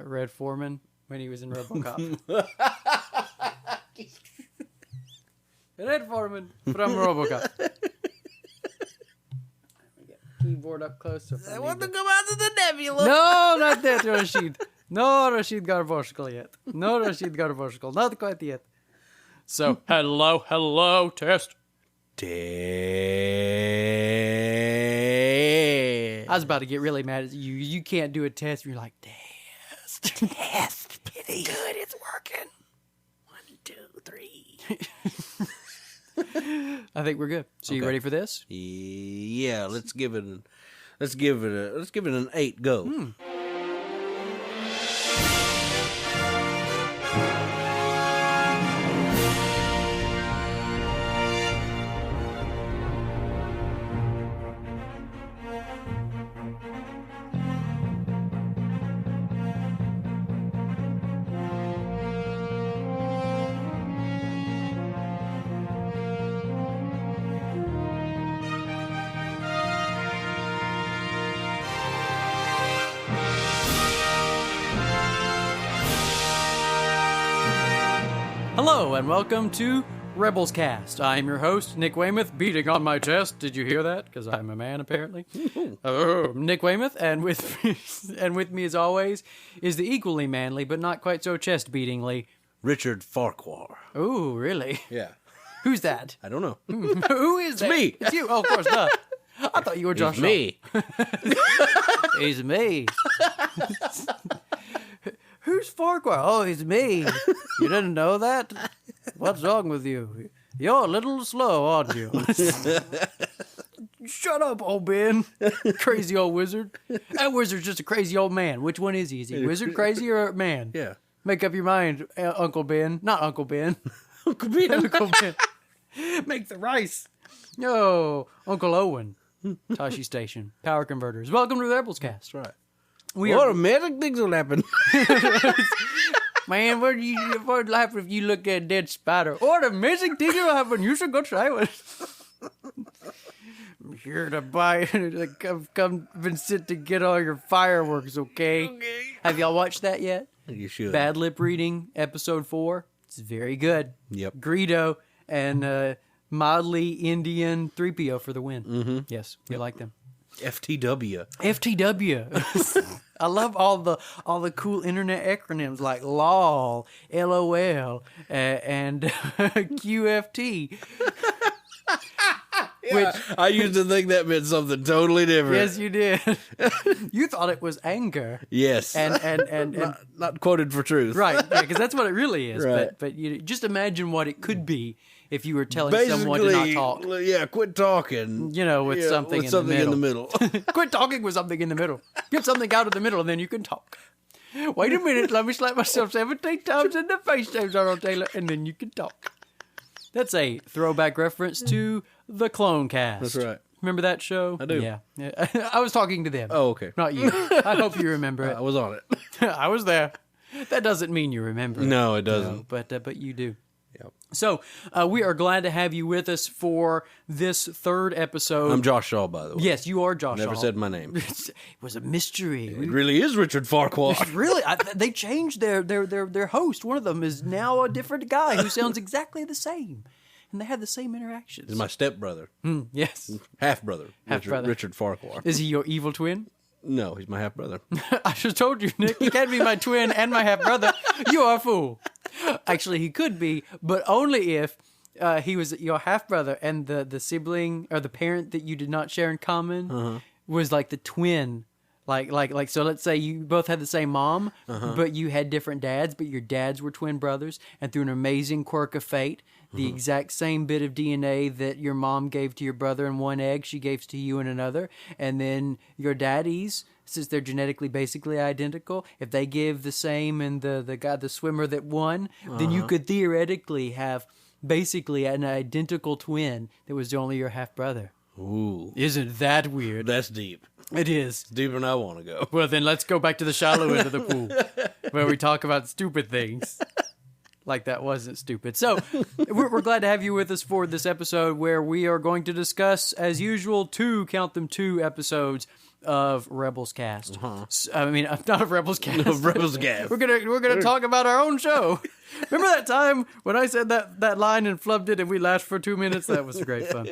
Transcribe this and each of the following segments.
Red Foreman when he was in RoboCop. Red Foreman from RoboCop. Keyboard up close. I want to come out of the nebula. No, not that, Rashid. No, Rashid Garboshkal yet. No, Rashid Garboshkal. Not quite yet. So, hello, test. Test. I was about to get really mad at you. You can't do a test. You're like, test. Test. Pretty good. It's working. 1, 2, 3. I think we're good. So you ready for this? Yeah, let's give it an 8. Go. Hello, and welcome to Rebels Cast. I'm your host, Nick Weymouth, beating on my chest. Did you hear that? Because I'm a man, apparently. Nick Weymouth, and with me, as always, is the equally manly, but not quite so chest-beatingly, Richard Farquhar. Ooh, really? Yeah. Who's that? I don't know. Who is that? It's me. It's you. Oh, of course, duh. I thought you were Josh. It's me. He's me. Who's Farquhar? Oh, he's me. You didn't know that? What's wrong with you? You're a little slow, aren't you? Shut up, old Ben. Crazy old wizard. That wizard's just a crazy old man. Which one is he? Is he wizard crazy or man? Yeah. Make up your mind, Uncle Ben. Not Uncle Ben. Uncle Ben. Uncle Ben. Make the rice. No, Uncle Owen. Tashi Station. Power converters. Welcome to the Rebels Cast. That's right. What amazing things will happen. Man, what would happen if you look at a dead spider? What amazing things will happen. You should go try one. I'm here to buy. Come and sit to get all your fireworks, okay? Have y'all watched that yet? You should. Bad Lip Reading, episode 4. It's very good. Yep. Greedo and mildly Indian 3PO for the win. Mm-hmm. Yes, you like them. FTW. FTW. I love all the cool internet acronyms like LOL, LOL, and QFT. Yeah, Which I used to think that meant something totally different. yes, you did. You thought it was anger. Yes. And not quoted for truth. right, because that's what it really is. Right. But you just imagine what it could be if you were telling someone to not talk. Yeah, quit talking. You know, with something in the middle. Quit talking with something in the middle. Get something out of the middle, and then you can talk. Wait a minute, let me slap myself 17 times in the face, James Arnold Taylor, and then you can talk. That's a throwback reference to the Clone Cast. That's right. Remember that show? I do. Yeah. I was talking to them. Oh, okay. Not you. I hope you remember it. I was on it. I was there. That doesn't mean you remember it. No, it doesn't. No, but you do. Yep. So, we are glad to have you with us for this third episode. I'm Josh Shaw, by the way. Yes, you are Josh Never Shaw. said my name. It was a mystery. It really is Richard Farquhar. Really, they changed their host. One of them is now a different guy who sounds exactly the same, and they have the same interactions. He's my stepbrother. Yes, Half-brother. Half-brother. Richard Farquhar. is he your evil twin? No, he's my half-brother. I just told you, Nick. He can't be my twin and my half brother. You are a fool. Actually, he could be, but only if he was your half brother and the sibling or the parent that you did not share in common was like the twin. Like so let's say you both had the same mom, but you had different dads, but your dads were twin brothers, and through an amazing quirk of fate, the exact same bit of DNA that your mom gave to your brother in one egg, she gave to you in another, and then your daddies, since they're genetically basically identical, if they give the same and the guy, the swimmer that won, then you could theoretically have basically an identical twin that was only your half brother. Ooh. Isn't that weird? That's deep. It is. It's deeper than I want to go. Well, then let's go back to the shallow end of the pool where we talk about stupid things. Like that wasn't stupid. So we're glad to have you with us for this episode where we are going to discuss, as usual, two episodes of Rebels Cast. I mean, not of Rebels Cast. Of Rebels Cast. We're gonna talk about our own show. Remember that time when I said that line and flubbed it and we laughed for 2 minutes? That was great fun.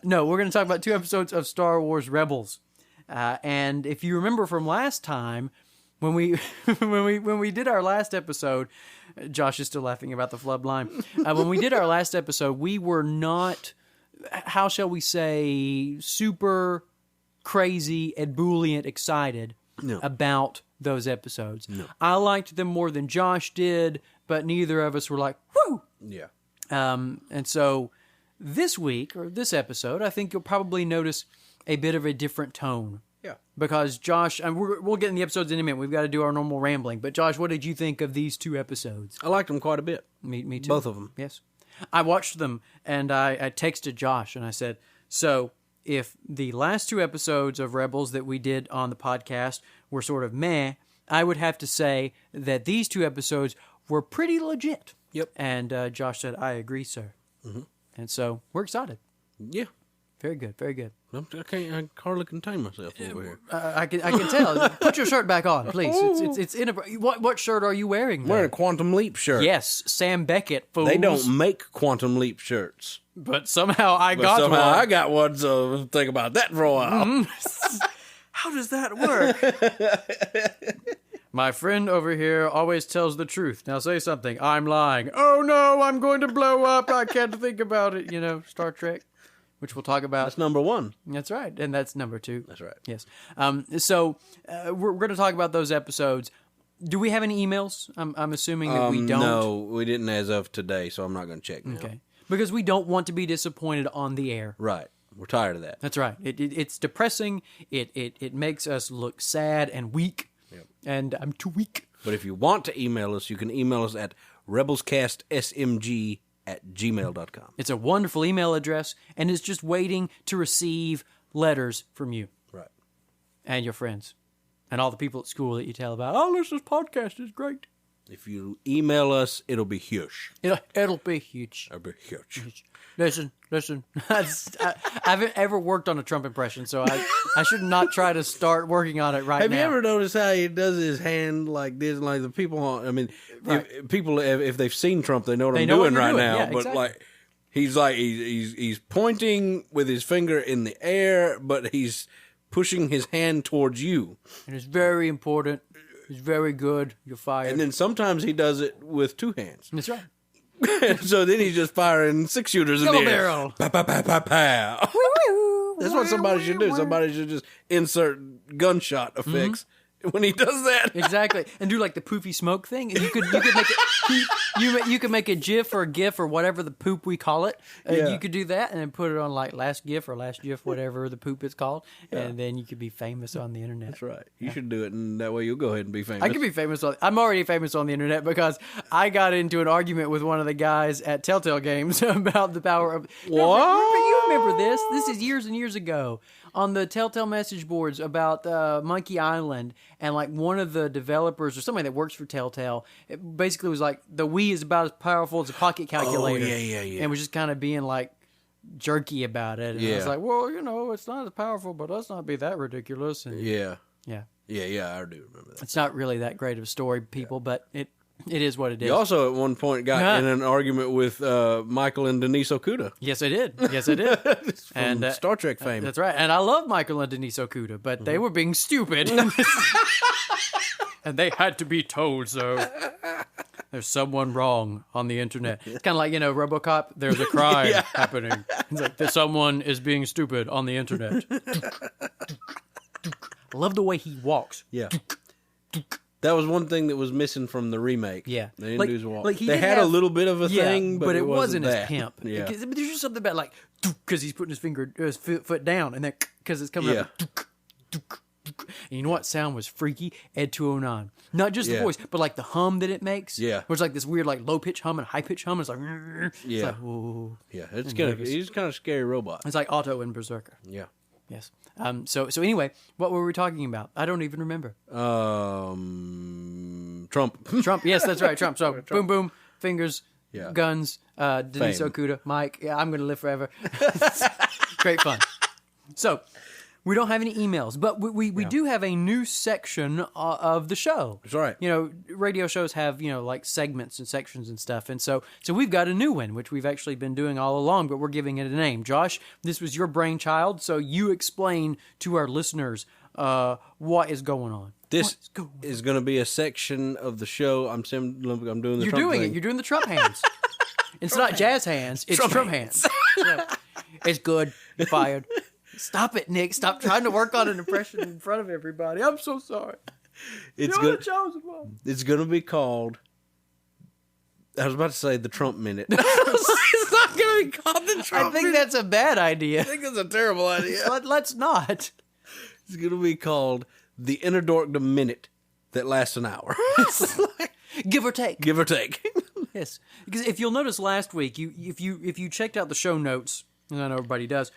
No, we're gonna talk about 2 episodes of Star Wars Rebels. And if you remember from last time, when we when we did our last episode, Josh is still laughing about the flub line. When we did our last episode, we were not, how shall we say, super crazy, ebullient excited about those episodes. No. I liked them more than Josh did, but neither of us were like, whoo! Yeah. And so this week, or this episode, I think you'll probably notice a bit of a different tone. Yeah. Because Josh, and we'll get in the episodes in a minute. We've got to do our normal rambling. But Josh, what did you think of these 2 episodes? I liked them quite a bit. Me too. Both of them. Yes. I watched them, and I texted Josh, and I said, so if the last 2 episodes of Rebels that we did on the podcast were sort of meh, I would have to say that these 2 episodes were pretty legit. Yep. And Josh said, I agree, sir. Mm-hmm. And so we're excited. Yeah. Very good, very good. I hardly contain myself over here. I can tell. Put your shirt back on, please. It's what shirt are you wearing? I'm wearing a Quantum Leap shirt. Yes, Sam Beckett. Fools. They don't make Quantum Leap shirts. But somehow I got one. I got one, so think about that for a while. Mm-hmm. How does that work? My friend over here always tells the truth. Now say something. I'm lying. Oh no, I'm going to blow up. I can't think about it. You know, Star Trek, which we'll talk about. That's number 1. That's right. And that's number 2. That's right. Yes. So we're going to talk about those episodes. Do we have any emails? I'm assuming that we don't. No, we didn't as of today, so I'm not going to check now. Okay. Because we don't want to be disappointed on the air. Right. We're tired of that. That's right. It's depressing. It makes us look sad and weak. Yep. And I'm too weak. But if you want to email us, you can email us at rebelscastsmg@gmail.com. It's a wonderful email address, and it's just waiting to receive letters from you. Right. And your friends. And all the people at school that you tell about, oh, this podcast is great. If you email us, it'll be huge. It'll be huge. It'll be huge. Listen. I haven't ever worked on a Trump impression, so I should not try to start working on it right now. Have you ever noticed how he does his hand like this? Like the people, right. If they've seen Trump, they know what I'm doing right now. Yeah, but exactly. he's pointing with his finger in the air, but he's pushing his hand towards you. And it's very important. It's very good. You're fired. And then sometimes he does it with 2 hands. That's right. So then he's just firing 6-shooters in the air. Barrel. Pow, pow, pow, pow, pow. That's what somebody should do. Somebody should just insert gunshot effects when he does that. Exactly. And do like the poofy smoke thing. And you could make it, you could make a GIF or a GIF or whatever the poop we call it. You could do that and then put it on like last GIF or last GIF, whatever the poop is called. Yeah. And then you could be famous on the internet. That's right. You should do it, and that way you'll go ahead and be famous. I could be famous. I'm already famous on the internet because I got into an argument with one of the guys at Telltale Games about the power of... What? You remember this? This is years and years ago. On the Telltale message boards about Monkey Island, and like one of the developers or somebody that works for Telltale, it basically was like, the Wii is about as powerful as a pocket calculator. Oh, yeah. And was just kind of being like jerky about it. And I was like, well, it's not as powerful, but let's not be that ridiculous. And Yeah, I do remember that. It's not really that great of a story, people, but it is what it is. You also at one point got in an argument with Michael and Denise Okuda. Yes, I did. And Star Trek fame. That's right. And I love Michael and Denise Okuda, but they were being stupid. And they had to be told so. There's someone wrong on the internet. It's kind of like, RoboCop, there's a crime happening. It's like, someone is being stupid on the internet. I love the way he walks. Yeah. That was one thing that was missing from the remake. Yeah. They didn't do his walk. Like they had a little bit of a thing, but it wasn't as that. pimp. Yeah. But there's just something about like, because he's putting his foot down, and then because it's coming up. And you know what sound was freaky? Ed 209. Not just the voice, but like the hum that it makes. Yeah. Where it's like this weird like low pitch hum and high pitch hum. It's like, it's like, whoa. Yeah, he's kind of scary robot. It's like Otto in Berserker. Yeah. Yes. So anyway, what were we talking about? I don't even remember. Trump. Trump. Yes, that's right. Trump. So boom, boom, fingers, guns, Denise Fame. Okuda, Mike. Yeah, I'm going to live forever. Great fun. So We don't have any emails, but we do have a new section of the show. That's right. You know, radio shows have, you know, like segments and sections and stuff. And so we've got a new one, which we've actually been doing all along, but we're giving it a name. Josh, this was your brainchild, so you explain to our listeners what is going on. This is going to be a section of the show. I'm doing the Trump thing. You're doing the Trump hands. It's not jazz hands. It's Trump hands. Yeah. It's good. You're fired. Stop it, Nick. Stop trying to work on an impression in front of everybody. I'm so sorry. It's going to be called, I was about to say the Trump Minute. It's not going to be called the Trump Minute. I think that's a bad idea. I think that's a terrible idea. Let's not. It's going to be called the Inner Dorkdom Minute that lasts an hour. Give or take. Give or take. Yes. Because if you'll notice last week, if you checked out the show notes, and I know everybody does,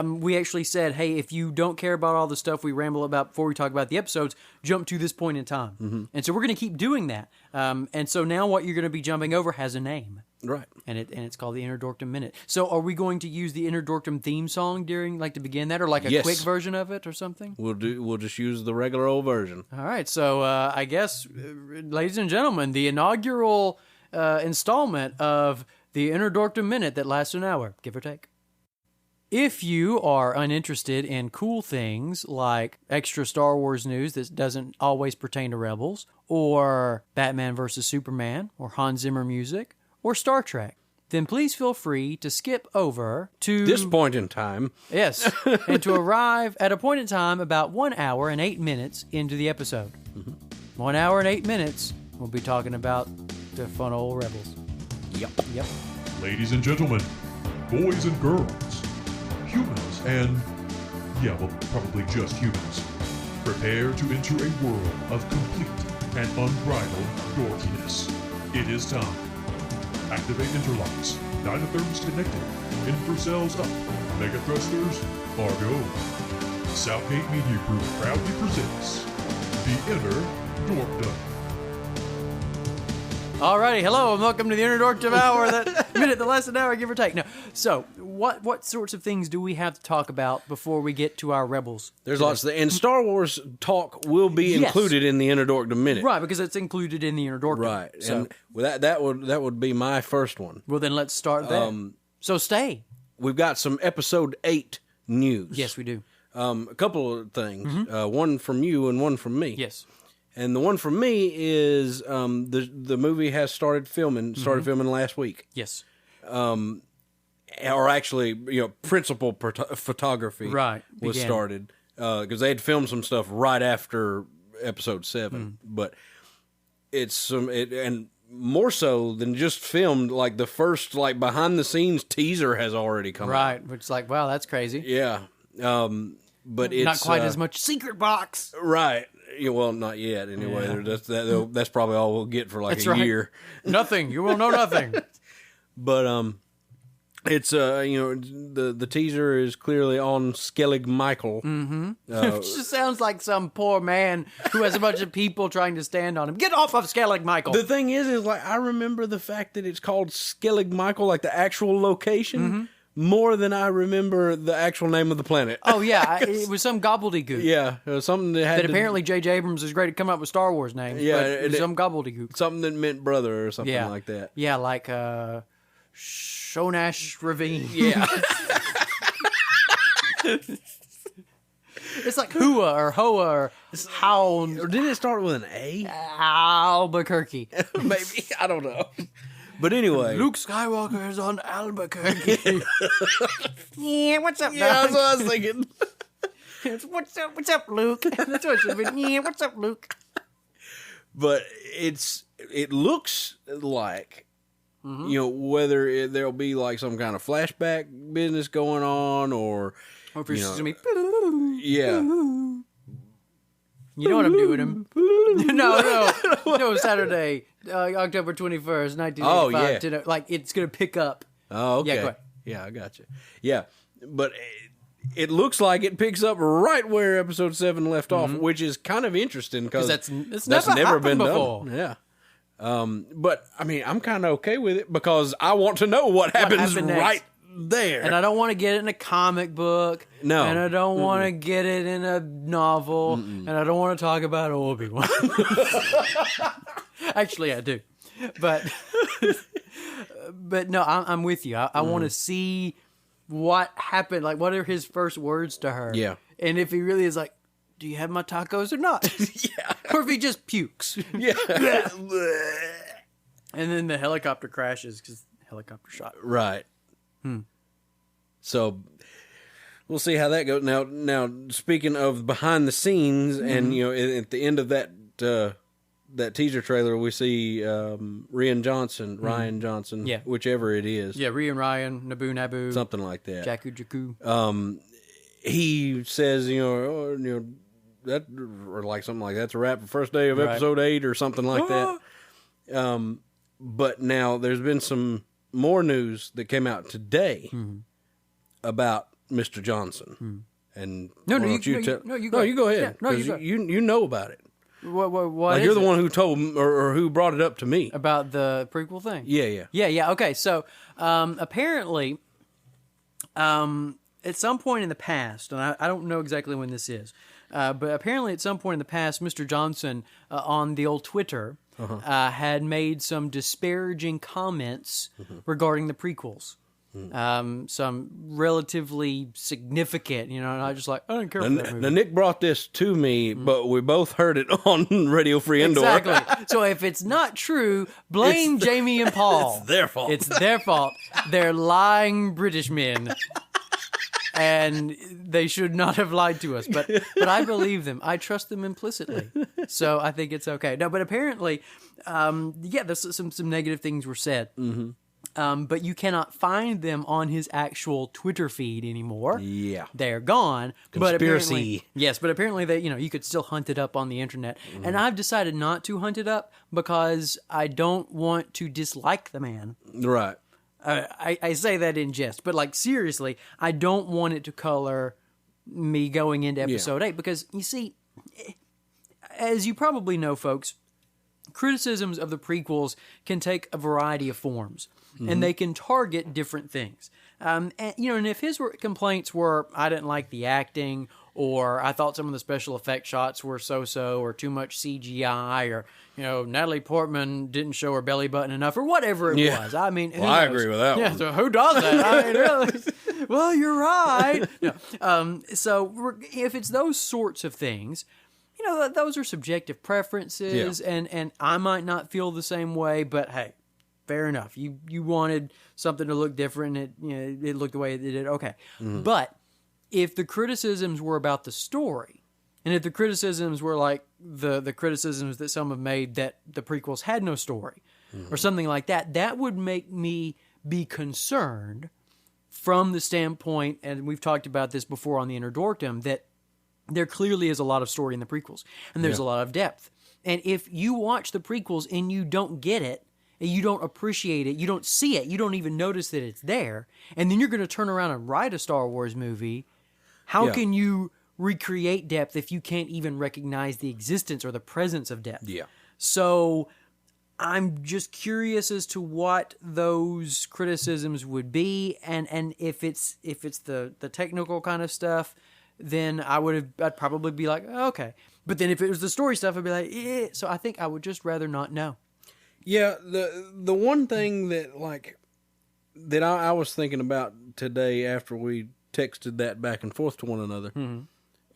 we actually said, hey, if you don't care about all the stuff we ramble about before we talk about the episodes, jump to this point in time. Mm-hmm. And so we're going to keep doing that. And so now what you're going to be jumping over has a name. Right. And it's called the Inner Dorkdom Minute. So are we going to use the Inner Dorkdom theme song to begin that, or like a quick version of it or something? We'll just use the regular old version. All right. So I guess, ladies and gentlemen, the inaugural installment of the Inner Dorkdom Minute that lasts an hour, give or take. If you are uninterested in cool things like extra Star Wars news that doesn't always pertain to Rebels, or Batman vs. Superman, or Hans Zimmer music, or Star Trek, then please feel free to skip over to this point in time. Yes, and to arrive at a point in time about 1 hour and 8 minutes into the episode. Mm-hmm. 1 hour and 8 minutes, we'll be talking about the fun old Rebels. Yep. Ladies and gentlemen, boys and girls, humans and, probably just humans, prepare to enter a world of complete and unbridled dorkiness. It is time. Activate interlocks. Dynatherms connected. Infracells up. Mega thrusters are go. Southgate Media Group proudly presents the Inner Dorkdom. Alrighty, hello and welcome to the Inner Dorkdom Hour, that minute, the less an hour, give or take. Now, so what sorts of things do we have to talk about before we get to our Rebels? There's lots and Star Wars talk will be included in the Inner Dorkdom Minute. Right, because it's included in the Inner Dorkdom. Right, so, and that would be my first one. Well, then let's start there. So stay. We've got some episode 8 news. Yes, we do. A couple of things. Mm-hmm. One from you and one from me. Yes. And the one from me is the movie has started filming last week. Yes. Or actually, principal photography was started because they had filmed some stuff right after episode 7. But it's and more so than just filmed. Like the first behind the scenes teaser has already come out. Right, which is like, wow, that's crazy. Yeah. But it's not quite as much secret box. Right. Yeah, well, not yet. Anyway, that's probably all we'll get for a year. Nothing. You will know nothing. But it's the teaser is clearly on Skellig Michael. Mm-hmm. It just sounds like some poor man who has a bunch of people trying to stand on him. Get off of Skellig Michael. The thing is I remember the fact that it's called Skellig Michael, like the actual location. Mm-hmm. More than I remember the actual name of the planet. Oh, yeah. It was some gobbledygook. Yeah. It was something that apparently J.J. Abrams is great at coming up with Star Wars names. Yeah. But it was some gobbledygook. Something that meant brother or something like that. Yeah, like Shonash Ravine. Yeah. It's like Hua or Hoa or Hound. Or didn't it start with an A? Albuquerque. Maybe. I don't know. But anyway. Luke Skywalker is on Albuquerque. Yeah, what's up, Yeah, that's what I was thinking. What's up, Luke? That's what it should be. Yeah, what's up, Luke? But it looks like, whether there'll be some kind of flashback business going on or if it's just going to be... Yeah. You know what I'm doing him? No, Saturday, October 21st, 1985. Oh, yeah. It's going to pick up. Oh, okay. Yeah, go ahead. Yeah, I got you. Yeah, but it looks like it picks up right where episode 7 left off, which is kind of interesting because that's never been before. Done. Yeah. But, I mean, I'm kind of okay with it because I want to know what happens right there. And I don't want to get it in a comic book. No. And I don't want to get it in a novel. And I don't want to talk about Obi-Wan. Actually, I do. But no, I'm with you. I want to see what happened. Like, what are his first words to her? Yeah. And if he really is like, do you have my tacos or not? Yeah. Or if he just pukes. Yeah. And then the helicopter crashes because helicopter shot. Right. So we'll see how that goes. Now speaking of behind the scenes, and at the end of that teaser trailer, we see Rian Johnson, whichever it is. Yeah, Rian Ryan, Nabu, something like that. Jakku. He says, that, or like something like that's a wrap for first day of episode 8 or something like that. But now there's been some more news that came out today about Mr. Johnson. And you go ahead. Yeah, you know about it. What like you're the one who told or who brought it up to me about the prequel thing. Yeah. Okay, so apparently, at some point in the past, and I don't know exactly when this is, but apparently at some point in the past, Mr. Johnson on the old Twitter had made some disparaging comments regarding the prequels. Some relatively significant, and I just like, I don't care for that movie. Now, Nick brought this to me, but we both heard it on Radio Free Indoor. Exactly. So if it's not true, blame Jamie and Paul. It's their fault. It's their fault. They're lying British men. And they should not have lied to us. But I believe them. I trust them implicitly. So I think it's okay. No, but apparently, there's some negative things were said. But you cannot find them on his actual Twitter feed anymore. Yeah. They're gone. Conspiracy. But apparently they, you could still hunt it up on the internet. And I've decided not to hunt it up because I don't want to dislike the man. Right. I say that in jest, but like seriously, I don't want it to color me going into episode 8 because you see, as you probably know, folks, criticisms of the prequels can take a variety of forms and they can target different things. And if his complaints were, I didn't like the acting, or I thought some of the special effect shots were so-so, or too much CGI, or, Natalie Portman didn't show her belly button enough, or whatever it was. I mean, I agree with that one. So who does that? I mean, really? Well, you're right. No. So if it's those sorts of things, those are subjective preferences, and I might not feel the same way, but hey, fair enough. You wanted something to look different, and it looked the way it did. Okay. But if the criticisms were about the story, and if the criticisms were like the criticisms that some have made that the prequels had no story, or something like that, that would make me be concerned from the standpoint, and we've talked about this before on the Inner Dorkdom, that there clearly is a lot of story in the prequels, and there's a lot of depth. And if you watch the prequels and you don't get it, and you don't appreciate it, you don't see it, you don't even notice that it's there, and then you're going to turn around and write a Star Wars movie, how can you recreate depth if you can't even recognize the existence or the presence of depth? Yeah. So I'm just curious as to what those criticisms would be, and if it's the technical kind of stuff, then I'd probably be like, oh, okay. But then if it was the story stuff, I'd be like, eh. So I think I would just rather not know. Yeah, the one thing that I was thinking about today after we texted that back and forth to one another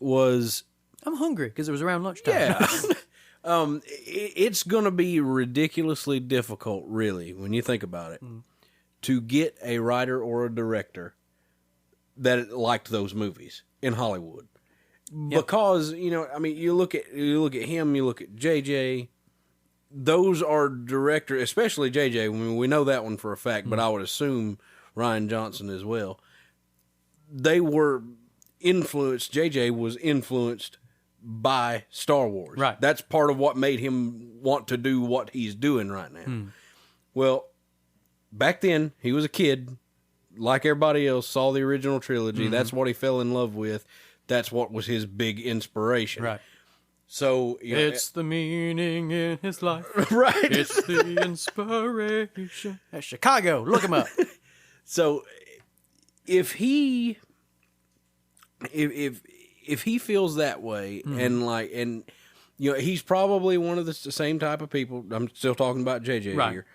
was, I'm hungry because it was around lunchtime. Yeah. It's going to be ridiculously difficult, really, when you think about it, to get a writer or a director that liked those movies in Hollywood. Because, you look at him, you look at JJ, those are directors, especially JJ. I mean, we know that one for a fact, but I would assume Rian Johnson as well. They were influenced. JJ was influenced by Star Wars. Right. That's part of what made him want to do what he's doing right now. Well, back then he was a kid, like everybody else, saw the original trilogy. That's what he fell in love with. That's what was his big inspiration. Right. So it's the meaning in his life. Right. It's the inspiration. That's Chicago. Look him up. So if he feels that way, and he's probably one of the same type of people. I'm still talking about JJ here.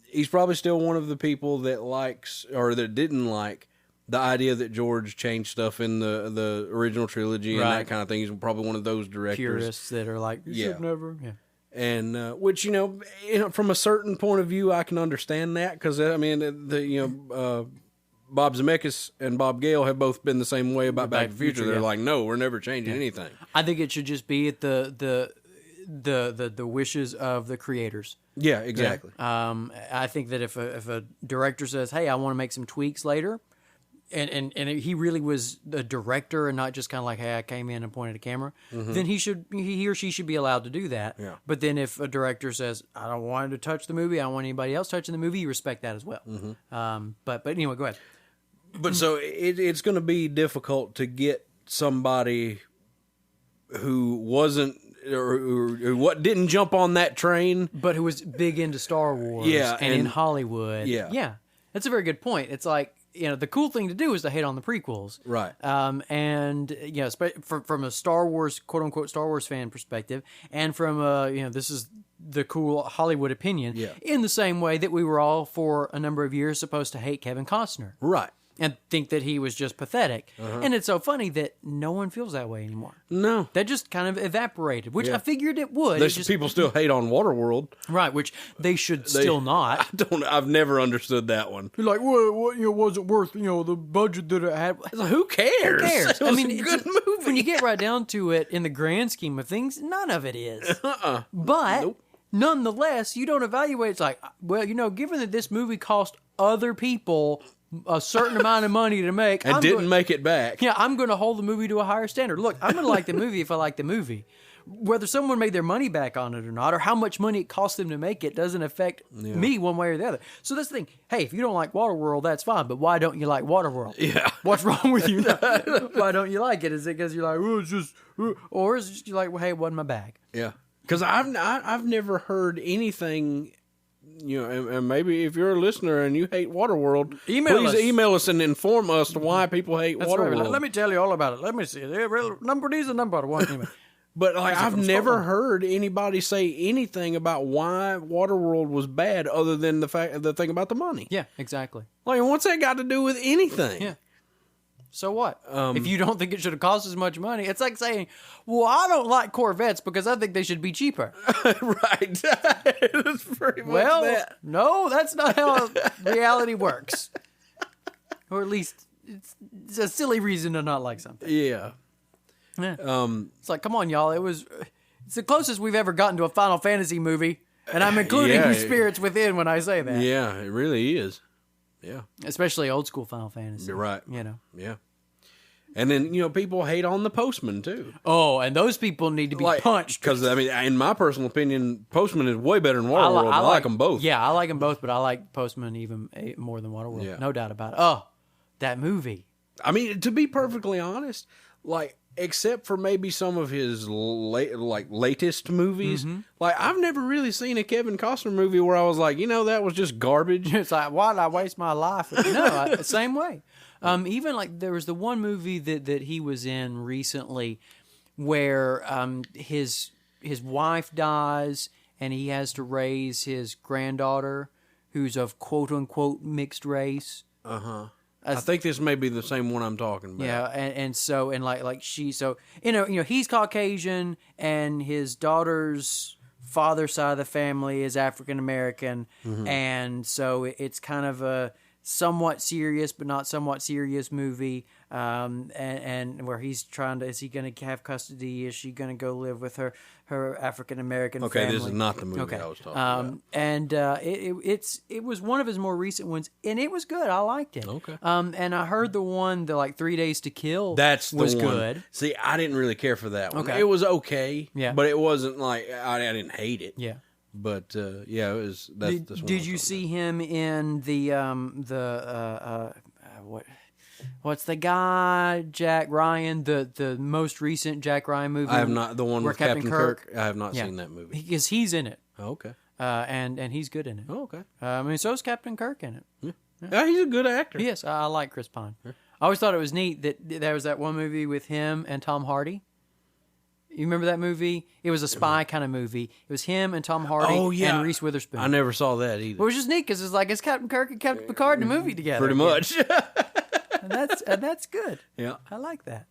He's probably still one of the people that likes or that didn't like the idea that George changed stuff in the original trilogy and that kind of thing. He's probably one of those directors. Purists that are like, you should never. Yeah. And which from a certain point of view, I can understand that because Bob Zemeckis and Bob Gale have both been the same way about Back to the Future. They're like, no, we're never changing anything. I think it should just be at the wishes of the creators. Yeah, exactly. I think that if a director says, "Hey, I want to make some tweaks later," and he really was the director and not just kind of like, "Hey, I came in and pointed a camera," then he or she should be allowed to do that. Yeah. But then if a director says, "I don't want him to touch the movie. I don't want anybody else touching the movie," you respect that as well. But anyway, go ahead. But so it's going to be difficult to get somebody who wasn't or who didn't jump on that train, but who was big into Star Wars and in Hollywood. Yeah, that's a very good point. It's like, the cool thing to do is to hate on the prequels, right? And from a Star Wars, quote unquote, Star Wars fan perspective, and from this is the cool Hollywood opinion. Yeah. In the same way that we were all for a number of years supposed to hate Kevin Costner, right? And think that he was just pathetic. And it's so funny that no one feels that way anymore. No. That just kind of evaporated, which I figured it would. People still hate on Waterworld. Right, which they should still not. I've never understood that one. You're like, what was it worth, the budget that it had? Like, who cares? Who cares? It was a good movie. When you get right down to it, in the grand scheme of things, none of it is. But nonetheless, you don't evaluate. It's like, well, given that this movie cost other people a certain amount of money to make, and didn't make it back. Yeah, I'm going to hold the movie to a higher standard. Look, I'm going to like the movie if I like the movie. Whether someone made their money back on it or not, or how much money it cost them to make it, doesn't affect me one way or the other. So that's the thing. Hey, if you don't like Waterworld, that's fine. But why don't you like Waterworld? Yeah. What's wrong with you? Why don't you like it? Is it because you're like, it's just, or is it just you're like, well, hey, it wasn't my bag? Yeah. Because I've never heard anything. And maybe if you're a listener and you hate Waterworld, please email us and inform us why people hate Waterworld. Right. Let me tell you all about it. Let me see. Number is a number one. Anyway. But I've never heard anybody say anything about why Waterworld was bad, other than the thing about the money. Yeah, exactly. What's that got to do with anything? Yeah. So what? If you don't think it should have cost as much money, it's like saying, well, I don't like Corvettes because I think they should be cheaper. Right. That's pretty much that. No, that's not how reality works. Or at least it's a silly reason to not like something. Yeah. It's like, come on, y'all. It's the closest we've ever gotten to a Final Fantasy movie, and I'm including Spirits Within when I say that. Yeah, it really is. Yeah. Especially old school Final Fantasy. You're right. Yeah. And then, people hate on the Postman, too. Oh, and those people need to be punched. Because, in my personal opinion, Postman is way better than Waterworld. I like them both. Yeah, I like them both, but I like Postman even more than Waterworld. Yeah. No doubt about it. Oh, that movie. To be perfectly honest, except for maybe some of his latest movies, I've never really seen a Kevin Costner movie where I was like, that was just garbage. It's like, why did I waste my life? No, same way. Even there was the one movie that he was in recently where his wife dies and he has to raise his granddaughter who's of quote unquote mixed race. I think this may be the same one I'm talking about. Yeah, and he's Caucasian and his daughter's father's side of the family is African American, and so it's kind of a somewhat serious but not somewhat serious movie, and where he's trying to, is he going to have custody? Is she going to go live with her African American family? Okay, this is not the movie I was talking about. And it was one of his more recent ones, and it was good. I liked it. Okay. And I heard the one, 3 Days to Kill. Was one. Good. See, I didn't really care for that one. Okay. It was okay. Yeah. But it wasn't like I didn't hate it. Yeah. But it was. Did you see him in the what's the guy, Jack Ryan, the most recent Jack Ryan movie? I have not. The one with Captain Kirk. I have not seen that movie because he's in it. Oh, okay. And he's good in it. Oh, okay. So is Captain Kirk in it. Yeah. Yeah, he's a good actor. Yes, I like Chris Pine. I always thought it was neat that there was that one movie with him and Tom Hardy. You remember that movie? It was a spy kind of movie. It was him and Tom Hardy and Reese Witherspoon. I never saw that either. It was just neat because it's Captain Kirk and Captain Picard in a movie together. Pretty much. and that's good. Yeah, I like that.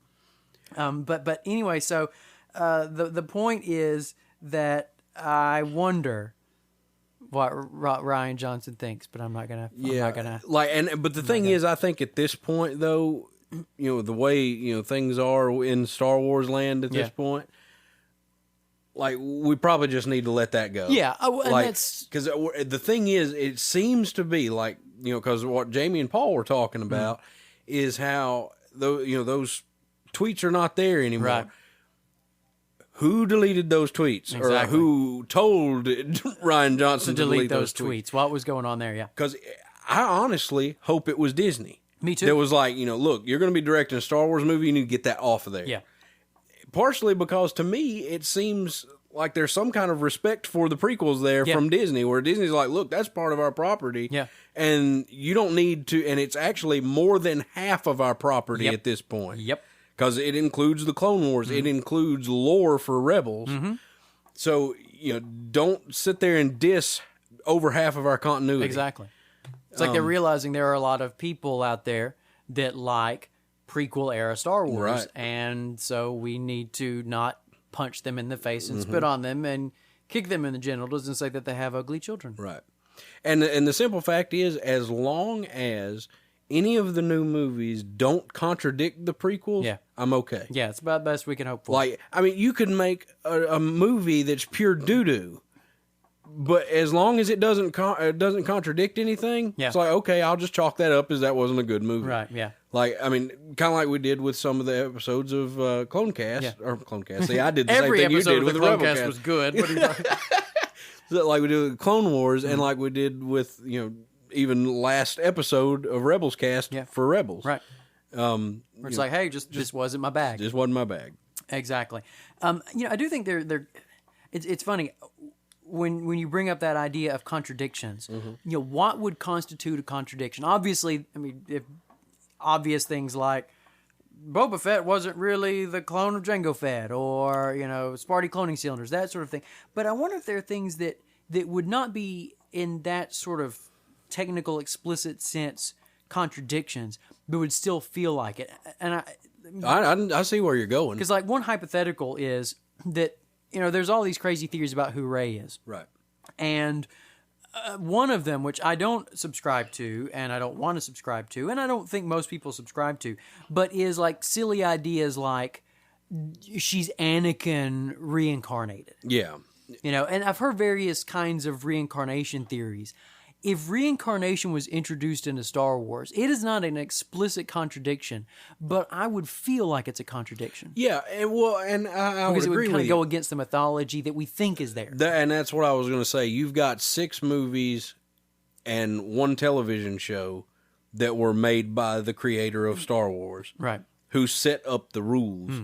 But anyway, so the point is that I wonder what Ryan Johnson thinks, but I'm not gonna. But the thing is, I think at this point though, the way things are in Star Wars land at this point, like we probably just need to let that go. Yeah, because the thing is, it seems to be like because what Jamie and Paul were talking about is how those tweets are not there anymore. Right. Who deleted those tweets, or who told Ryan Johnson to delete those tweets? What was going on there? Yeah, because I honestly hope it was Disney. Me too. That was like, look, you're going to be directing a Star Wars movie. You need to get that off of there. Yeah. Partially because to me, it seems like there's some kind of respect for the prequels there from Disney, where Disney's like, look, that's part of our property. Yeah. And you don't need to, and it's actually more than half of our property at this point. Yep. Because it includes the Clone Wars. Mm-hmm. It includes lore for Rebels. Mm-hmm. So, don't sit there and diss over half of our continuity. Exactly. It's like they're realizing there are a lot of people out there that like prequel era Star Wars, right. And so we need to not punch them in the face and spit on them and kick them in the genitals and say that they have ugly children. Right. And the simple fact is, as long as any of the new movies don't contradict the prequels, I'm okay. Yeah, it's about the best we can hope for. Like, I mean, you could make a movie that's pure doo-doo, but as long as it doesn't contradict anything, it's like, okay, I'll just chalk that up as that wasn't a good movie. Right, yeah. Like, I mean, kind of like we did with some of the episodes of Clonecast. Or Clonecast. See, I did the same thing you did with the Rebelcast. Every episode of Clonecast was good. What are you talking about? Like we did with Clone Wars, and like we did with, even last episode of Rebels Cast for Rebels. Right. Where it's like, hey, just wasn't my bag. Just wasn't my bag. Exactly. I do think it's funny. When you bring up that idea of contradictions, what would constitute a contradiction? Obviously, I mean, if obvious things like Boba Fett wasn't really the clone of Jango Fett, or Sparty cloning cylinders, that sort of thing. But I wonder if there are things that would not be in that sort of technical, explicit sense contradictions, but would still feel like it. And I see where you're going. Because like one hypothetical is that. There's all these crazy theories about who Rey is. Right. And one of them, which I don't subscribe to, and I don't want to subscribe to, and I don't think most people subscribe to, but is like silly ideas like she's Anakin reincarnated. Yeah. And I've heard various kinds of reincarnation theories. If reincarnation was introduced into Star Wars, it is not an explicit contradiction, but I would feel like it's a contradiction. Yeah, and I would agree with you. Because it would kind of go against the mythology that we think is there. And that's what I was going to say. You've got 6 movies and 1 television show that were made by the creator of Star Wars. Right. Who set up the rules.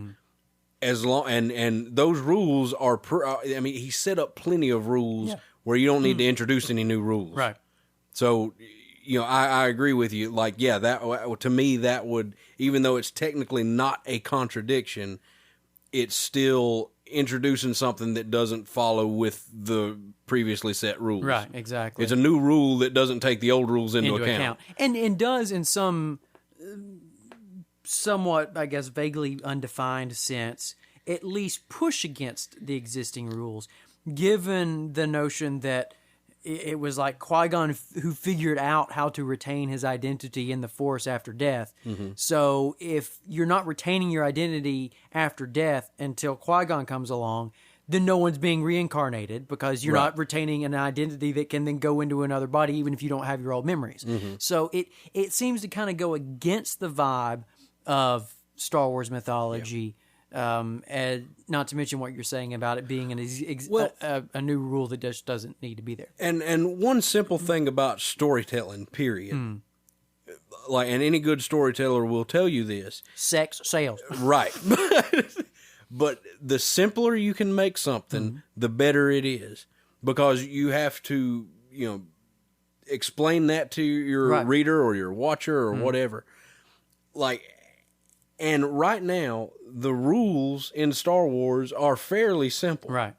As long and those rules are he set up plenty of rules where you don't need to introduce any new rules. Right. So, I agree with you. Like, that to me, that would, even though it's technically not a contradiction, it's still introducing something that doesn't follow with the previously set rules. Right, exactly. It's a new rule that doesn't take the old rules into account. And does in some somewhat, I guess, vaguely undefined sense, at least push against the existing rules, given the notion that it was like Qui-Gon who figured out how to retain his identity in the Force after death. Mm-hmm. So if you're not retaining your identity after death until Qui-Gon comes along, then no one's being reincarnated because you're not retaining an identity that can then go into another body even if you don't have your old memories. Mm-hmm. So it seems to kind of go against the vibe of Star Wars mythology. And not to mention what you're saying about it being a new rule that just doesn't need to be there. And one simple thing about storytelling, period. Like, and any good storyteller will tell you this. Sex sells. Right. But the simpler you can make something, the better it is. Because you have to, explain that to your reader or your watcher or whatever. Like, and right now, the rules in Star Wars are fairly simple. Right.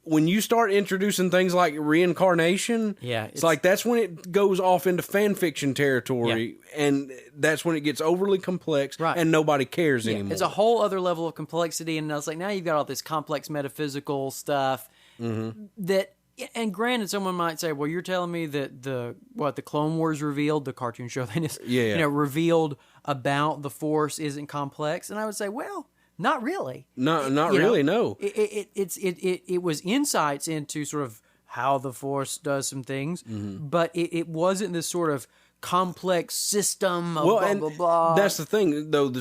When you start introducing things like reincarnation, it's like that's when it goes off into fan fiction territory, and that's when it gets overly complex, and nobody cares anymore. It's a whole other level of complexity, and I was like, now you've got all this complex metaphysical stuff that, and granted, someone might say, well, you're telling me that the Clone Wars revealed, the cartoon show, revealed about the Force isn't complex, and I would say, well, not really. Not really. No. It was insights into sort of how the Force does some things, but it wasn't this sort of complex system of blah blah blah. That's the thing, though.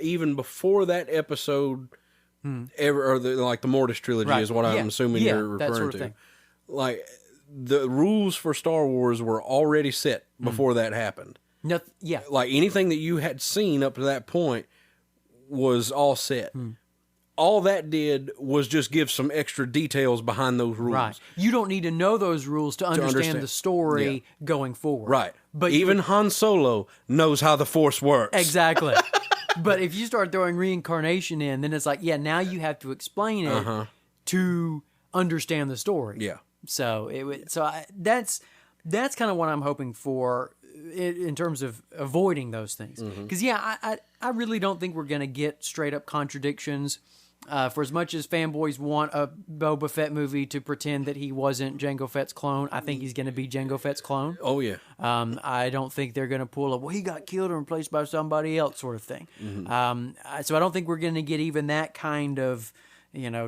Even before that episode, the Mortis trilogy is what I'm assuming you're referring that sort of to. Thing. Like the rules for Star Wars were already set before that happened. Like anything that you had seen up to that point was all set. All that did was just give some extra details behind those rules. Right. You don't need to know those rules to understand the story going forward. Right. But even Han Solo knows how the Force works. Exactly. But if you start throwing reincarnation in, then it's like, now you have to explain it to understand the story. Yeah. So that's kind of what I'm hoping for in terms of avoiding those things. Because, I really don't think we're going to get straight up contradictions. For as much as fanboys want a Boba Fett movie to pretend that he wasn't Jango Fett's clone, I think he's going to be Jango Fett's clone. Oh, yeah. I don't think they're going to pull a, he got killed and replaced by somebody else sort of thing. So I don't think we're going to get even that kind of,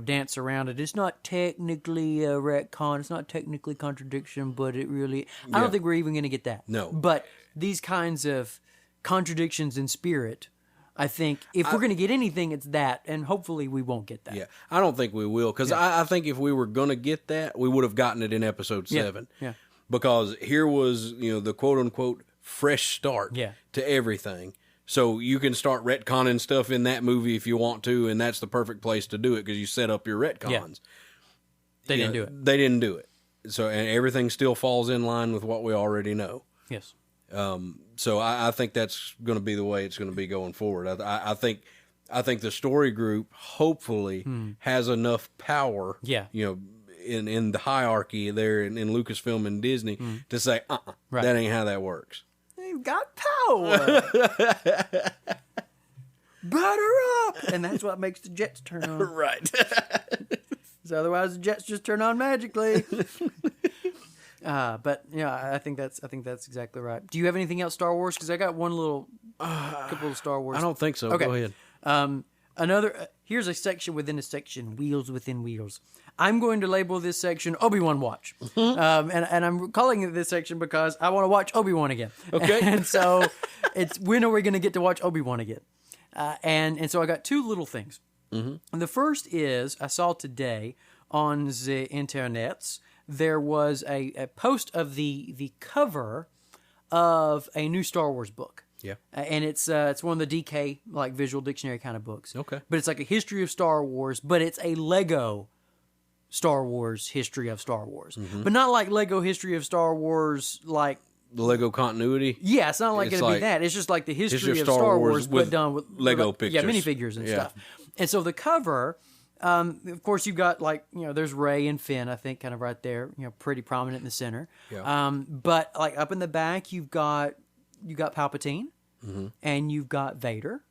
dance around it. It's not technically a retcon. It's not technically contradiction, but it really... I don't think we're even going to get that. No. But these kinds of contradictions in spirit, I think if we're going to get anything, it's that, and hopefully we won't get that. Yeah, I don't think we will, because I think if we were going to get that, we would have gotten it in episode 7. Yeah. Because here was, the quote-unquote fresh start to everything. So you can start retconning stuff in that movie if you want to, and that's the perfect place to do it because you set up your retcons. Yeah. They didn't do it. They didn't do it. So, and everything still falls in line with what we already know. Yes. So I think that's going to be the way it's going to be going forward. I think the story group hopefully has enough power. Yeah. In the hierarchy there in Lucasfilm and Disney to say, that ain't how that works. They've got power. Butter up, and that's what makes the jets turn on. Right. So otherwise, the jets just turn on magically. But I think that's exactly right. Do you have anything else Star Wars? Because I got one little couple of Star Wars. I don't think so. Okay. Go ahead. Here's a section within a section, wheels within wheels. I'm going to label this section Obi-Wan Watch. And I'm calling it this section because I want to watch Obi-Wan again. Okay. And so it's when are we going to get to watch Obi-Wan again? And so I got two little things. And the first is I saw today on the internets there was a post of the cover of a new Star Wars book. Yeah. And it's one of the DK, like visual dictionary kind of books. Okay. But it's like a history of Star Wars, but it's a Lego Star Wars history of Star Wars. But not like Lego history of Star Wars, like... The Lego continuity? Yeah, it's not like going to be that. It's just like the history of Star Wars but done with... Lego pictures. Yeah, minifigures and stuff. And so the cover... of course, you've got there's Rey and Finn, I think, kind of right there, pretty prominent in the center. Yeah. But like up in the back, you've got Palpatine, and you've got Vader,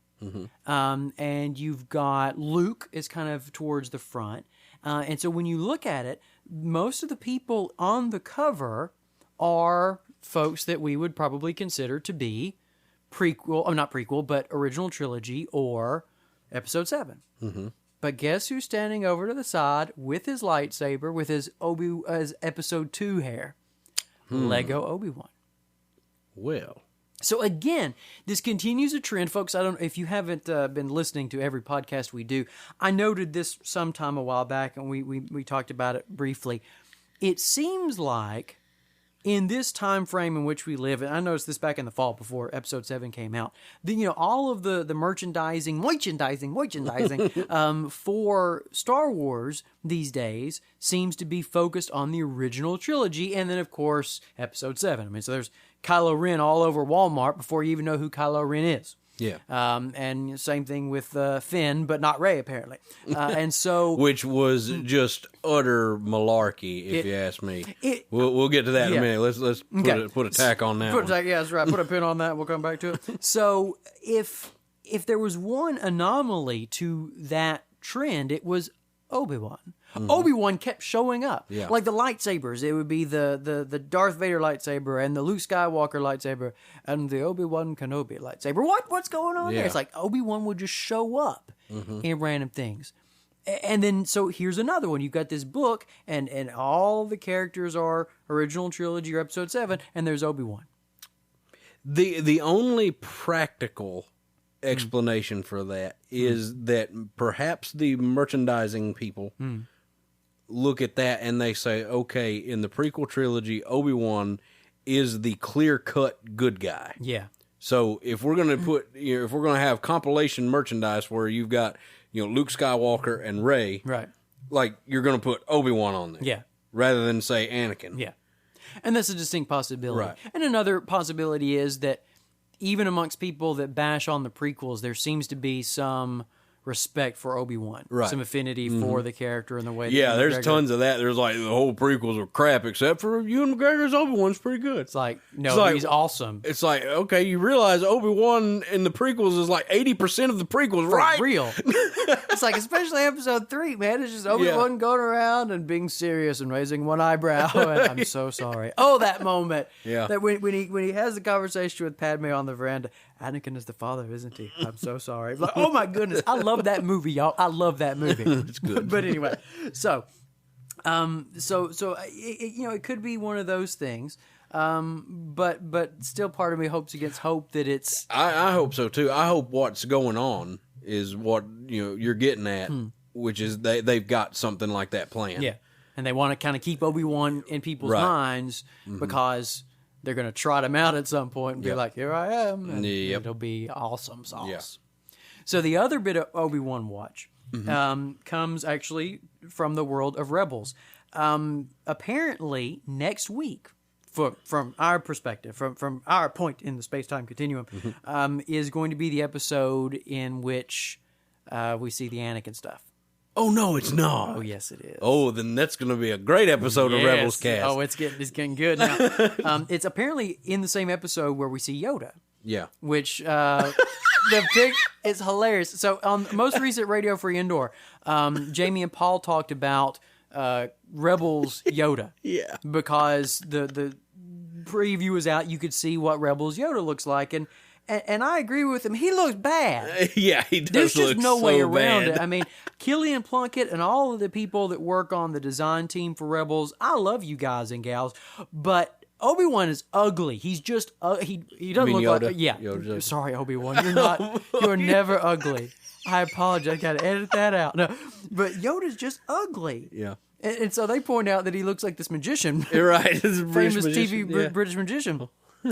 and you've got Luke is kind of towards the front. And so when you look at it, most of the people on the cover are folks that we would probably consider to be not prequel, but original trilogy or Episode 7. But guess who's standing over to the side with his lightsaber, with his Episode 2 hair? Lego Obi-Wan. Well. So again, this continues a trend, folks. I don't know if you haven't been listening to every podcast we do. I noted this sometime a while back, and we talked about it briefly. It seems like in this time frame in which we live, and I noticed this back in the fall before episode 7 came out, all of the merchandising for Star Wars these days seems to be focused on the original trilogy, and then of course episode 7. I mean, so there's Kylo Ren all over Walmart before you even know who Kylo Ren is. Yeah. And same thing with Finn, but not Rey, apparently. And so... Which was just utter malarkey, if you ask me. We'll get to that in a minute. Let's put a tack on that. Yeah, that's right. Put a pin on that. We'll come back to it. So if there was one anomaly to that trend, it was Obi-Wan. Mm-hmm. Obi-Wan kept showing up. Yeah. Like the lightsabers. It would be the Darth Vader lightsaber and the Luke Skywalker lightsaber and the Obi-Wan Kenobi lightsaber. What's going on there? It's like Obi-Wan would just show up in random things. And then, so here's another one. You've got this book, and all the characters are original trilogy or episode 7, and there's Obi-Wan. The only practical explanation for that is that perhaps the merchandising people look at that and they say, okay, in the prequel trilogy, Obi-Wan is the clear-cut good guy. Yeah. So if we're going to if we're going to have compilation merchandise where you've got, Luke Skywalker and Rey, right? Like you're going to put Obi-Wan on there, yeah, rather than say Anakin, yeah. And that's a distinct possibility. Right. And another possibility is that even amongst people that bash on the prequels, there seems to be some respect for Obi-Wan, some affinity for the character and the way. Yeah, there's tons of that. There's like the whole prequels are crap, except for Ewan McGregor's Obi-Wan's pretty good. It's like he's awesome. It's like, okay, you realize Obi-Wan in the prequels is like 80% of the prequels, right? For real. It's like, especially episode 3, man. It's just Obi-Wan going around and being serious and raising one eyebrow. And I'm so sorry. Oh, that moment. Yeah. That when he has the conversation with Padme on the veranda. Anakin is the father, isn't he? I'm so sorry. Like, oh my goodness, I love that movie, y'all. I love that movie. It's good. But anyway, so it could be one of those things. But still, part of me hopes against hope that it's. I hope so too. I hope what's going on is what you're getting at, which is they've got something like that planned. Yeah, and they want to kind of keep Obi-Wan in people's minds because they're going to trot him out at some point and be like, "Here I am," and it'll be awesome sauce. Yeah. So the other bit of Obi-Wan watch comes actually from the world of Rebels. Apparently, next week, from our perspective, from our point in the space-time continuum, is going to be the episode in which we see the Anakin stuff. Oh no, it's not. Oh yes, it is. Oh, then that's going to be a great episode of Rebels Cast. Oh, it's getting good now. It's apparently in the same episode where we see Yoda. Yeah. Which the pic is hilarious. So on the most recent Radio Free Indoor, Jamie and Paul talked about Rebels Yoda. Yeah. Because the preview was out, you could see what Rebels Yoda looks like, and I agree with him. He looks bad. Yeah, he does. There's just no way around bad. it. I mean, Killian Plunkett and all of the people that work on the design team for Rebels, I love you guys and gals, but Obi-Wan is ugly. He's just he doesn't look Yoda? like Yoda. Sorry, Obi-Wan, you're not. You're never ugly. I apologize. Got to edit that out. No, but Yoda's just ugly. Yeah. And so they point out that he looks like this magician. You're right. This famous TV British magician.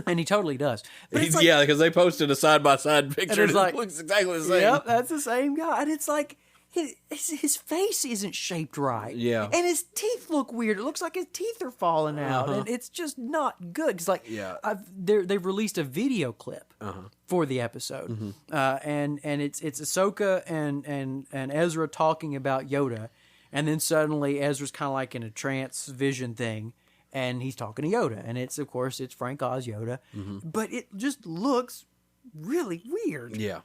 And he totally does. But it's like, yeah, because they posted a side-by-side picture and it looks exactly the same. Yep, that's the same guy. And it's like, his face isn't shaped right. Yeah. And his teeth look weird. It looks like his teeth are falling out. And it's just not good. Because, like, they've released a video clip for the episode. And it's Ahsoka and Ezra talking about Yoda. And then suddenly Ezra's kind of like in a trance vision thing. And he's talking to Yoda. And it's Frank Oz Yoda. But it just looks really weird. Yeah.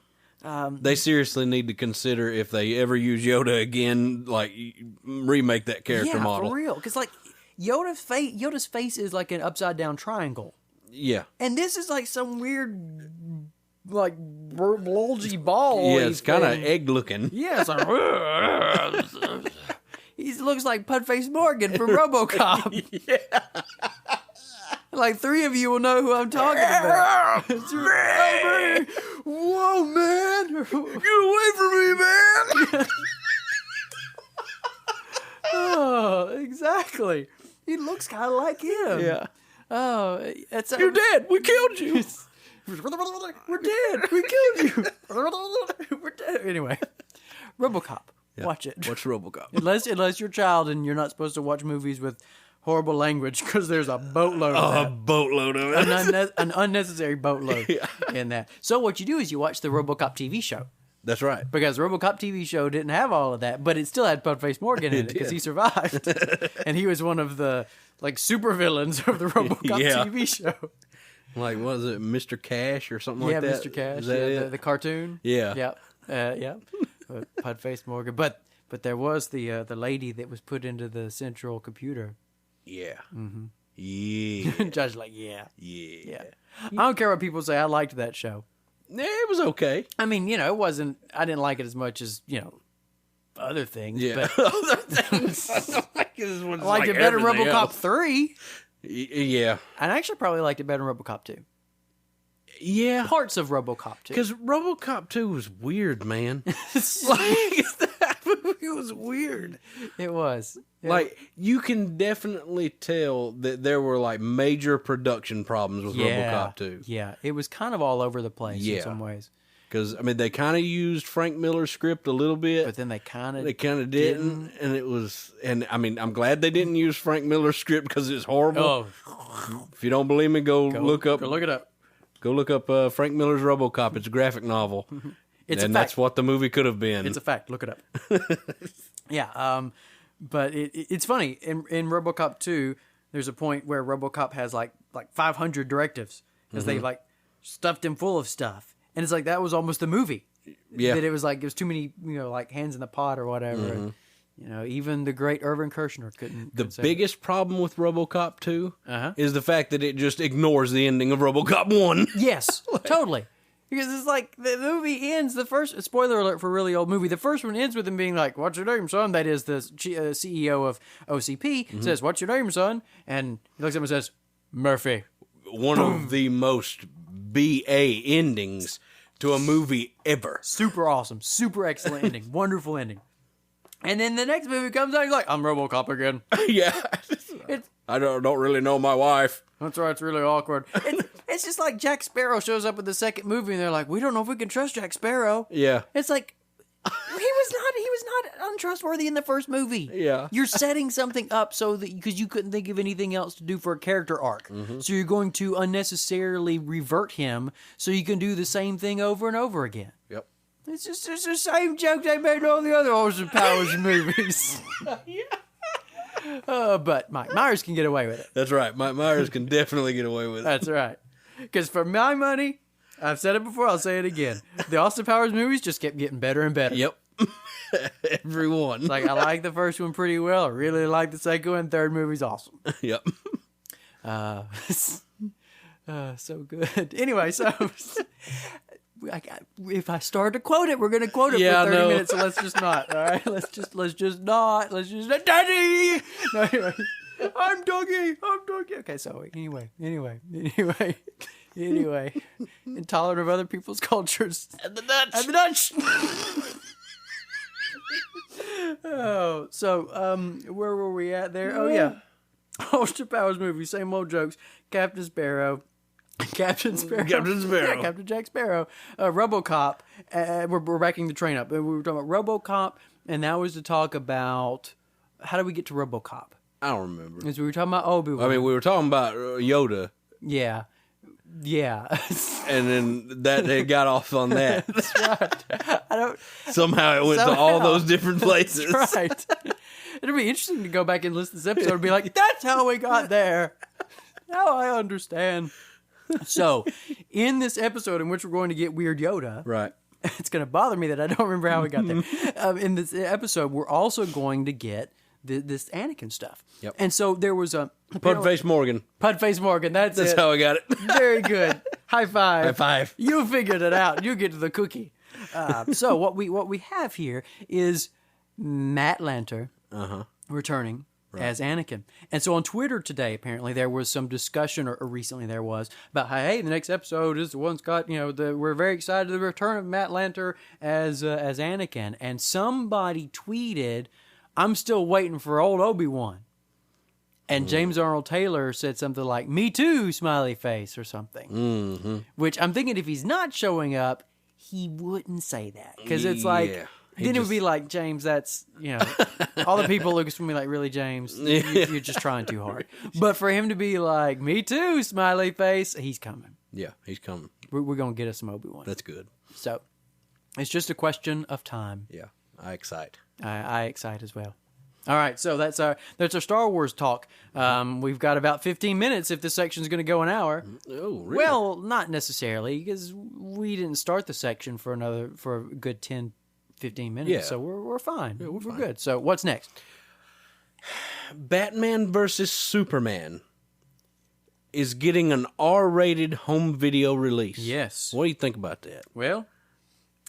They seriously need to consider if they ever use Yoda again, like remake that character model. Yeah, for real. Because like Yoda's face is like an upside down triangle. Yeah. And this is like some weird, like bulgy ball. Yeah, it's kind of egg looking. Yeah, it's like he looks like Pudface Morgan from RoboCop. Yeah. Like 3 of you will know who I'm talking about. Man. Whoa, man! Get away from me, man! Oh, exactly. He looks kind of like him. Yeah. Oh, it's You're dead. We killed you. We're dead. We killed you. We're dead. Anyway, RoboCop. Yeah. Watch it. Watch RoboCop. Unless you're a child and you're not supposed to watch movies with horrible language because there's a boatload of that. A boatload of it. An unnecessary boatload in that. So what you do is you watch the RoboCop TV show. That's right. Because the RoboCop TV show didn't have all of that, but it still had Pudface Morgan in it because he survived. And he was one of the supervillains of the RoboCop TV show. Like, what is it, Mr. Cash or something like that? Yeah, Mr. Cash. The cartoon. Yeah. Yeah. Pudface Morgan. But there was the lady that was put into the central computer. Yeah. Mm-hmm. Yeah. Josh's like, yeah. Yeah. I don't care what people say. I liked that show. Yeah, it was okay. I mean, it wasn't. I didn't like it as much as other things. Yeah, but other things. I liked it better than RoboCop else. 3. Yeah, and I actually probably liked it better than RoboCop 2. Yeah, parts of RoboCop 2. Because RoboCop 2 was weird, man. That movie was weird. It was. Like, you can definitely tell that there were, like, major production problems with RoboCop 2. Yeah, it was kind of all over the place in some ways. Because, I mean, they kind of used Frank Miller's script a little bit. But then they kind of didn't. And it was... And, I mean, I'm glad they didn't use Frank Miller's script because it's horrible. Oh. If you don't believe me, go look up... Go look it up. Go look up Frank Miller's RoboCop. It's a graphic novel. And that's what the movie could have been. It's a fact. Look it up. Yeah. But it's funny. In RoboCop 2, there's a point where RoboCop has like 500 directives because they like stuffed him full of stuff. And it's like that was almost the movie. Yeah. That it was too many, like hands in the pot or whatever. And, even the great Irvin Kershner couldn't. The biggest problem with RoboCop 2 is the fact that it just ignores the ending of RoboCop 1. Yes, totally. Because it's like the movie ends, the first, spoiler alert for a really old movie, the first one ends with him being like, "What's your name, son?" That is the CEO of OCP, says, "What's your name, son?" And he looks at him and says, "Murphy." One of the most BA endings to a movie ever. Super awesome, super excellent ending, wonderful ending. And then the next movie comes out, he's like, "I'm RoboCop again." Yeah. I don't really know my wife. That's right, it's really awkward. It's just like Jack Sparrow shows up in the second movie and they're like, "We don't know if we can trust Jack Sparrow." Yeah. It's like, he was not untrustworthy in the first movie. Yeah. You're setting something up so that because you couldn't think of anything else to do for a character arc. So you're going to unnecessarily revert him so you can do the same thing over and over again. Yep. It's just the same joke they made in all the other Austin Powers movies. But Mike Myers can get away with it. That's right. Mike Myers can definitely get away with it. That's right. Because for my money, I've said it before, I'll say it again. The Austin Powers movies just kept getting better and better. Yep. Everyone. It's like, I like the first one pretty well. I really like the second one. Third movie's awesome. Yep. So good. Anyway, so... if I start to quote it, we're going to quote it for 30 minutes, so let's just not. All right, let's just not. Daddy. No, anyway, I'm Dougie. Okay, so anyway, intolerant of other people's cultures And the Dutch. Oh, so where were we at there? Oh yeah, Austin Powers movie, same old jokes. Captain Sparrow. Yeah, Captain Jack Sparrow. RoboCop. We're backing the train up. We were talking about RoboCop, and that was to talk about how did we get to RoboCop? I don't remember. As we were talking about Obi-Wan. I mean, we were talking about Yoda. Yeah. And then they got off on that. That's right. Somehow it went to all those different places. That's right. It'll be interesting to go back and listen to this episode and be like, "That's how we got there. Now I understand." So, in this episode in which we're going to get Weird Yoda, right? It's going to bother me that I don't remember how we got there. In this episode, we're also going to get this Anakin stuff. Yep. And so there was a Pudface Morgan. That's how I got it. Very good. High five. High five. You figured it out. You get to the cookie. So what we have here is Matt Lanter returning. Right. As Anakin. And so on Twitter today, apparently, there was some discussion, or recently there was, about how, hey, the next episode is the one Scott, we're very excited the return of Matt Lanter as Anakin. And somebody tweeted, "I'm still waiting for old Obi-Wan." And James Arnold Taylor said something like, "Me too," smiley face or something. Which I'm thinking if he's not showing up, he wouldn't say that. Because it's like, then it would be like, James, that's, all the people look at me like, really, James? You're just trying too hard. But for him to be like, "Me too," smiley face, he's coming. Yeah, he's coming. We're going to get us some Obi-Wan. That's good. So, it's just a question of time. Yeah, I excite. I excite as well. All right, so that's our Star Wars talk. We've got about 15 minutes if this section is going to go an hour. Oh, really? Well, not necessarily, because we didn't start the section for a good 10, 15 minutes. Yeah. So we're fine. Yeah, we're fine. Good. So what's next? Batman versus Superman is getting an R-rated home video release. Yes. What do you think about that? Well,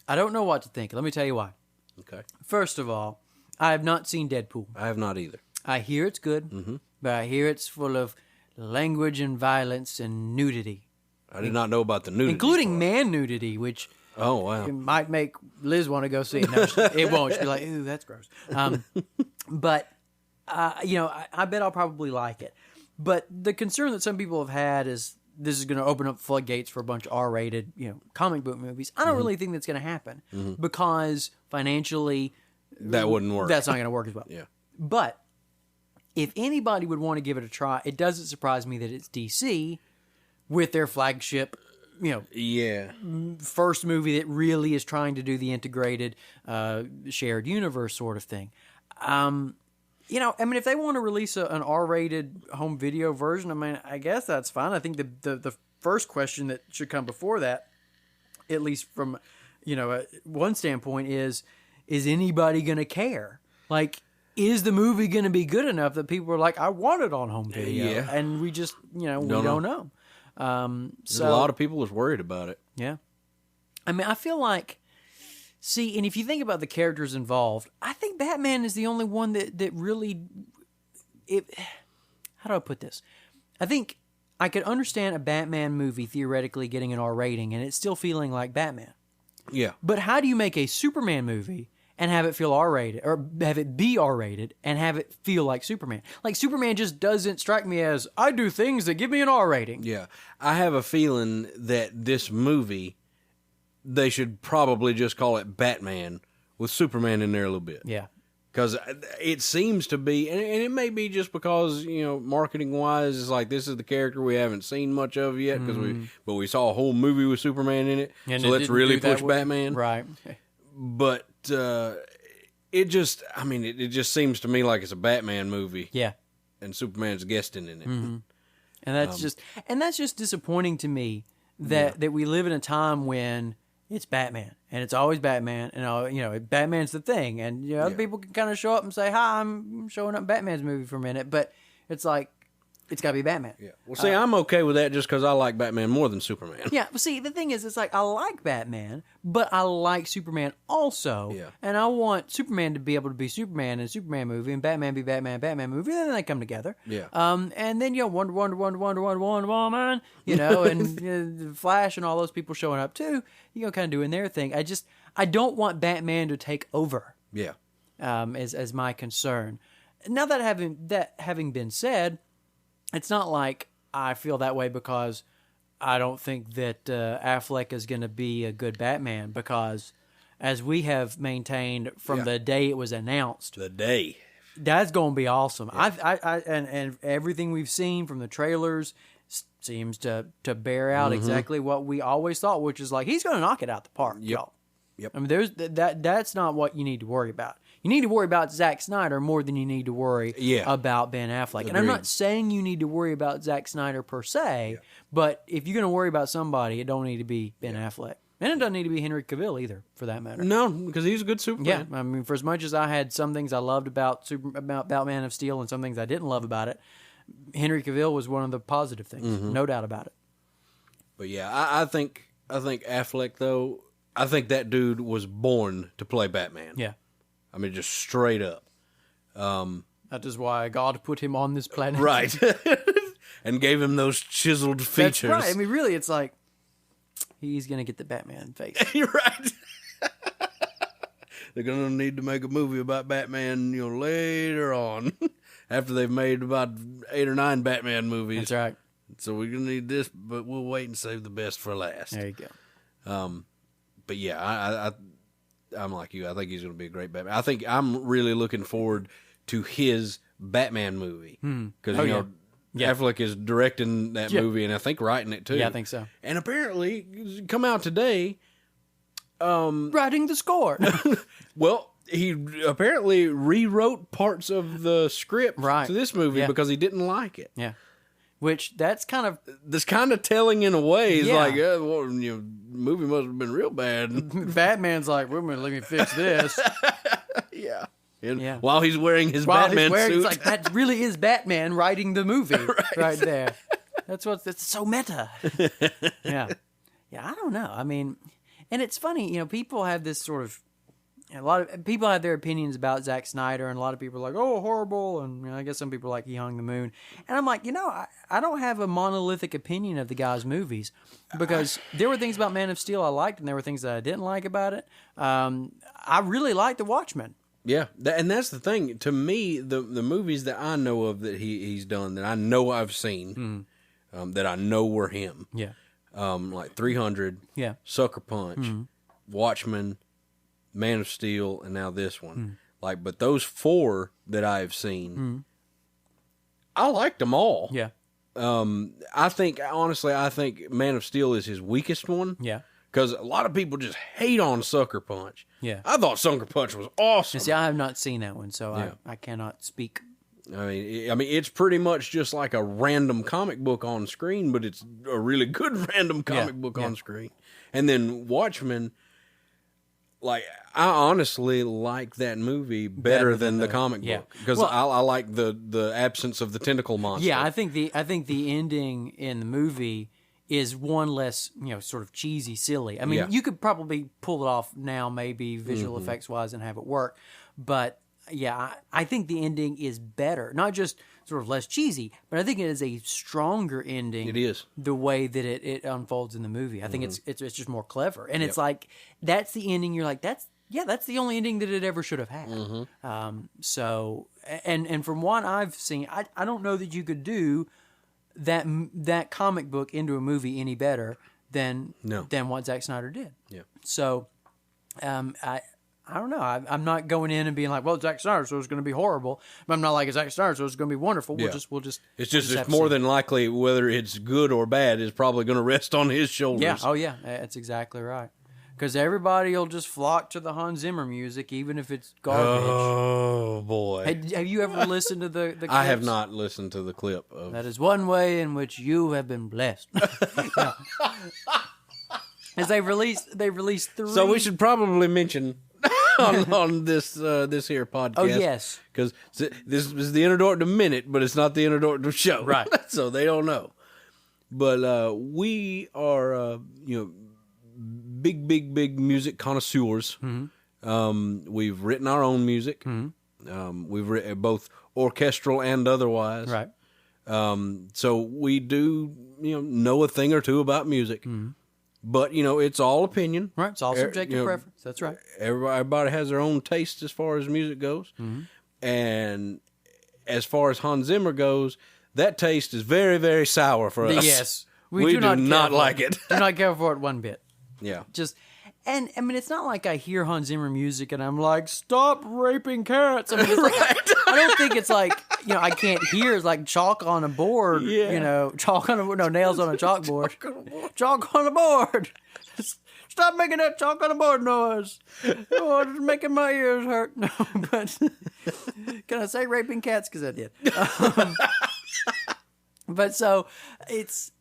I don't know what to think. Let me tell you why. Okay. First of all, I have not seen Deadpool. I have not either. I hear it's good, but I hear it's full of language and violence and nudity. I did not know about the nudity Including part. Man nudity, which Oh, wow. it might make Liz want to go see it. No, it won't. She'll be like, "Ooh, that's gross." But, I bet I'll probably like it. But the concern that some people have had is this is going to open up floodgates for a bunch of R-rated, comic book movies. I don't really think that's going to happen because financially, that wouldn't work. That's not going to work as well. Yeah. But if anybody would want to give it a try, it doesn't surprise me that it's DC with their flagship, first movie that really is trying to do the integrated shared universe sort of thing. If they want to release an R-rated home video version, I guess that's fine. I think the first question that should come before that, at least from, one standpoint, is anybody going to care? Like, is the movie going to be good enough that people are like, I want it on home video? Yeah. And we just, we don't know. There's a lot of people that's worried about it. Yeah. I feel like, and if you think about the characters involved, I think Batman is the only one that really, how do I put this? I think I could understand a Batman movie theoretically getting an R rating and it's still feeling like Batman. Yeah. But how do you make a Superman movie and have it feel R-rated, or have it be R-rated and have it feel like Superman? Like, Superman just doesn't strike me as, I do things that give me an R rating. Yeah. I have a feeling that this movie, they should probably just call it Batman with Superman in there a little bit. Yeah. Because it seems to be, and it may be just because, marketing-wise, it's like, this is the character we haven't seen much of yet, but we saw a whole movie with Superman in it, and so let's really push Batman. Right. But it just seems to me like it's a Batman movie. Yeah. And Superman's guesting in it. Mm-hmm. And that's just disappointing to me that we live in a time when it's Batman and it's always Batman and Batman's the thing, and other people can kind of show up and say, "Hi, I'm showing up Batman's movie for a minute," but it's like, it's got to be Batman. Yeah. Well, see, I'm okay with that just because I like Batman more than Superman. Yeah. Well, see, the thing is, it's like, I like Batman, but I like Superman also. Yeah. And I want Superman to be able to be Superman in a Superman movie and Batman be Batman movie. And then they come together. Yeah. And then, Wonder Woman, and Flash and all those people showing up too, kind of doing their thing. I don't want Batman to take over. Yeah. As my concern. Now that having been said, it's not like I feel that way because I don't think that Affleck is going to be a good Batman, because as we have maintained from the day it was announced, that's going to be awesome. Yeah. And everything we've seen from the trailers seems to bear out exactly what we always thought, which is like, he's going to knock it out the park, y'all. Yep. There's that's not what you need to worry about. You need to worry about Zack Snyder more than you need to worry about Ben Affleck. Agreed. And I'm not saying you need to worry about Zack Snyder per se, but if you're going to worry about somebody, it don't need to be Ben Affleck. And it doesn't need to be Henry Cavill either, for that matter. No, because he's a good Superman. Yeah, for as much as I had some things I loved about Man of Steel and some things I didn't love about it, Henry Cavill was one of the positive things, no doubt about it. But yeah, I think Affleck, though, I think that dude was born to play Batman. Yeah. Just straight up. That is why God put him on this planet. Right. And gave him those chiseled features. That's right. Really, it's like, he's going to get the Batman face. You're right. They're going to need to make a movie about Batman, later on. after they've made about 8 or 9 Batman movies. That's right. So we're gonna need this, but we'll wait and save the best for last. There you go. But yeah, I'm like you. I think he's gonna be a great Batman. I think I'm really looking forward to his Batman movie because Affleck is directing that movie and I think writing it too. Yeah, I think so. And apparently, come out today. Writing the score. Well, he apparently rewrote parts of the script right. to this movie because he didn't like it. Yeah. Which that's kind of telling in a way. It's like, well, movie must have been real bad. Batman's like, well, let me fix this. Yeah. And while he's wearing his Batman suit. It's like, that really is Batman writing the movie right there. That's so meta. Yeah. Yeah, I don't know. I mean, and it's funny, people have this sort of, a lot of people have their opinions about Zack Snyder, and a lot of people are like, oh, horrible, and I guess some people are like, he hung the moon. And I'm like, I don't have a monolithic opinion of the guy's movies, because there were things about Man of Steel I liked, and there were things that I didn't like about it. I really liked The Watchmen. Yeah, and that's the thing. To me, the movies that I know of that he's done, that I know I've seen, that I know were him, like 300, Sucker Punch, Watchmen, Man of Steel, and now this one. But those 4 that I've seen, I liked them all. Yeah. I think Man of Steel is his weakest one. Yeah. Because a lot of people just hate on Sucker Punch. Yeah. I thought Sucker Punch was awesome. See, I have not seen that one, so I cannot speak. I mean, it's pretty much just like a random comic book on screen, but it's a really good random comic book on screen. And then Watchmen, I honestly like that movie better than the comic book because I like the absence of the tentacle monster. Yeah, I think the ending in the movie is one less, sort of cheesy, silly. I mean, you could probably pull it off now, maybe visual effects wise, and have it work. But yeah, I think the ending is better, not just sort of less cheesy, but I think it is a stronger ending. It is the way that it unfolds in the movie. I think it's just more clever, and it's like that's the ending. You're like that's the only ending that it ever should have had. So and from what I've seen, I don't know that you could do that comic book into a movie any better than what Zack Snyder did. Yeah. So, I don't know. I'm not going in and being like, well, Zack Snyder, so it's going to be horrible. But I'm not like Zack Snyder, so it's going to be wonderful. Yeah. We'll just. It's more than likely whether it's good or bad is probably going to rest on his shoulders. Yeah. Oh yeah, that's exactly right. Because everybody will just flock to the Hans Zimmer music, even if it's garbage. Oh, boy. Have you ever listened to the clips? I have not listened to the clip. That is one way in which you have been blessed. As they released 3. So we should probably mention on this here podcast. Oh, yes. Because this is the Inner Dorkdom Minute, but it's not the Inner Dorkdom Show. Right. So they don't know. But we are, big music connoisseurs. We've written our own music. We've written both orchestral and otherwise. Right. So we do, know a thing or two about music. But, it's all opinion. Right. It's all subjective preference. That's right. Everybody has their own taste as far as music goes. And as far as Hans Zimmer goes, that taste is very, very sour for us. Yes. We do not like it. Do not care for it one bit. Yeah. And I mean, it's not like I hear Hans Zimmer music and I'm like, stop raping cats. I mean, it's like, I don't think it's like, I can't hear. It's like chalk on a board, chalk on a board. No, nails on a chalkboard. Chalk on a board. Stop making that chalk on a board noise. Oh, it's making my ears hurt. No, but can I say raping cats? Because I did. But so it's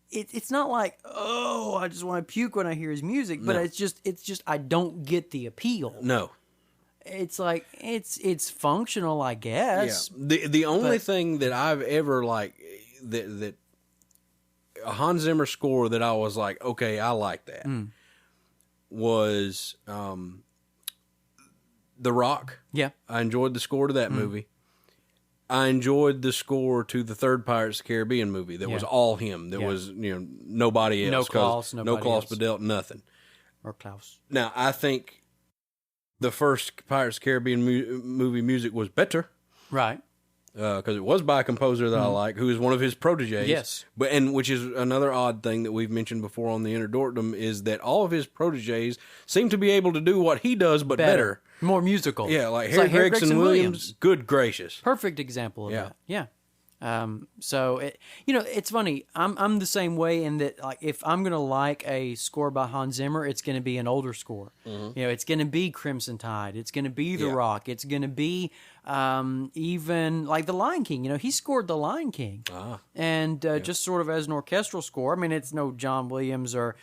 not like, oh, I just want to puke when I hear his music, but it's just I don't get the appeal. No. It's like it's functional, I guess. Yeah. The only thing that I've ever that a Hans Zimmer score that I was like, okay, I like that was The Rock. Yeah. I enjoyed the score to that movie. I enjoyed the score to the third Pirates of the Caribbean movie. That was all him. There was, nobody else. No Klaus Badelt, nothing. Or Klaus. Now, I think the first Pirates of the Caribbean movie music was better. Right. because it was by a composer that I like, who is one of his proteges. Yes. Which is another odd thing that we've mentioned before on the Inner Dorkdom, is that all of his proteges seem to be able to do what he does, but better. More musical. Yeah, like Harry Gregson Williams. Good gracious. Perfect example of that. Yeah. So it's funny. I'm the same way in that, like, if I'm gonna like a score by Hans Zimmer, it's gonna be an older score. Mm-hmm. It's gonna be Crimson Tide. It's gonna be The Rock. It's gonna be even like The Lion King. He scored The Lion King, and just sort of as an orchestral score. I mean, it's no John Williams or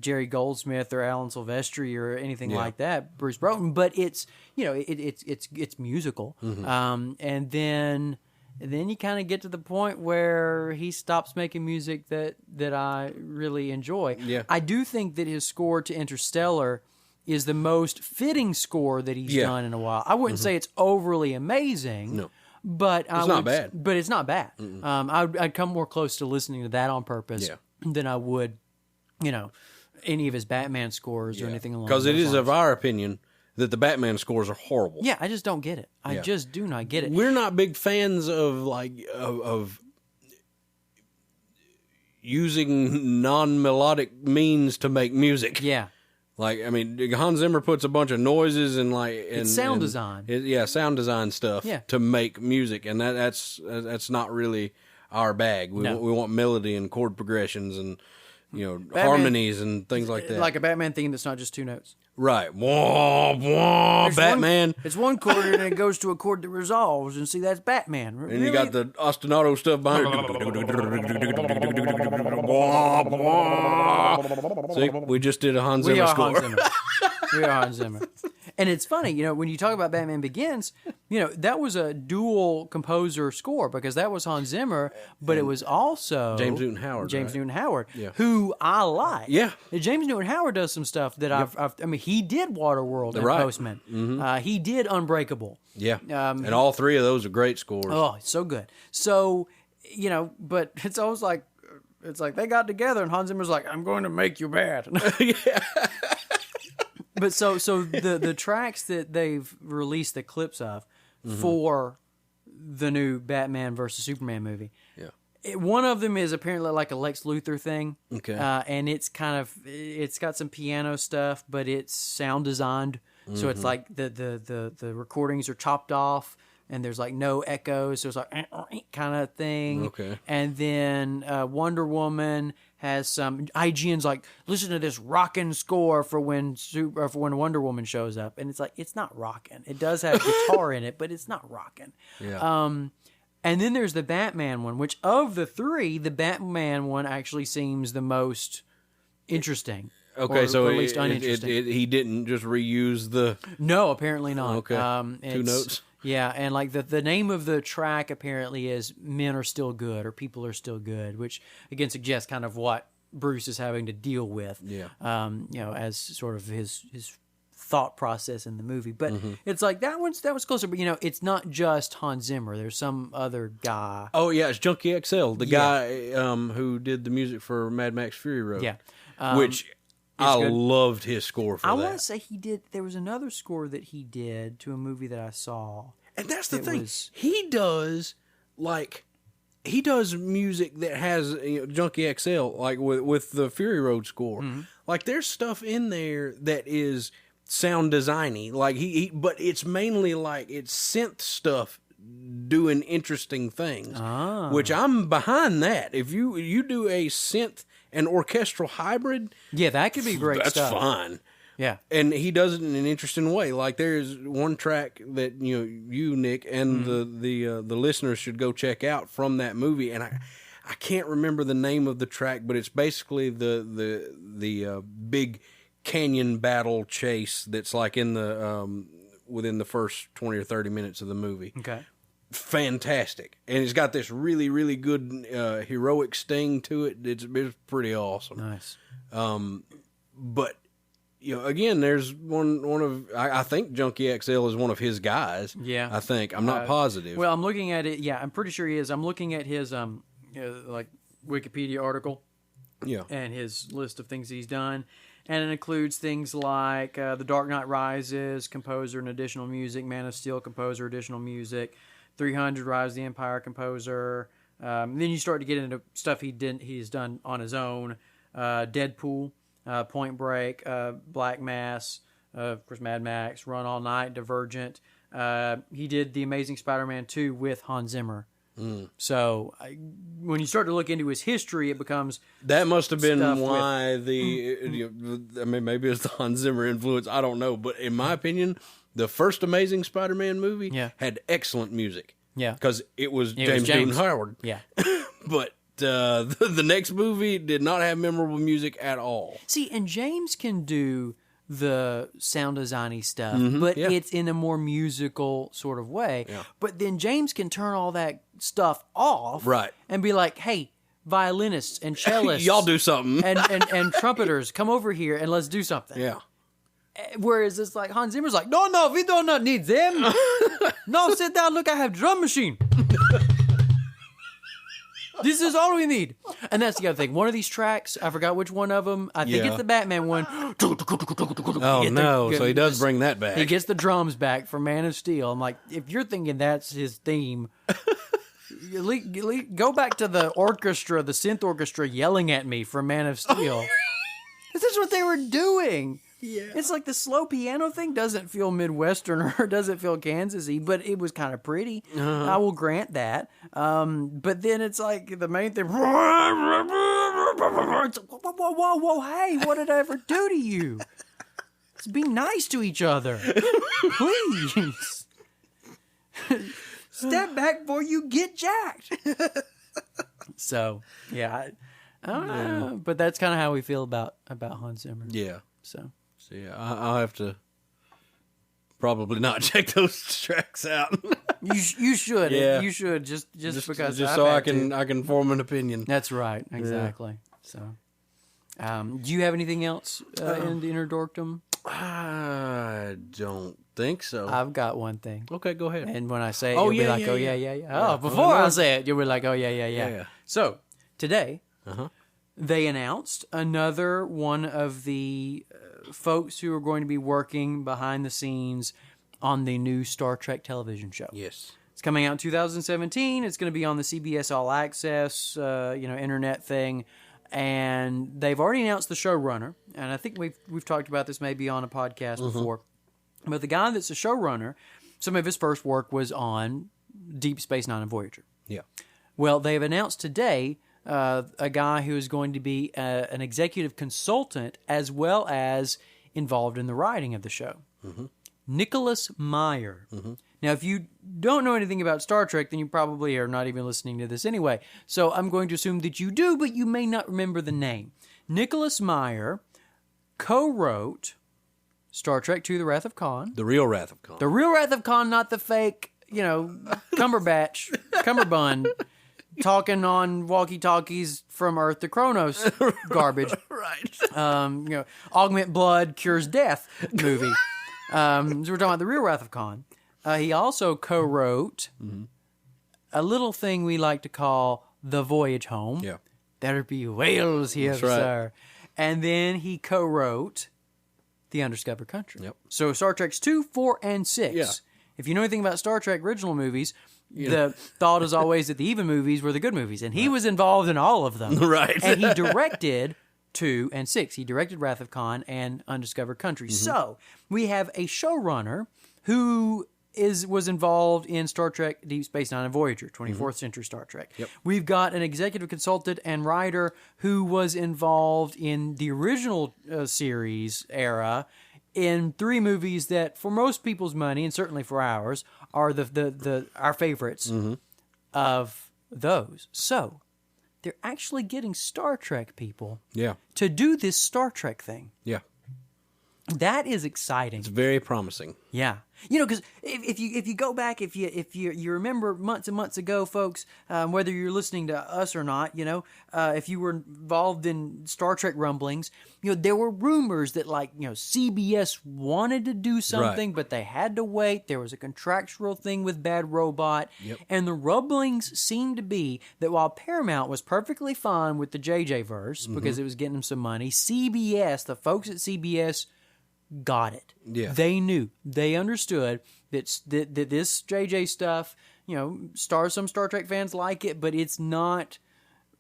Jerry Goldsmith or Alan Silvestri or anything like that, Bruce Broughton, but it's it's musical, and then you kind of get to the point where he stops making music that I really enjoy. Yeah. I do think that his score to Interstellar is the most fitting score that he's done in a while. I wouldn't say it's overly amazing. No. But it's not bad. But it's not bad. I'd come more close to listening to that on purpose than I would, any of his Batman scores or anything along those lines. Because it is of our opinion that the Batman scores are horrible. Yeah, I just don't get it. I just do not get it. We're not big fans of of using non-melodic means to make music. Yeah. Like, I mean, Hans Zimmer puts a bunch of noises and it's sound design. Sound design stuff to make music, and that's not really our bag. We want melody and chord progressions and harmonies and things like that. Like a Batman theme that's not just two notes. Right. Wah, wah, Batman. It's one chord and it goes to a chord that resolves, and see, that's Batman. And really? You got the ostinato stuff behind it. See, we just did a Hans Zimmer score. We are Hans Zimmer. And it's funny, when you talk about Batman Begins, that was a dual composer score, because that was Hans Zimmer, but it was also James Newton Howard. Newton Howard, who I like. Yeah. James Newton Howard does some stuff that he did Waterworld and Postman. Mm-hmm. He did Unbreakable. Yeah. And all three of those are great scores. Oh, so good. So, but it's always like, they got together and Hans Zimmer's like, I'm going to make you bad. Yeah. But so the tracks that they've released the clips of for the new Batman versus Superman movie, one of them is apparently like a Lex Luthor thing. Okay. And it's got some piano stuff, but it's sound designed. So it's like the recordings are chopped off and there's like no echoes. So it's like kind of thing. Okay. And then Wonder Woman has some. IGN's like, listen to this rockin' score for when Wonder Woman shows up, and it's like, it's not rockin'. It does have guitar in it, but it's not rockin'. Yeah. And then there's the Batman one, which of the three, the Batman one actually seems the most interesting. Okay, so at least uninteresting. He didn't just reuse the. No, apparently not. Okay. 2 notes. Yeah, and like the name of the track apparently is "Men Are Still Good" or "People Are Still Good," which again suggests kind of what Bruce is having to deal with. Yeah. As sort of his thought process in the movie. But it's like that was closer. But it's not just Hans Zimmer. There's some other guy. Oh yeah, it's Junkie XL, the guy who did the music for Mad Max Fury Road. Yeah. Which. I loved his score for that. I want to say he did. There was another score that he did to a movie that I saw. And that's the thing. He does music that has Junkie XL, like with the Fury Road score. Mm-hmm. Like there's stuff in there that is sound designy. Like but it's mainly like it's synth stuff doing interesting things. Which I'm behind that. If you do a synth an orchestral hybrid, that could be great stuff. That's fine. Yeah. And he does it in an interesting way. Like there's one track that you Nick and the listeners should go check out from that movie, and I can't remember the name of the track, but it's basically the big canyon battle chase that's like in the within the first 20 or 30 minutes of the movie. Okay. Fantastic, and it's got this really, really good heroic sting to it. It's pretty awesome. Nice. But again, there's one of I think Junkie XL is one of his guys. Yeah, I think I'm not positive. Well, I'm looking at it. Yeah, I'm pretty sure he is. I'm looking at his like Wikipedia article. Yeah, and his list of things he's done. And it includes things like The Dark Knight Rises, composer and additional music, Man of Steel, composer, additional music, 300, Rise of the Empire composer. Then you start to get into stuff he's done on his own. Deadpool, Point Break, Black Mass, of course Mad Max, Run All Night, Divergent. He did The Amazing Spider-Man 2 with Hans Zimmer. So when you start to look into his history, it becomes that must have been why I mean, maybe it's the Hans Zimmer influence. I don't know, but in my opinion, the first Amazing Spider-Man movie had excellent music. Yeah, because it was James Newton Howard. Yeah, but the next movie did not have memorable music at all. See, and James can do the sound designy stuff, but it's in a more musical sort of way. Yeah. But then James can turn all that stuff off, right, and be like, "Hey, violinists and cellists, y'all do something, and trumpeters, come over here and let's do something." Yeah. Whereas it's like Hans Zimmer's like, "No, we do not need them. No, sit down. Look, I have drum machine." This is all we need. And that's the other thing. One of these tracks, I forgot which one of them. I think it's the Batman one. Oh, no. So he does bring that back. He gets the drums back from Man of Steel. I'm like, if you're thinking that's his theme, go back to the orchestra, the synth orchestra yelling at me from Man of Steel. This is what they were doing. Yeah. It's like the slow piano thing doesn't feel Midwestern or doesn't feel Kansas-y, but it was kind of pretty. I will grant that. But then it's like the main thing. It's like, whoa, hey, what did I ever do to you? Let's be nice to each other. Please. Step back before you get jacked. So, yeah, I don't know. But that's kind of how we feel about Hans Zimmer. Yeah. So yeah, I'll have to probably not check those tracks out. You should. Yeah. You should just because just so I can form an opinion. That's right. Exactly. Yeah. So, do you have anything else in the inner dorkdom? I don't think so. I've got one thing. Okay, go ahead. And when I say it, you'll be like, yeah. Oh, before I say it, you'll be like, oh, yeah. So, today, they announced another one of the folks who are going to be working behind the scenes on the new Star Trek television show. Yes. It's coming out in 2017. It's going to be on the CBS All Access, internet thing. And they've already announced the showrunner. And I think we've talked about this maybe on a podcast before. But the guy that's the showrunner, some of his first work was on Deep Space Nine and Voyager. Yeah. Well, they've announced today a guy who is going to be an executive consultant as well as involved in the writing of the show. Nicholas Meyer. Now, if you don't know anything about Star Trek, then you probably are not even listening to this anyway. So I'm going to assume that you do, but you may not remember the name. Nicholas Meyer co-wrote Star Trek II: The Wrath of Khan. The real Wrath of Khan. The real Wrath of Khan, not the fake, Cumberbund, talking on walkie-talkies from Earth to Kronos garbage. Right. Augment Blood Cures Death movie. So we're talking about the real Wrath of Khan. He also co-wrote a little thing we like to call The Voyage Home. Yeah. There be whales here, sir. And then he co-wrote The Undiscovered Country. Yep. So Star Trek's 2, 4, and 6. Yeah. If you know anything about Star Trek original movies, the thought is always that the even movies were the good movies. And he was involved in all of them. Right. And he directed 2 and 6. He directed Wrath of Khan and Undiscovered Country. So we have a showrunner who was involved in Star Trek, Deep Space Nine and Voyager, 24th century Star Trek. Yep. We've got an executive consultant and writer who was involved in the original series era in 3 movies that, for most people's money, and certainly for ours, are our favorites of those. So they're actually getting Star Trek people to do this Star Trek thing. Yeah. That is exciting. It's very promising. Yeah. Because if you go back, if you remember months and months ago, folks, whether you're listening to us or not, if you were involved in Star Trek rumblings, there were rumors that CBS wanted to do something, but they had to wait. There was a contractual thing with Bad Robot, and the rumblings seemed to be that while Paramount was perfectly fine with the JJ verse because it was getting them some money, CBS, the folks at CBS, got it. Yeah. They knew. They understood that this JJ stuff, some Star Trek fans like it, but it's not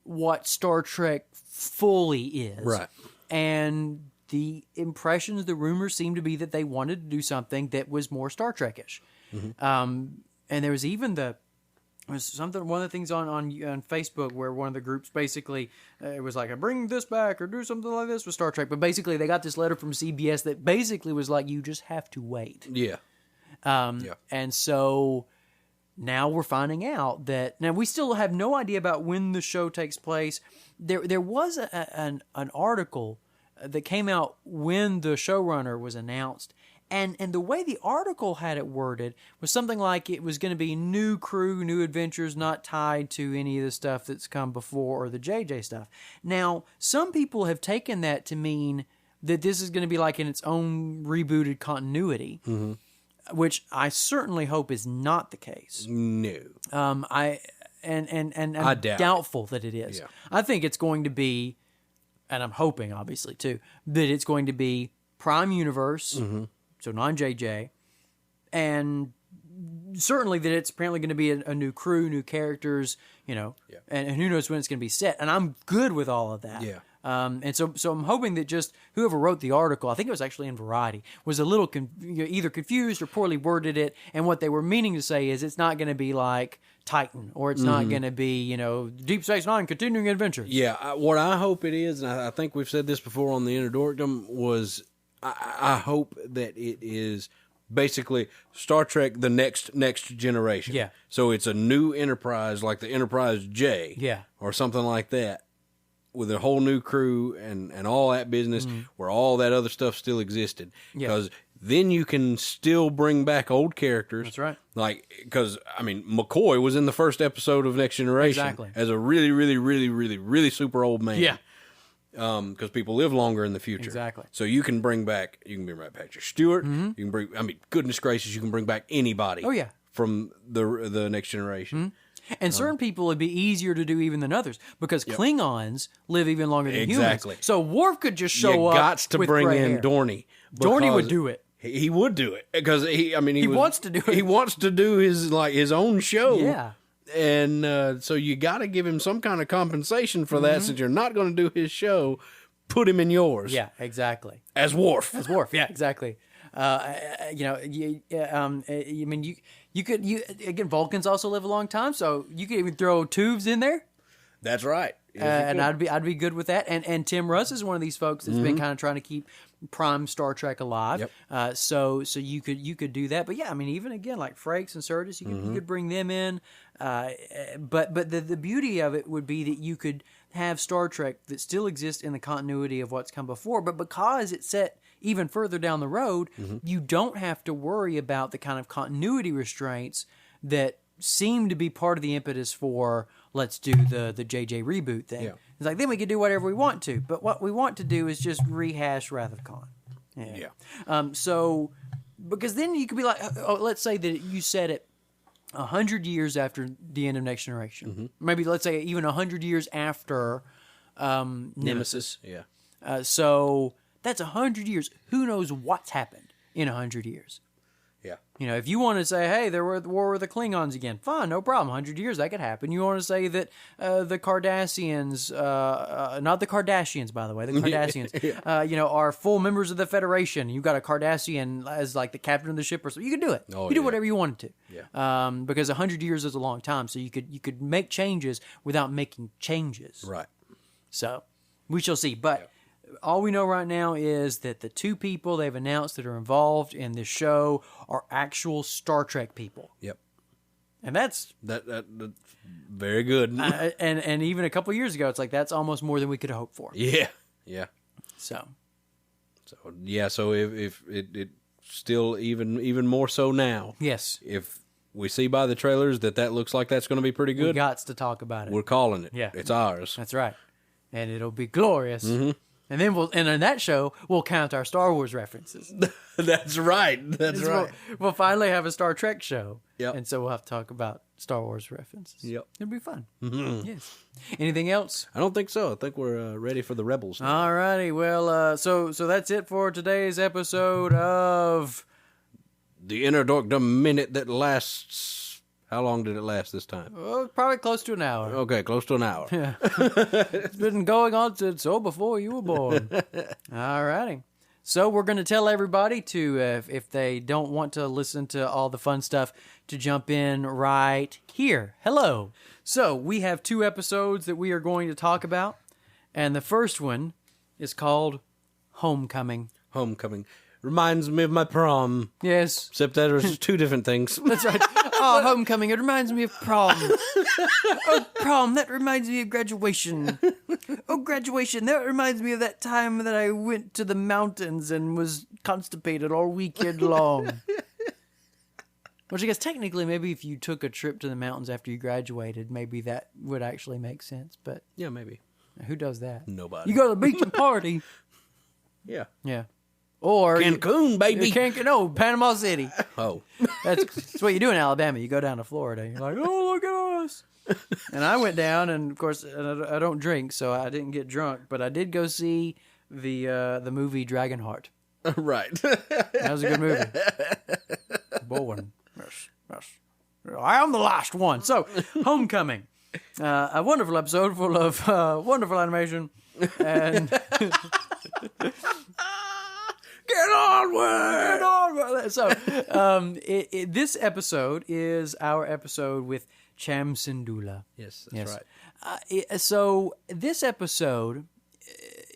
what Star Trek fully is. Right. And the impressions, the rumors seem to be that they wanted to do something that was more Star Trek-ish. And there was even one of the things on Facebook where one of the groups basically it was like, bring this back or do something like this with Star Trek. But basically they got this letter from CBS that basically was like, you just have to wait. Yeah. And so now we're finding out that now we still have no idea about when the show takes place. There was an article that came out when the showrunner was announced. And the way the article had it worded was something like it was going to be new crew, new adventures, not tied to any of the stuff that's come before or the JJ stuff. Now, some people have taken that to mean that this is going to be like in its own rebooted continuity, which I certainly hope is not the case. No. I'm doubtful that it is. Yeah. I think it's going to be, and I'm hoping obviously too, that it's going to be Prime Universe. So non-JJ, and certainly that it's apparently going to be a new crew, new characters, and who knows when it's going to be set. And I'm good with all of that. Yeah. And so I'm hoping that just whoever wrote the article, I think it was actually in Variety, was a little either confused or poorly worded it. And what they were meaning to say is it's not going to be like Titan, or it's not going to be, Deep Space Nine continuing adventures. Yeah. What I hope it is, and I think we've said this before on the Inner Dorkdom, was I hope that it is basically Star Trek the next generation. Yeah. So it's a new Enterprise, like the Enterprise J. Yeah. Or something like that, with a whole new crew and all that business, where all that other stuff still existed. Because then you can still bring back old characters. That's right. Because McCoy was in the first episode of Next Generation. Exactly. As a really, really, really, really, really super old man. Yeah. Because people live longer in the future. Exactly. So you can bring back Patrick Stewart. You can bring, goodness gracious, you can bring back anybody. Oh, yeah. From the Next Generation. And certain people would be easier to do even than others, because Klingons live even longer than humans. So Worf could just show up. You got to bring in Dorney. Dorney would do it. He would do it because he wants to do it. He wants to do his own show. Yeah. And so you got to give him some kind of compensation for that. Since you're not going to do his show, put him in yours. Yeah, exactly. As Worf. Yeah, exactly. You could Vulcans also live a long time, so you could even throw tubes in there. That's right. And I'd be good with that. And Tim Russ is one of these folks that's been kind of trying to keep Prime Star Trek alive. Yep. So you could do that. But yeah, even again like Frakes and Sirtis, you could bring them in. But the beauty of it would be that you could have Star Trek that still exists in the continuity of what's come before, but because it's set even further down the road, you don't have to worry about the kind of continuity restraints that seem to be part of the impetus for let's do the JJ reboot thing. Yeah. It's like, then we can do whatever we want to, but what we want to do is just rehash Wrath of Khan. Yeah. So, because then you could be like, let's say that you set it 100 years after the end of Next Generation. Maybe let's say even 100 years after Nemesis. Yeah. So that's 100 years. Who knows what's happened in 100 years? Yeah. If you want to say, hey, there were at war with the Klingons again, fine, no problem. 100 years, that could happen. You want to say that the Cardassians, not the Kardashians, by the way, the Cardassians, are full members of the Federation. You've got a Cardassian as like the captain of the ship or something. You could do it. You do whatever you wanted to. Yeah. Because 100 years is a long time, so you could make changes without making changes. Right. So we shall see. But all we know right now is that the two people they've announced that are involved in this show are actual Star Trek people. Yep. And that's very good. And even a couple of years ago, it's like that's almost more than we could hope for. Yeah. Yeah. So if it still even more so now. Yes. If we see by the trailers that looks like that's going to be pretty good, we got to talk about it. We're calling it. Yeah. It's ours. That's right. And it'll be glorious. And then in that show, we'll count our Star Wars references. That's right. That's right. We'll finally have a Star Trek show. Yep. And so we'll have to talk about Star Wars references. Yep. It'll be fun. Yes. Anything else? I don't think so. I think we're ready for the Rebels now. All righty. Well, so that's it for today's episode of The Inner Dorkdom Minute that lasts How long did it last this time? Probably close to an hour. Okay, close to an hour. Yeah. It's been going on since before you were born. All righty. So we're going to tell everybody to, if they don't want to listen to all the fun stuff, to jump in right here. Hello. So we have 2 episodes that we are going to talk about. And the first one is called Homecoming. Homecoming. Reminds me of my prom. Yes. Except that there's 2 different things. That's right. Oh, homecoming. It reminds me of prom. Oh, prom. That reminds me of graduation. Oh, graduation. That reminds me of that time that I went to the mountains and was constipated all weekend long. Which I guess technically maybe if you took a trip to the mountains after you graduated, maybe that would actually make sense. But yeah, maybe. Who does that? Nobody. You go to the beach and party. Yeah. Yeah. Or Cancun, baby. No, Panama City. Oh. That's what you do in Alabama. You go down to Florida. You're like, oh, look at us. And I went down, and of course, I don't drink, so I didn't get drunk. But I did go see the movie Dragonheart. Right. That was a good movie. Boy, yes. I am the last one. So, Homecoming. A wonderful episode full of wonderful animation. And... Get onward! So, this episode is our episode with Cham Syndulla. Yes, that's right. So, this episode,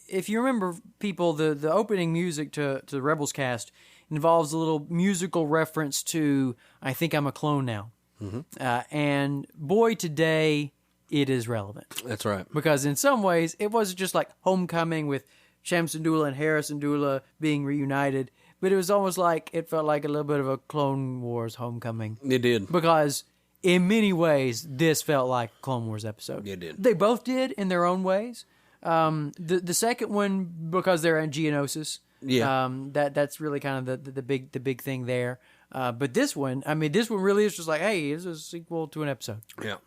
if you remember, people, the opening music to the Rebels cast involves a little musical reference to I Think I'm a Clone Now. Mm-hmm. And boy, today, it is relevant. That's right. Because in some ways, it wasn't just like Homecoming with Cham Syndulla and Hera Syndulla being reunited, but it was almost like it felt like a little bit of a Clone Wars Homecoming. It did. Because in many ways, this felt like a Clone Wars episode. It did. They both did in their own ways. The second one, because they're in Geonosis, that's really kind of the big thing there. But this one, this one really is just like, hey, this is a sequel to an episode. Yeah.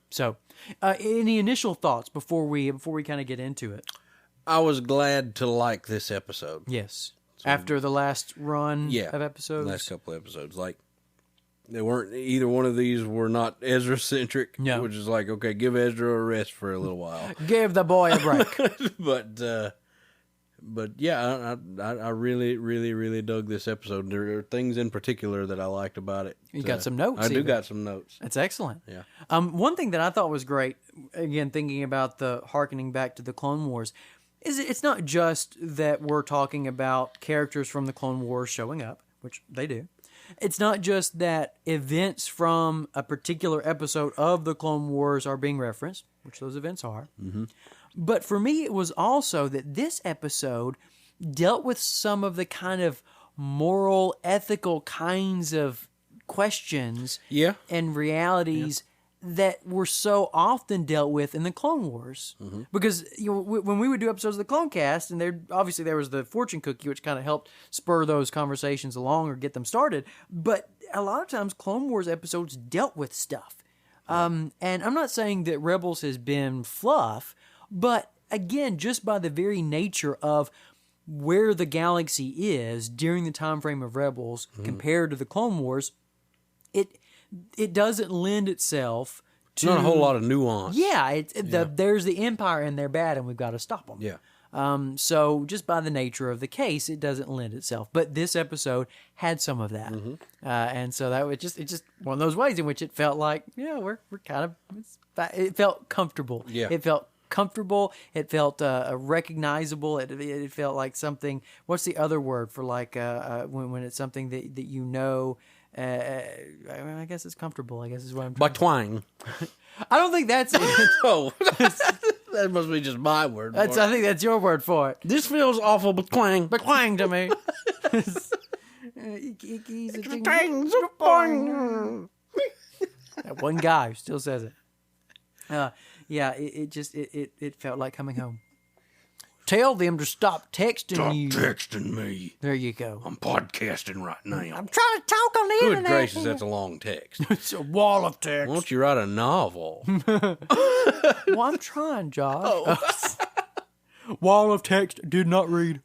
So, any initial thoughts before we kind of get into it? I was glad to like this episode. Yes. After the last run of episodes? Last couple of episodes. Like, they weren't, either one of these were not Ezra-centric. No. Which is like, okay, give Ezra a rest for a little while. Give the boy a break. But yeah, I really, really, really dug this episode. There are things in particular that I liked about it. You got some notes. I do got some notes. That's excellent. Yeah. One thing that I thought was great, again, thinking about the hearkening back to the Clone Wars, is it's not just that we're talking about characters from the Clone Wars showing up, which they do. It's not just that events from a particular episode of the Clone Wars are being referenced, which those events are. Mm-hmm. But for me, it was also that this episode dealt with some of the kind of moral, ethical kinds of questions and realities that were so often dealt with in the Clone Wars. Mm-hmm. Because when we would do episodes of the Clone Cast, and there was the fortune cookie, which kind of helped spur those conversations along or get them started. But a lot of times, Clone Wars episodes dealt with stuff. And I'm not saying that Rebels has been fluff, but again, just by the very nature of where the galaxy is during the time frame of Rebels compared to the Clone Wars, it doesn't lend itself to... Not a whole lot of nuance. Yeah, there's the Empire and they're bad and we've got to stop them. Yeah. So just by the nature of the case, it doesn't lend itself. But this episode had some of that. Mm-hmm. And so that was just one of those ways in which it felt like, we're kind of... It felt comfortable. Yeah. It felt comfortable. It felt recognizable. It felt like something... What's the other word for like when it's something that you know... I guess it's comfortable, I guess is what I'm trying By twang. I don't think that's it. Oh, that must be just my word. I think that's your word for it. This feels awful, but twang. But twang to me. That one guy who still says it. It felt like coming home. Tell them to stop texting you. Stop texting me. There you go. I'm podcasting right now. I'm trying to talk on the internet. Good gracious, that's a long text. It's a wall of text. Why don't you write a novel? Well, I'm trying, Josh. Wall of text, did not read.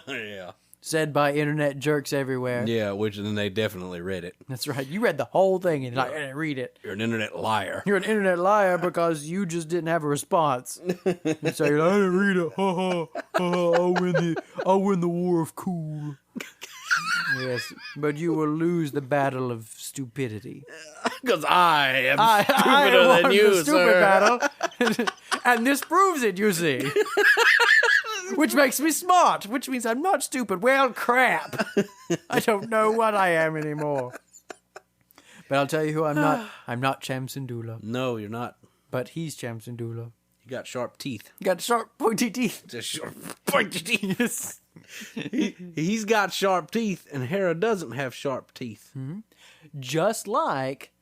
Yeah. said by internet jerks everywhere. Yeah, which then they definitely read it. That's right. You read the whole thing and I didn't read it. You're an internet liar. You're an internet liar because you just didn't have a response. You say, I didn't read it. Ha ha ha. I'll win the war of cool. Yes, but you will lose the battle of stupidity. Because I am stupider than you, stupid battle. And this proves it, you see. Which makes me smart, which means I'm not stupid. Well, crap. I don't know what I am anymore. But I'll tell you who I'm not. I'm not Shamsundula. No, you're not. But he's Shamsundula. You got sharp teeth. You got sharp, pointy teeth. Just sharp, pointy teeth. Yes. He's got sharp teeth, and Hera doesn't have sharp teeth. Mm-hmm. Just like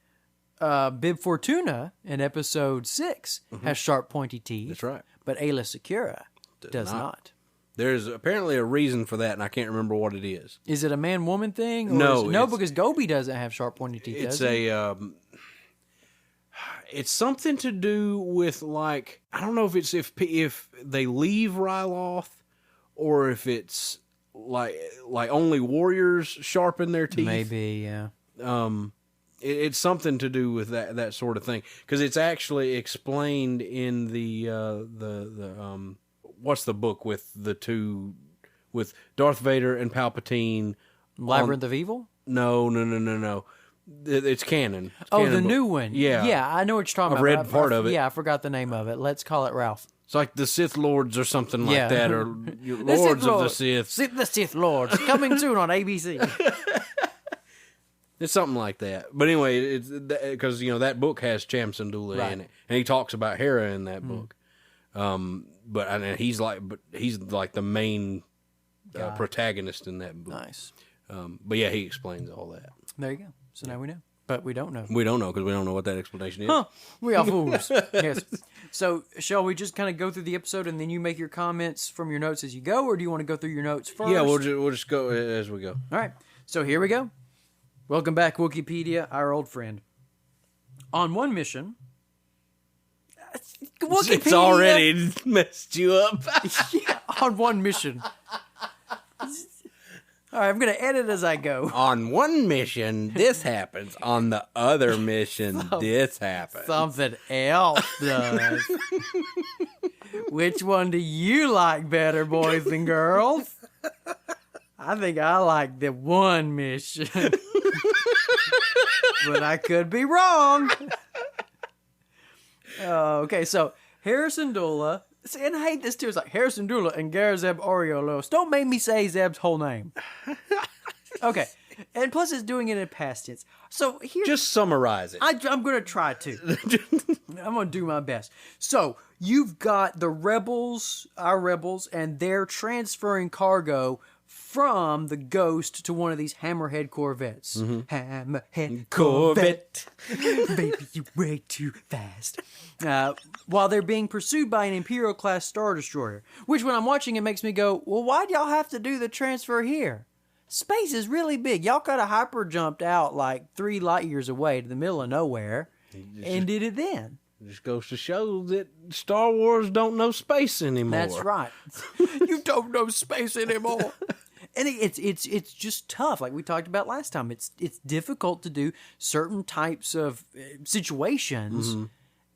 Bib Fortuna in episode 6 has sharp, pointy teeth. That's right. But Ayla Secura does not. There's apparently a reason for that, and I can't remember what it is. Is it a man-woman thing? Or No. Because Gobi doesn't have sharp, pointy teeth, It's does he? It's something to do with, like, I don't know if it's if they leave Ryloth, or if it's like only warriors sharpen their teeth. Maybe, yeah. It's something to do with that sort of thing, because it's actually explained in the what's the book with the two, with Darth Vader and Palpatine? Labyrinth of Evil? No. It's canon. It's the canon book. new one. Yeah. Yeah, I know what you're talking I've about. read part of it. Yeah, I forgot the name of it. Let's call it Ralph. It's like the Sith Lords or something like that, or The Lords of the Sith. The Sith Lords. Coming soon on ABC. It's something like that. But anyway, it's because that book has Shamsundula in it, and he talks about Hera in that book. But he's like the main protagonist in that book. Nice. But yeah, he explains all that. There you go. So now we know. But we don't know. We don't know because we don't know what that explanation is. Huh. We are fools. Yes. So, shall we just kind of go through the episode and then you make your comments from your notes as you go, or do you want to go through your notes first? Yeah, we'll just go as we go. All right. So here we go. Welcome back, Wikipedia, our old friend. On one mission... Wikipedia, It's already messed you up. Yeah, on one mission. All right, I'm going to edit as I go. On one mission, this happens. On the other mission, this happens. Something else does. Which one do you like better, boys and girls? I think I like the one mission. But I could be wrong. Okay, so Harrison Dula. See, and I hate this too. It's like Harrison Dula and Garazeb Oriolos. Don't make me say Zeb's whole name. Okay. And plus it's doing it in past tense. So here, Just summarize it. I'm going to try to. I'm going to do my best. So you've got the rebels, our rebels, and they're transferring cargo from the Ghost to one of these Hammerhead Corvettes. Hammerhead Corvette. Baby, you're way too fast. While they're being pursued by an Imperial-class Star Destroyer. Which, when I'm watching, it makes me go, well, why'd y'all have to do the transfer here? Space is really big. Y'all could have hyper-jumped out like 3 light years away to the middle of nowhere and did it then. It just goes to show that Star Wars don't know space anymore. That's right. You don't know space anymore. And it's just tough, like we talked about last time. It's difficult to do certain types of situations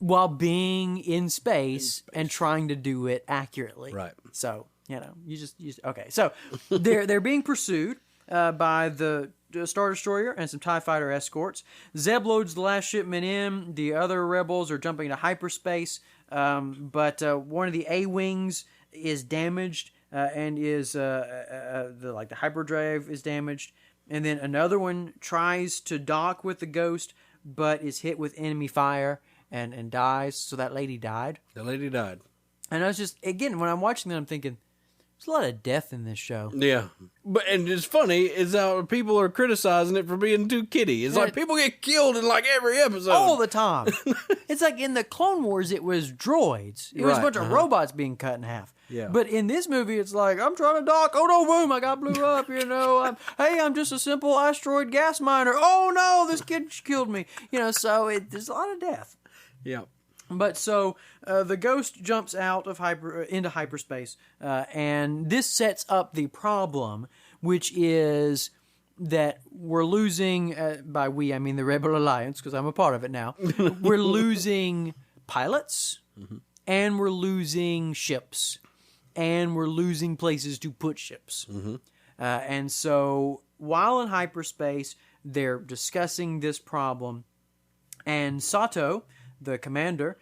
while being in space and trying to do it accurately. Right. So you just okay. So they're being pursued by the Star Destroyer and some TIE Fighter escorts. Zeb loads the last shipment in. The other rebels are jumping into hyperspace, but one of the A-wings is damaged. And is the hyperdrive is damaged, and then another one tries to dock with the Ghost, but is hit with enemy fire and dies. So that lady died. The lady died. And I was just, again, when I'm watching that, I'm thinking, there's a lot of death in this show. Yeah, and it's funny is how people are criticizing it for being too kiddie. It's like people get killed in like every episode all the time. It's like in the Clone Wars, it was droids. It was a bunch of robots being cut in half. Yeah. But in this movie, it's like, I'm trying to dock. Oh, no, boom, I got blew up, I'm just a simple asteroid gas miner. Oh, no, this kid killed me. So there's a lot of death. Yeah. But so the Ghost jumps out of into hyperspace, and this sets up the problem which is that we're losing, by we, I mean the Rebel Alliance, because I'm a part of it now. We're losing pilots, and we're losing ships, and we're losing places to put ships. And so while in hyperspace, they're discussing this problem, and Sato, the commander,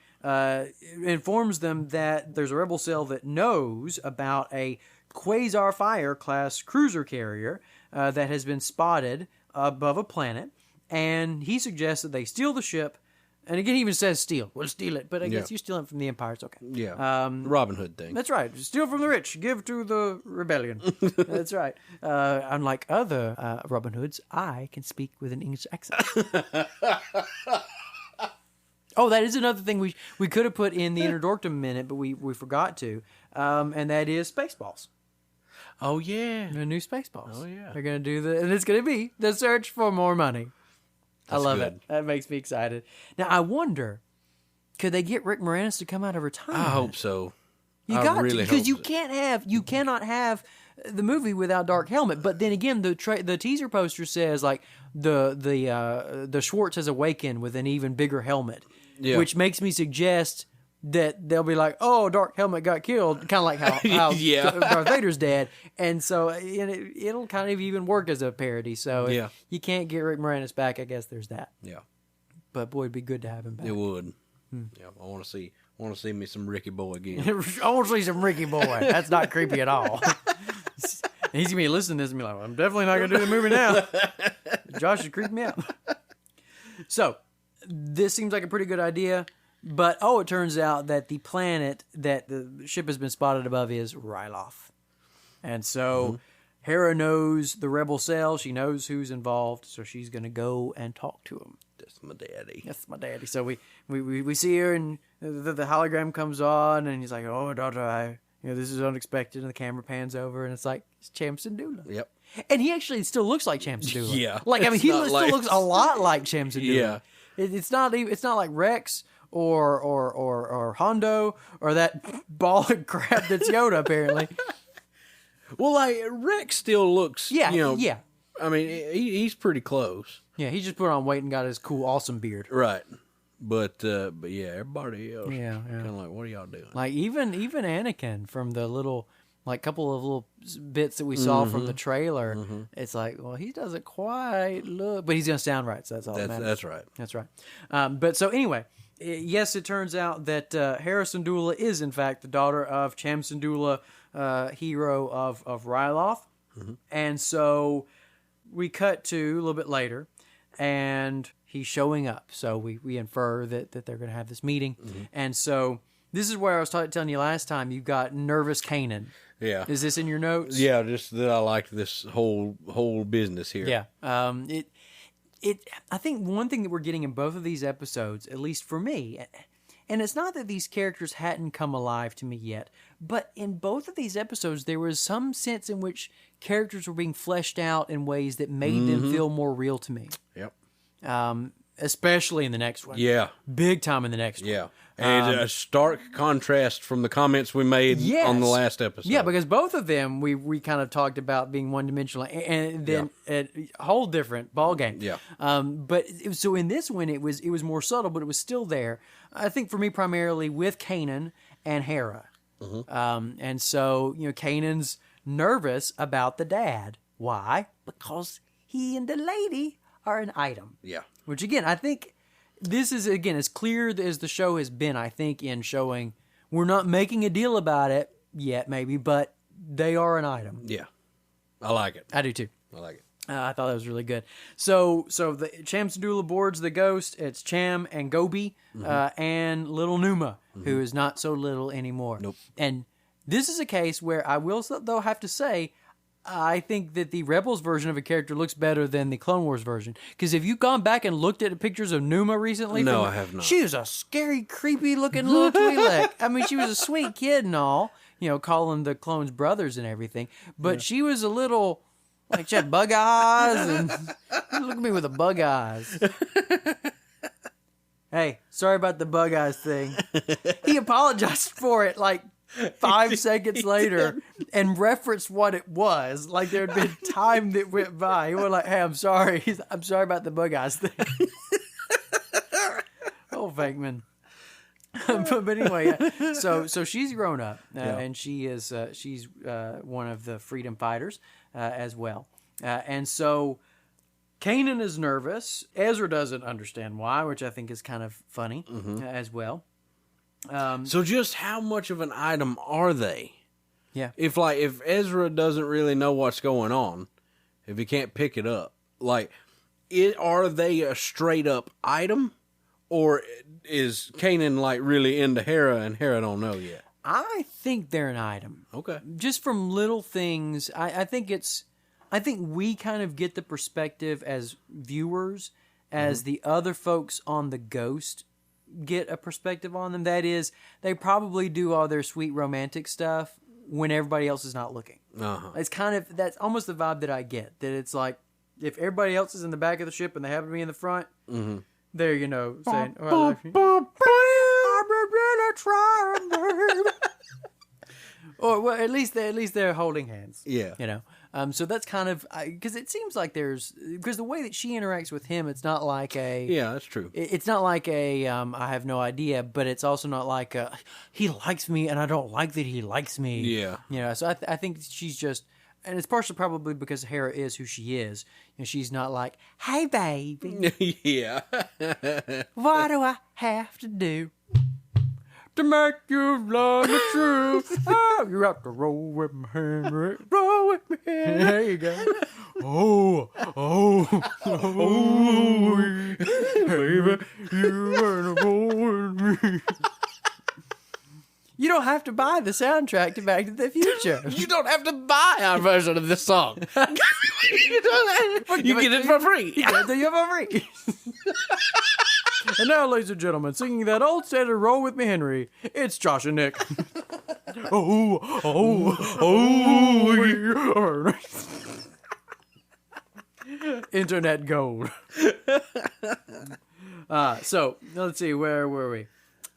informs them that there's a rebel cell that knows about a Quasar Fire class cruiser carrier that has been spotted above a planet, and he suggests that they steal the ship. And again, he even says steal. We'll steal it, but I guess you steal it from the Empire. It's okay. Yeah, Robin Hood thing. That's right. Steal from the rich, give to the rebellion. That's right. Unlike other Robin Hoods, I can speak with an English accent. Oh, that is another thing we could have put in the Inner Dorkdom Minute, but we forgot to, and that is Spaceballs. Oh, yeah. The new Spaceballs. Oh, yeah. They're going to do and it's going to be the search for more money. I love it. That makes me excited. Now, I wonder, could they get Rick Moranis to come out of retirement? I hope so. You got to, because you cannot have the movie without Dark Helmet. But then again, the teaser poster says like the Schwartz has awakened with an even bigger helmet, which makes me suggest that they'll be like, oh, Dark Helmet got killed, kind of like how Darth Vader's dead. And so it'll kind of even work as a parody. So if you can't get Rick Moranis back, I guess there's that. Yeah. But boy, it'd be good to have him back. It would. Yeah, I want to see me some Ricky Boy again. I want to see some Ricky Boy. That's not creepy at all. He's going to be listening to this and be like, well, I'm definitely not going to do the movie now. Josh is creeping me out. So, this seems like a pretty good idea. But, it turns out that the planet that the ship has been spotted above is Ryloth. And so Hera knows the rebel cell. She knows who's involved. So she's going to go and talk to him. That's my daddy. That's my daddy. So we see her, and the hologram comes on, and he's like, oh, daughter, this is unexpected. And the camera pans over, and it's like, it's Cham Syndulla. Yep. And he actually still looks like Cham Syndulla. Yeah. Like, I mean, he still looks a lot like Cham Syndulla. Yeah. It's not like Rex or Hondo or that ball of crap that's Yoda, apparently. Well, like, Rex still looks, yeah. I mean, he's pretty close. Yeah, he just put on weight and got his cool, awesome beard. Right. But yeah, everybody else kind of like, what are y'all doing? Like, even Anakin from the little, like, couple of little bits that we saw from the trailer, it's like, well, he doesn't quite look, but he's going to sound right, so that's all that matters. That's right. That's right. But so anyway, yes, it turns out that Hera Syndulla is, in fact, the daughter of Cham Syndulla, hero of Ryloth. And so we cut to a little bit later, and he's showing up. So we infer that they're going to have this meeting. And so this is where I was telling you last time, you've got nervous Kanan. Yeah. Is this in your notes? Yeah, just that I like this whole business here. Yeah. I think one thing that we're getting in both of these episodes, at least for me, and it's not that these characters hadn't come alive to me yet, but in both of these episodes, there was some sense in which characters were being fleshed out in ways that made them feel more real to me. Yep. Especially in the next one. Yeah. Big time in the next one. Yeah. And a stark contrast from the comments we made on the last episode. Yeah, because both of them we kind of talked about being one-dimensional, and then a whole different ballgame. Yeah. But so in this one, it was more subtle, but it was still there. I think for me, primarily with Kanan and Hera. And so, Kanan's nervous about the dad. Why? Because he and the lady are an item. Yeah. Which, again, I think this is, again, as clear as the show has been, I think, in showing we're not making a deal about it yet, maybe, but they are an item. Yeah. I like it. I do, too. I like it. I thought that was really good. So the Cham Syndulla boards the ghost. It's Cham and Gobi and little Numa, who is not so little anymore. Nope. And this is a case where I will, though, have to say, I think that the Rebels version of a character looks better than the Clone Wars version. Because if you've gone back and looked at pictures of Numa recently... No, I have not. She was a scary, creepy-looking little Twi'lek. I mean, she was a sweet kid and all, calling the clones brothers and everything. But she was a little... Like, she had bug eyes, and look at me with the bug eyes. Hey, sorry about the bug eyes thing. He apologized for it, like, 5 seconds later, and referenced what it was. Like there had been time that went by. He was like, hey, I'm sorry. I'm sorry about the bug eyes thing. Oh, Venkman. but anyway, yeah. So she's grown up, and she's one of the freedom fighters as well. And so Kanan is nervous. Ezra doesn't understand why, which I think is kind of funny as well. So just how much of an item are they? Yeah. If Ezra doesn't really know what's going on, if he can't pick it up, are they a straight up item? Or is Kanan really into Hera and Hera don't know yet? I think they're an item. Okay. Just from little things, I think we kind of get the perspective as viewers, as the other folks on the Ghost get a perspective on them. That is, they probably do all their sweet romantic stuff when everybody else is not looking. It's that's almost the vibe that I get. That it's like, if everybody else is in the back of the ship and they happen to be in the front, they're, saying, oh, I love you. I'm really trying, baby. Or, well, at least they're holding hands. Yeah. So that's kind of, because it seems like because the way that she interacts with him, it's not like a... Yeah, that's true. It's not like a, I have no idea, but it's also not like a, he likes me and I don't like that he likes me. Yeah. So I think she's just, and it's partially probably because Hera is who she is. She's not like, hey, baby. Yeah. What do I have to do to make you love the truth? Oh, you have to roll with me, Henry. Roll with me, Henry. There you go. Oh, baby, you wanna roll with me. You don't have to buy the soundtrack to Back to the Future. You don't have to buy our version of this song. You get it for free. You get it for free. And now, ladies and gentlemen, singing that old standard Roll With Me, Henry, it's Josh and Nick. Internet gold. So, let's see, where were we?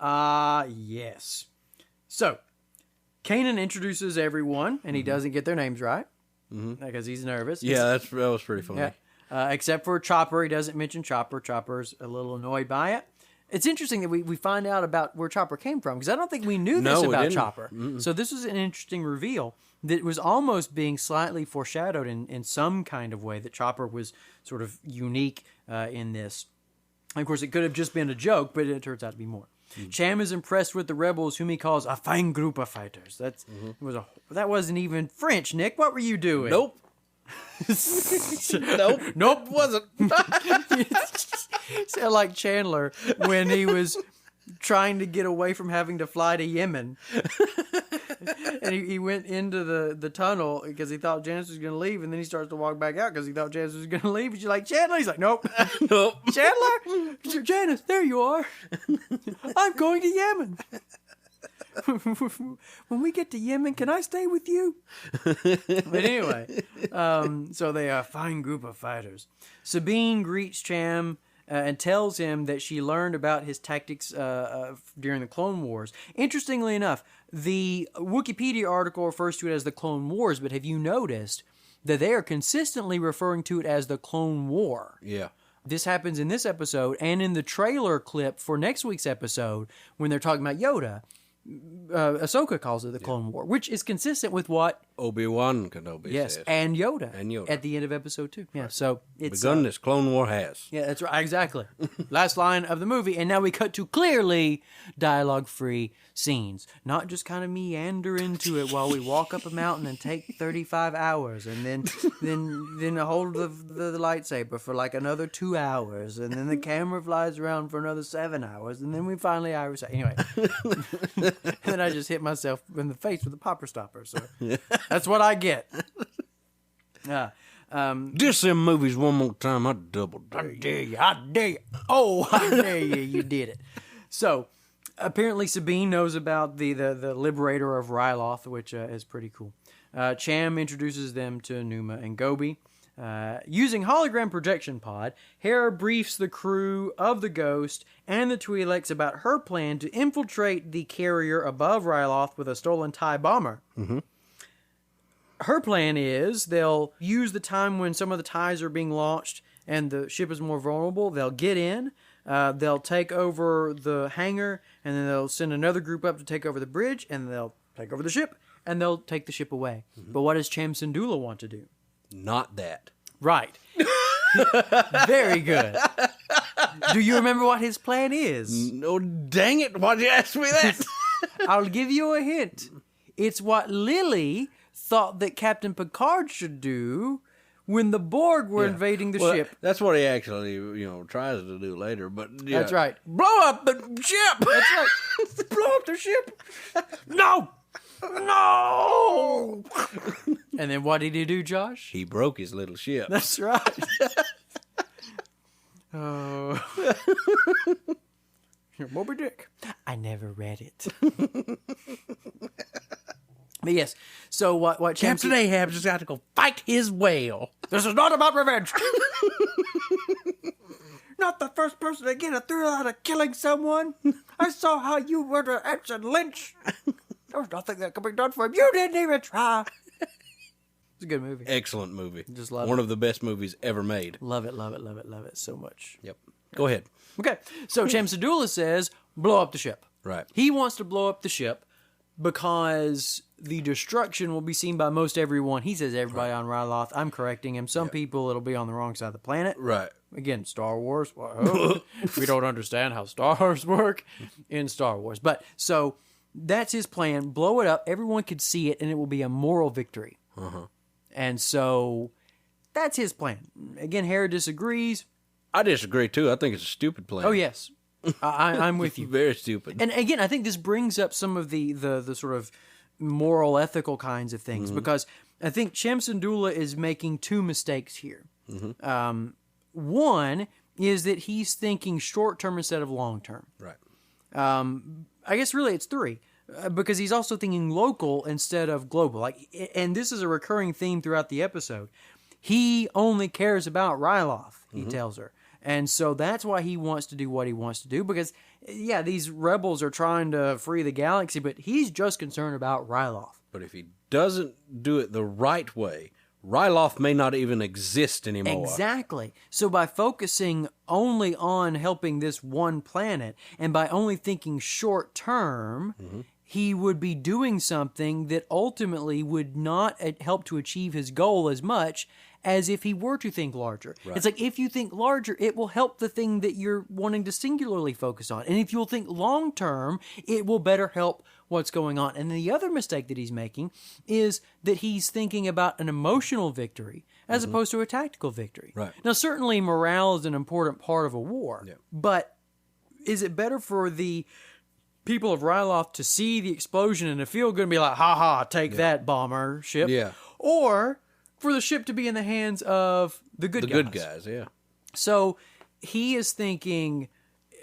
Yes. So, Kanan introduces everyone, and he doesn't get their names right, because he's nervous. Yeah, that was pretty funny. Yeah. Except for Chopper, he doesn't mention Chopper. Chopper's a little annoyed by it. It's interesting that we find out about where Chopper came from, because I don't think we knew this about Chopper. So this was an interesting reveal that was almost being slightly foreshadowed in some kind of way, that Chopper was sort of unique in this. Of course, it could have just been a joke, but it turns out to be more. Cham is impressed with the rebels, whom he calls a fine group of fighters. That wasn't even French, Nick. What were you doing? Nope. Nope, wasn't. Sound like Chandler when he was trying to get away from having to fly to Yemen. And he went into the tunnel because he thought Janice was going to leave, and then he starts to walk back out because he thought Janice was going to leave. And she's like, Chandler? He's like, nope. Nope. Chandler? Janice, there you are. I'm going to Yemen. When we get to Yemen, can I stay with you? But anyway, so they are a fine group of fighters. Sabine greets Cham and tells him that she learned about his tactics during the Clone Wars. Interestingly enough, the Wikipedia article refers to it as the Clone Wars, but have you noticed that they are consistently referring to it as the Clone War? Yeah. This happens in this episode and in the trailer clip for next week's episode when they're talking about Yoda. Ahsoka calls it the Clone War, which is consistent with what Obi-Wan Kenobi says. And Yoda at the end of episode 2. Yeah, so it's begun this Clone War has. Yeah, that's right, exactly. Last line of the movie, and now we cut to clearly dialogue-free scenes, not just kind of meander into it while we walk up a mountain and take 35 hours, and then hold the lightsaber for like another 2 hours, and then the camera flies around for another 7 hours, and then we finally Irish. Anyway. And then I just hit myself in the face with a popper stopper. So that's what I get. Diss them movies one more time. I double dare you. I dare you. I dare you. Oh, I dare you. You did it. So apparently Sabine knows about the liberator of Ryloth, which is pretty cool. Cham introduces them to Numa and Gobi. Using hologram projection pod, Hera briefs the crew of the Ghost and the Twi'leks about her plan to infiltrate the carrier above Ryloth with a stolen TIE bomber. her plan is they'll use the time when some of the ties are being launched and the ship is more vulnerable. They'll get in, they'll take over the hangar, and then they'll send another group up to take over the bridge, and they'll take over the ship, and they'll take the ship away. Mm-hmm. But what does Cham Syndulla want to do? Not that. Right. Very good. Do you remember what his plan is? No, dang it. Why'd you ask me that? I'll give you a hint. It's what Lily thought that Captain Picard should do when the Borg were invading the ship. That's what he actually, tries to do later. But That's right. Blow up the ship. That's right. Blow up the ship. No. And then what did he do, Josh? He broke his little ship. That's right. Oh. Moby Dick. I never read it. But yes, so what Captain Ahab just got to go fight his whale. This is not about revenge. Not the first person to get a thrill out of killing someone. I saw how you were to Edson Lynch. There was nothing that could be done for him. You didn't even try. It's a good movie. Excellent movie. Just love it. One of the best movies ever made. Love it so much. Yep. Go ahead. Okay, so Cham Syndulla says, blow up the ship. Right. He wants to blow up the ship because the destruction will be seen by most everyone. He says everybody on Ryloth. I'm correcting him. Some people, it'll be on the wrong side of the planet. Right. Again, Star Wars. We don't understand how stars work in Star Wars. But, so, that's his plan. Blow it up. Everyone could see it, and it will be a moral victory. Uh-huh. And so, that's his plan. Again, Hera disagrees. I disagree, too. I think it's a stupid plan. Oh, yes. I'm with you. Very stupid. And again, I think this brings up some of the sort of moral, ethical kinds of things, because I think Cham Syndulla is making two mistakes here. Mm-hmm. One is that he's thinking short-term instead of long-term. Right. I guess really it's three, because he's also thinking local instead of global. And this is a recurring theme throughout the episode. He only cares about Ryloth, he tells her. And so that's why he wants to do what he wants to do, because, yeah, these rebels are trying to free the galaxy, but he's just concerned about Ryloth. But if he doesn't do it the right way, Ryloth may not even exist anymore. Exactly. So by focusing only on helping this one planet, and by only thinking short term, he would be doing something that ultimately would not help to achieve his goal as much as if he were to think larger. Right. It's like, if you think larger, it will help the thing that you're wanting to singularly focus on. And if you'll think long term, it will better help what's going on. And the other mistake that he's making is that he's thinking about an emotional victory as opposed to a tactical victory. Right. Now, certainly morale is an important part of a war, yeah. But is it better for the people of Ryloth to see the explosion and to feel good and be like, ha ha, take that, bomber ship? Yeah. Or for the ship to be in the hands of the good guys. The good guys, yeah. So he is thinking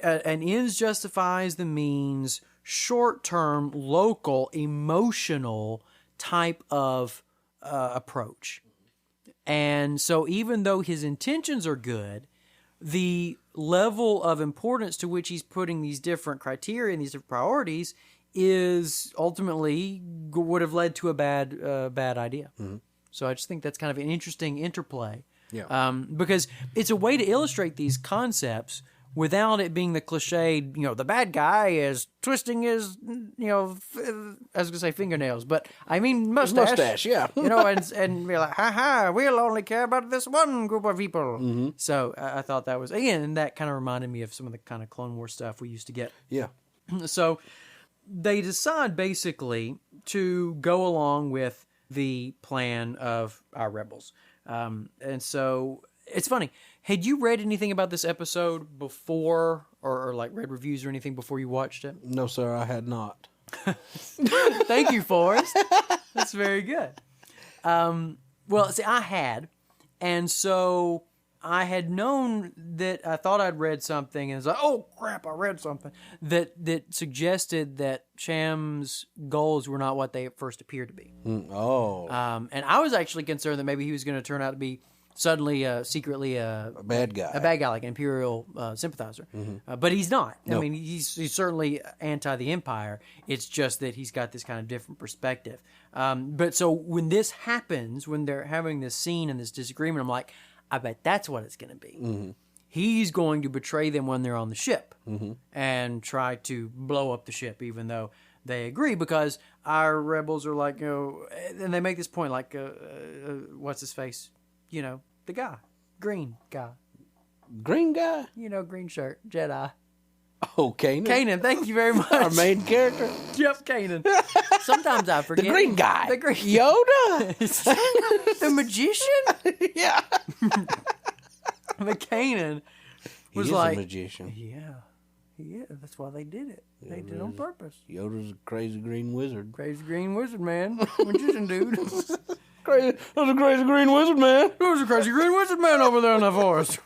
an ends justifies the means, short-term, local, emotional type of approach. And so even though his intentions are good, the level of importance to which he's putting these different criteria and these different priorities is ultimately would have led to a bad idea. Mm-hmm. So I just think that's kind of an interesting interplay. Yeah. Because it's a way to illustrate these concepts without it being the cliched, the bad guy is twisting his, I was going to say fingernails, but I mean mustache. Mustache, yeah. And be like, ha, we'll only care about this one group of people. Mm-hmm. So I thought that was, again, and that kind of reminded me of some of the kind of Clone Wars stuff we used to get. Yeah. So they decide basically to go along with the plan of our rebels. And so it's funny. Had you read anything about this episode before or like read reviews or anything before you watched it? No, sir, I had not. Thank you, Forrest. That's very good. Well, see, I had. And so I had known that I thought I'd read something and it's like, oh crap, I read something that suggested that Cham's goals were not what they at first appeared to be. Oh. And I was actually concerned that maybe he was going to turn out to be suddenly secretly a bad guy. A bad guy, like an Imperial sympathizer. But he's not. Nope. I mean, he's certainly anti the Empire. It's just that he's got this kind of different perspective. But so when this happens, when they're having this scene and this disagreement, I'm like, I bet that's what it's going to be. He's going to betray them when they're on the ship and try to blow up the ship, even though they agree, because our rebels are like, and they make this point, like, what's his face? The guy. Green guy. Green guy? Green shirt. Jedi. Oh, Kanan. Kanan, thank you very much. Our main character. Yep, Kanan. Sometimes I forget. The green guy. The green Yoda. The magician? Yeah. But Kanan was he is like... a magician. Yeah, that's why they did it. They did it on purpose. Yoda's a crazy green wizard. Crazy green wizard, man. Magician dude. Crazy. That's a crazy green wizard, man. There's a crazy green wizard man over there in the forest.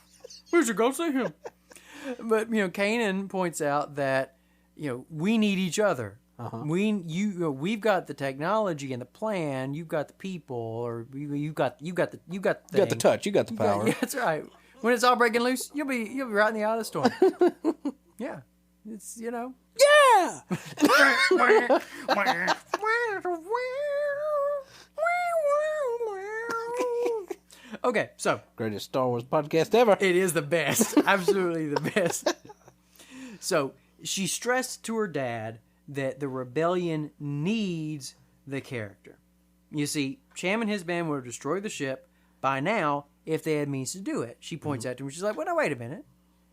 We should go see him. But, Kanan points out that, we need each other. We've got the technology and the plan. You've got the people, or you got the touch. You got the power. Yeah, that's right. When it's all breaking loose, you'll be right in the eye of the storm. Yeah, it's Yeah. Okay, so greatest Star Wars podcast ever. It is the best, absolutely the best. So she stressed to her dad that the rebellion needs the character. You see, Cham and his band would have destroyed the ship by now if they had means to do it. She points out to him, she's like, well, now, wait a minute.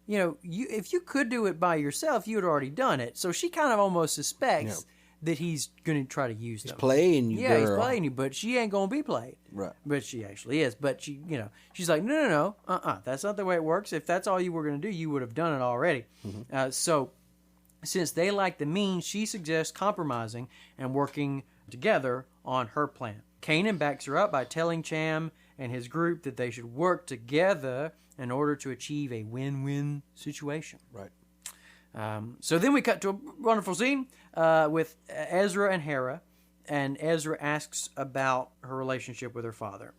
If you could do it by yourself, you had already done it. So she kind of almost suspects that he's going to try to use them. He's playing you, girl. He's playing you, but she ain't going to be played. Right. But she actually is. But she's like, no. That's not the way it works. If that's all you were going to do, you would have done it already. So since they like the means, she suggests compromising and working together on her plan. Kanan backs her up by telling Cham and his group that they should work together in order to achieve a win-win situation. Right. So then we cut to a wonderful scene with Ezra and Hera, and Ezra asks about her relationship with her father.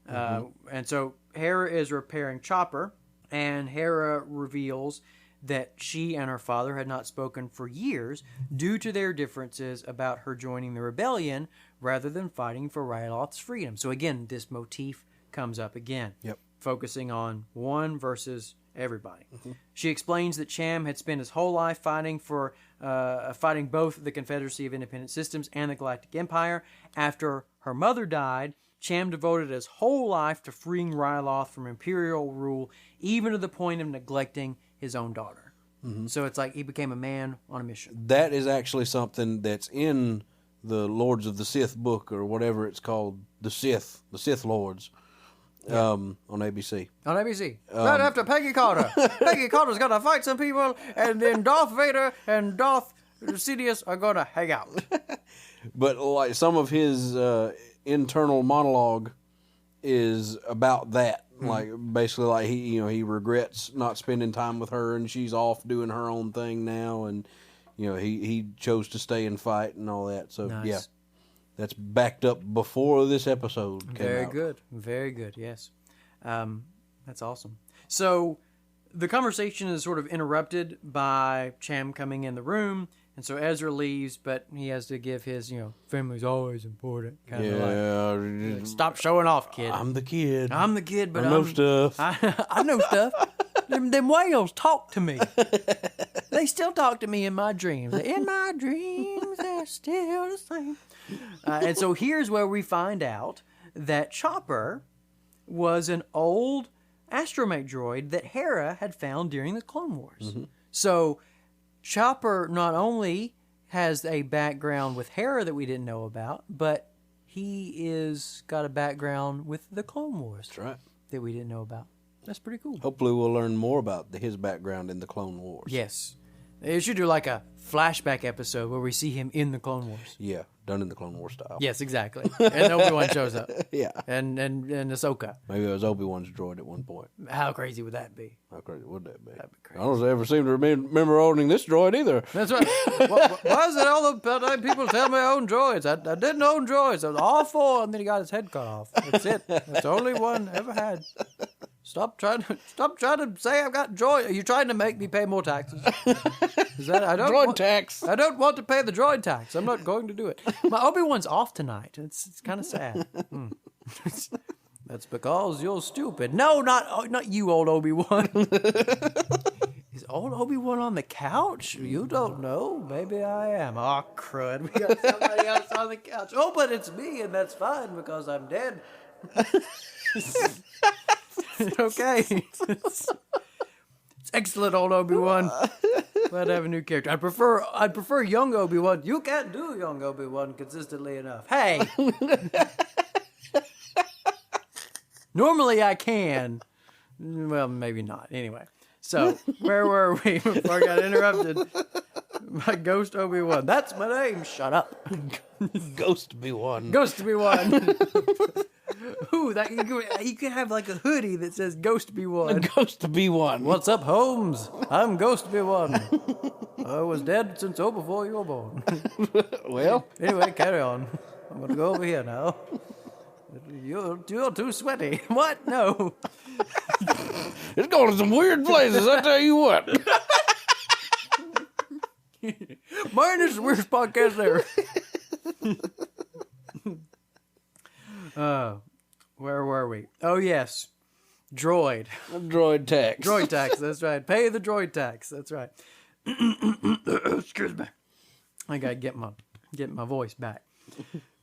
And so Hera is repairing Chopper, and Hera reveals that she and her father had not spoken for years due to their differences about her joining the rebellion rather than fighting for Ryloth's freedom. So again, this motif comes up again, focusing on one versus everybody. She explains that Cham had spent his whole life fighting both the Confederacy of Independent Systems and the Galactic Empire. After her mother died, Cham devoted his whole life to freeing Ryloth from Imperial rule, even to the point of neglecting his own daughter. So it's like he became a man on a mission. That is actually something that's in the Lords of the Sith book, or whatever it's called, the Sith Lords. On ABC. On ABC. Right after Peggy Carter. Peggy Carter's going to fight some people, and then Darth Vader and Darth Sidious are going to hang out. But like some of his internal monologue is about that. Like basically, like he regrets not spending time with her, and she's off doing her own thing now, and he chose to stay and fight and all that. So yeah. That's backed up before this episode came out. Very good, yes. That's awesome. So the conversation is sort of interrupted by Cham coming in the room, and so Ezra leaves, but he has to give his, family's always important kind of like, stop showing off, kid. I'm the kid, but I know stuff. I know stuff. Them whales talk to me. They still talk to me in my dreams. In my dreams, they're still the same. And so here's where we find out that Chopper was an old astromech droid that Hera had found during the Clone Wars. So Chopper not only has a background with Hera that we didn't know about, but he is got a background with the Clone Wars. That's right. That we didn't know about. That's pretty cool. Hopefully we'll learn more about his background in the Clone Wars. Yes. They should do like a flashback episode where we see him in the Clone Wars. Yeah. done in the Clone Wars style. Yes, exactly. And Obi-Wan shows up. Yeah. And Ahsoka. Maybe it was Obi-Wan's droid at one point. How crazy would that be? How crazy would that be? That'd be crazy. I don't ever seem to remember owning this droid either. That's right. Why is it all the time people tell me I own droids? I didn't own droids. I was all 4, and then he got his head cut off. That's it. That's the only one I ever had. Stop trying to say I've got droid. Are you trying to make me pay more taxes? Droid tax. I don't want to pay the droid tax. I'm not going to do it. My Obi-Wan's off tonight. It's kind of sad. That's because you're stupid. No, not you, old Obi-Wan. Is old Obi-Wan on the couch? You don't know. Maybe I am. Oh, crud. We got somebody else on the couch. Oh, but it's me, and that's fine because I'm dead. Okay. It's excellent, old Obi-Wan. Glad to have a new character. I'd prefer young Obi-Wan. You can't do young Obi-Wan consistently enough. Hey! Normally I can. Well, maybe not. Anyway. So, where were we before I got interrupted? My ghost Obi-Wan. That's my name. Shut up. Ghost Obi-Wan. Ghost Obi-Wan. Ooh, that you could have like a hoodie that says Ghost Obi-Wan. Ghost Obi-Wan. What's up, Holmes? I'm Ghost Obi-Wan. I was dead since before you were born. Well, anyway, carry on. I'm gonna go over here now. You're too sweaty. What? No. It's going to some weird places, I tell you what. Mine is the weirdest podcast ever. Where were we? Oh, yes. Droid. Droid tax. Droid tax, that's right. Pay the droid tax, that's right. Excuse me. I gotta get my voice back.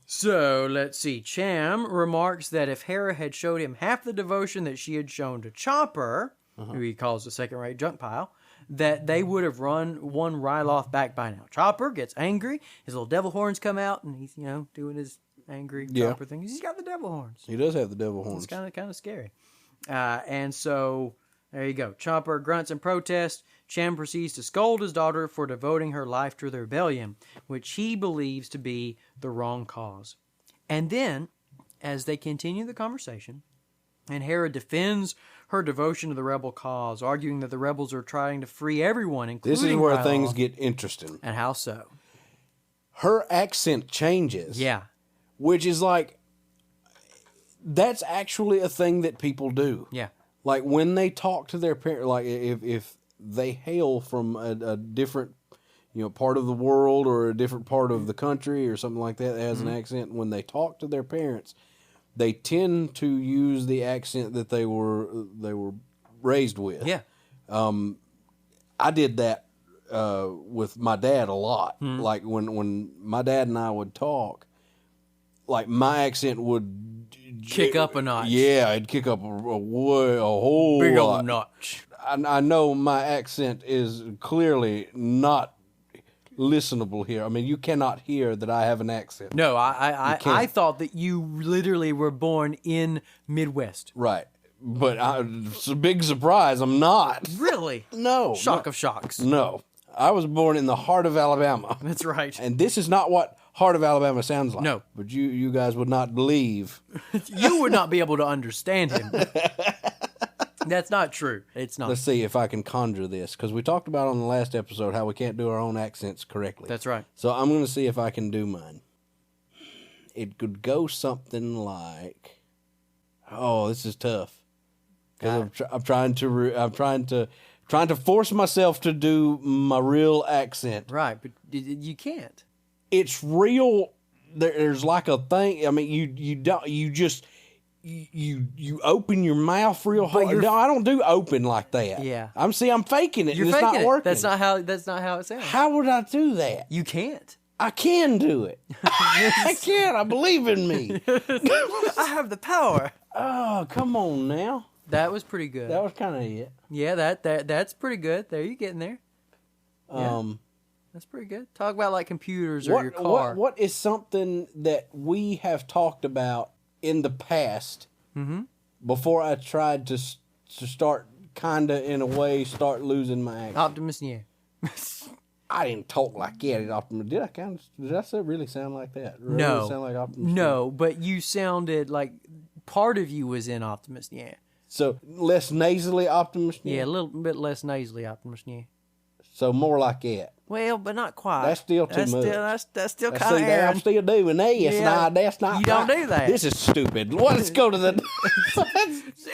So, let's see. Cham remarks that if Hera had showed him half the devotion that she had shown to Chopper, who he calls a second-rate junk pile, that they would have won Ryloth back by now. Chopper gets angry. His little devil horns come out, and he's, doing his angry Chopper thing. He's got the devil horns. He does have the devil horns. It's kind of scary. And so, there you go. Chopper grunts in protest. Cham proceeds to scold his daughter for devoting her life to the rebellion, which he believes to be the wrong cause. And then, as they continue the conversation, and Hera defends her devotion to the rebel cause, arguing that the rebels are trying to free everyone, including This is where Ryloth. things get interesting. And how so? Her accent changes. Yeah. Which is like, that's actually a thing that people do. Yeah. Like when they talk to their parents, like if they hail from a different, part of the world or a different part of the country or something like that has an accent, when they talk to their parents, they tend to use the accent that they were raised with. Yeah. I did that with my dad a lot. Like when my dad and I would talk, like my accent would Kick up a notch. Yeah, it'd kick up a whole big lot. old notch. I know my accent is clearly not listenable here. I mean, you cannot hear that I have an accent. No, I thought that you literally were born in Midwest. Right. But it's a big surprise. I'm not. Really? No. Shock of shocks. No. I was born in the heart of Alabama. That's right. And this is not what heart of Alabama sounds like. No. But you guys would not believe. You would not be able to understand him. That's not true. It's not. Let's see if I can conjure this. Because we talked about on the last episode how we can't do our own accents correctly. That's right. So I'm going to see if I can do mine. It could go something like... Oh, this is tough. Because I'm trying to force myself to do my real accent. Right, but you can't. It's real. There's like a thing. I mean, you open your mouth real hard. No, I don't do open like that. Yeah. I'm faking it. You're and faking it's not it. working. That's not how it sounds. How would I do that? You can't. I can do it. I can. I believe in me. I have the power. Oh, come on now. That was pretty good. That was kind of it. Yeah, that's pretty good. There, you're getting there. Yeah, that's pretty good. Talk about like computers or your car. What is something that we have talked about in the past before I tried to start kind of in a way start losing my accent? Optimus, yeah. I didn't talk like that. Optimus. Did I really sound like that? No. Sound like Optimus? No, but you sounded like part of you was in Optimus, yeah. So less nasally Optimus? Yeah, a little bit less nasally Optimus, yeah. So more like that. Well, but not quite. That's still too much. That's still kind of Aaron. I'm still doing this. Yeah, That's not you don't do that. This is stupid. Well, let's go to the...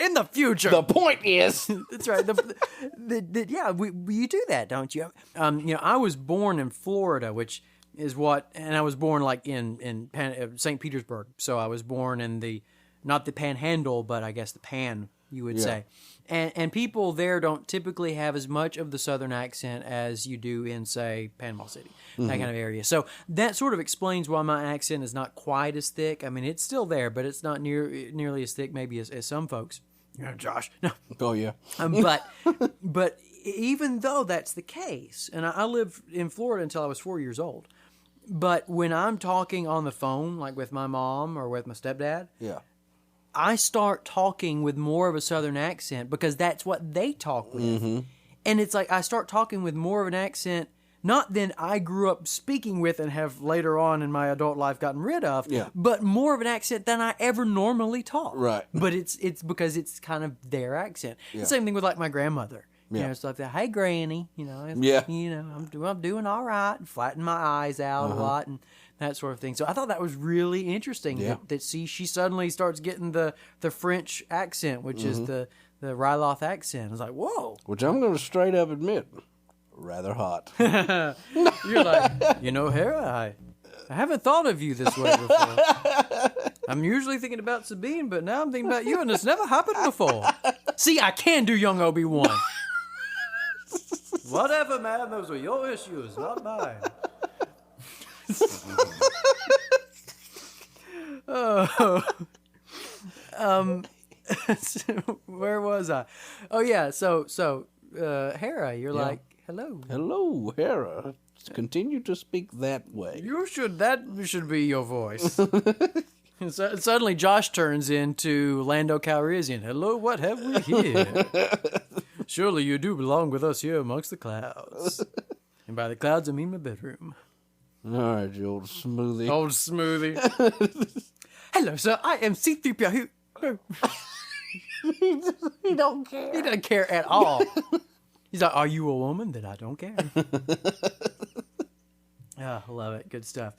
in the future. The point is... That's right. You do that, don't you? I was born in Florida, which is and I was born like in St. Petersburg. So I was born in not the Panhandle, but I guess the Pan, you would say. And people there don't typically have as much of the Southern accent as you do in, say, Panama City, that kind of area. So that sort of explains why my accent is not quite as thick. I mean, it's still there, but it's not nearly as thick maybe as some folks. Josh. No. Oh, yeah. But even though that's the case, and I lived in Florida until I was 4 years old, but when I'm talking on the phone, like with my mom or with my stepdad, I start talking with more of a Southern accent because that's what they talk with. Mm-hmm. And it's like I start talking with more of an accent, not than I grew up speaking with and have later on in my adult life gotten rid of, but more of an accent than I ever normally talk. Right. But it's because it's kind of their accent. Yeah. The same thing with like my grandmother. You know, it's like that, hey, Granny, I'm doing all right, and flatten my eyes out a lot, and that sort of thing. So I thought that was really interesting that she suddenly starts getting the French accent, which is the Ryloth accent. I was like, whoa. Which I'm going to straight up admit, rather hot. You're like, Hera, I haven't thought of you this way before. I'm usually thinking about Sabine, but now I'm thinking about you, and it's never happened before. See, I can do young Obi-Wan. Whatever, man. Those are your issues, not mine. Where was I? Oh yeah. So, Hera, you're like, hello. Hello, Hera. Continue to speak that way. That should be your voice. And suddenly Josh turns into Lando Calrissian. Hello, what have we here? Surely you do belong with us here amongst the clouds. And by the clouds, I mean my bedroom. All right, you old smoothie. Old smoothie. Hello, sir. I am C-3PO. He don't care. He doesn't care at all. He's like, are you a woman? Then I don't care. I love it. Good stuff.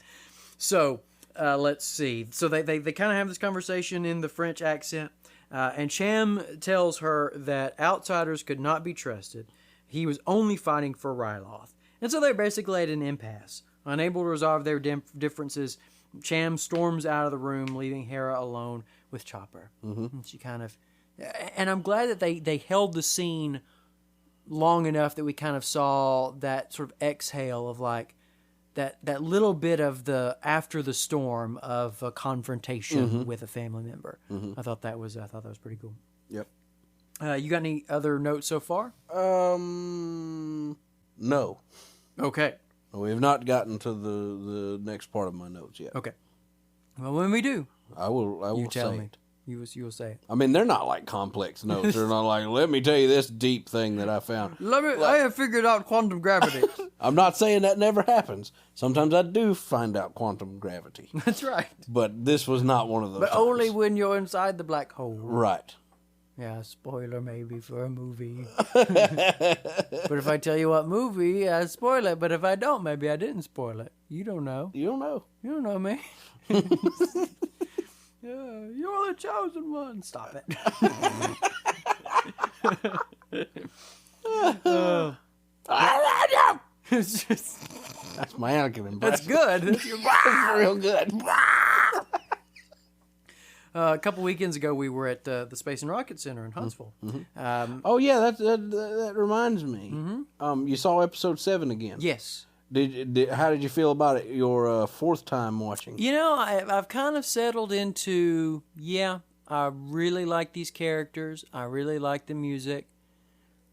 So, let's see. So they kind of have this conversation in the French accent. And Cham tells her that outsiders could not be trusted. He was only fighting for Ryloth. And so they're basically at an impasse. Unable to resolve their differences, Cham storms out of the room, leaving Hera alone with Chopper. Mm-hmm. And she kind of... And I'm glad that they held the scene long enough that we kind of saw that sort of exhale of like that little bit of the after the storm of a confrontation with a family member. Mm-hmm. I thought that was pretty cool. Yep. You got any other notes so far? No. Okay. We have not gotten to the next part of my notes yet. Okay. Well, when we do, I will. You tell say me. It. You will say it. I mean, they're not like complex notes. They're not like, let me tell you this deep thing that I found. I have figured out quantum gravity. I'm not saying that never happens. Sometimes I do find out quantum gravity. That's right. But this was not one of those. But times. only when you're inside the black hole. Right. Yeah, spoiler maybe for a movie. But if I tell you what movie, I spoil it. But if I don't, maybe I didn't spoil it. You don't know. You don't know. You don't know me. Yeah, you're the chosen one. Stop it. It's just, that's my Anakin impression. That's good. That's real good. A couple weekends ago, we were at the Space and Rocket Center in Huntsville. Mm-hmm. Oh yeah, that reminds me. Mm-hmm. You saw episode 7 again. Yes. How did you feel about it? Your fourth time watching? You know, I've kind of settled into I really like these characters. I really like the music.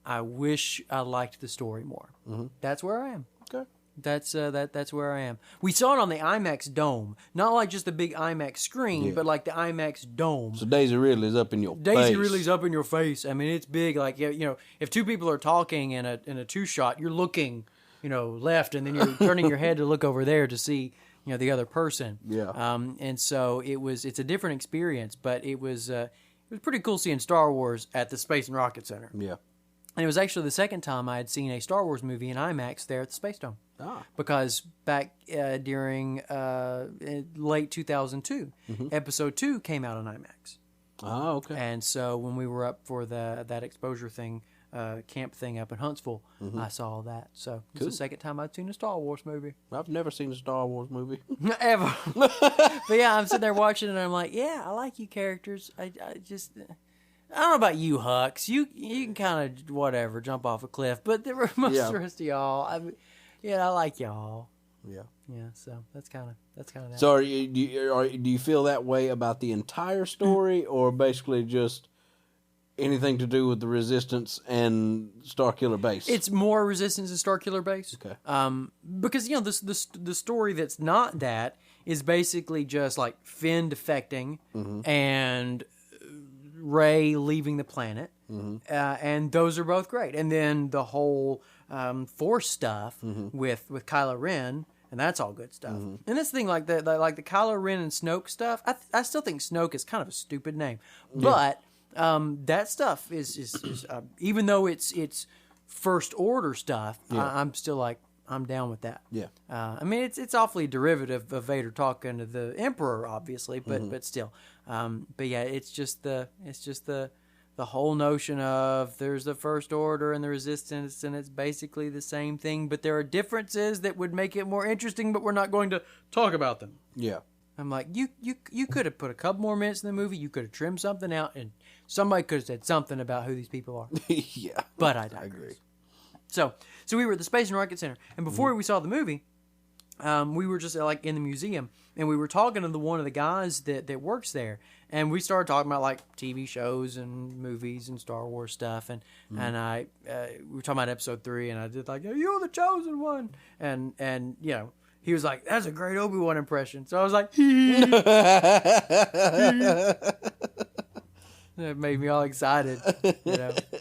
I wish I liked the story more. Mm-hmm. That's where I am. Okay. That's where I am. We saw it on the IMAX dome, not like just the big IMAX screen, but like the IMAX dome. So Daisy Ridley's up in your face. Daisy Ridley's up in your face. I mean, it's big. Like if two people are talking in a two shot, you're looking left, and then you're turning your head to look over there to see, the other person. Yeah. And so it's a different experience, but it was pretty cool seeing Star Wars at the Space and Rocket Center. Yeah. And it was actually the second time I had seen a Star Wars movie in IMAX there at the Space Dome. Because back during late 2002, Episode 2 came out on IMAX. Oh, okay. And so when we were up for that exposure thing, camp thing up in Huntsville, I saw that. So it's the second time I'd seen a Star Wars movie. I've never seen a Star Wars movie. Ever. But yeah, I'm sitting there watching it, and I'm like, yeah, I like you characters. I don't know about you, Hux. You can kind of, whatever, jump off a cliff. But most of the rest of y'all, I like y'all. Yeah. Yeah, so that's kind of that. So do you feel that way about the entire story, or basically just anything to do with the Resistance and Starkiller Base? It's more Resistance and Starkiller Base. Okay. Because the story that's not that is basically just like Finn defecting and Rey leaving the planet, and those are both great. And then the whole Force stuff with Kylo Ren. And that's all good stuff. And that's the thing, like the Kylo Ren and Snoke stuff. I still think Snoke is kind of a stupid name, but that stuff is even though it's First Order stuff, I'm still like, I'm down with that. Yeah. I mean, it's awfully derivative of Vader talking to the Emperor, obviously, but still. But yeah, it's just the whole notion of there's the First Order and the Resistance, and it's basically the same thing, but there are differences that would make it more interesting, but we're not going to talk about them. Yeah. I'm like, you could have put a couple more minutes in the movie, you could have trimmed something out, and somebody could have said something about who these people are. Yeah. But I agree. So we were at the Space and Rocket Center, and before we saw the movie, we were just like in the museum, and we were talking to one of the guys that works there, and we started talking about like TV shows and movies and Star Wars stuff, and I we were talking about Episode 3, and I did like, you're the chosen one, and he was like, that's a great Obi-Wan impression. So I was like, that made me all excited,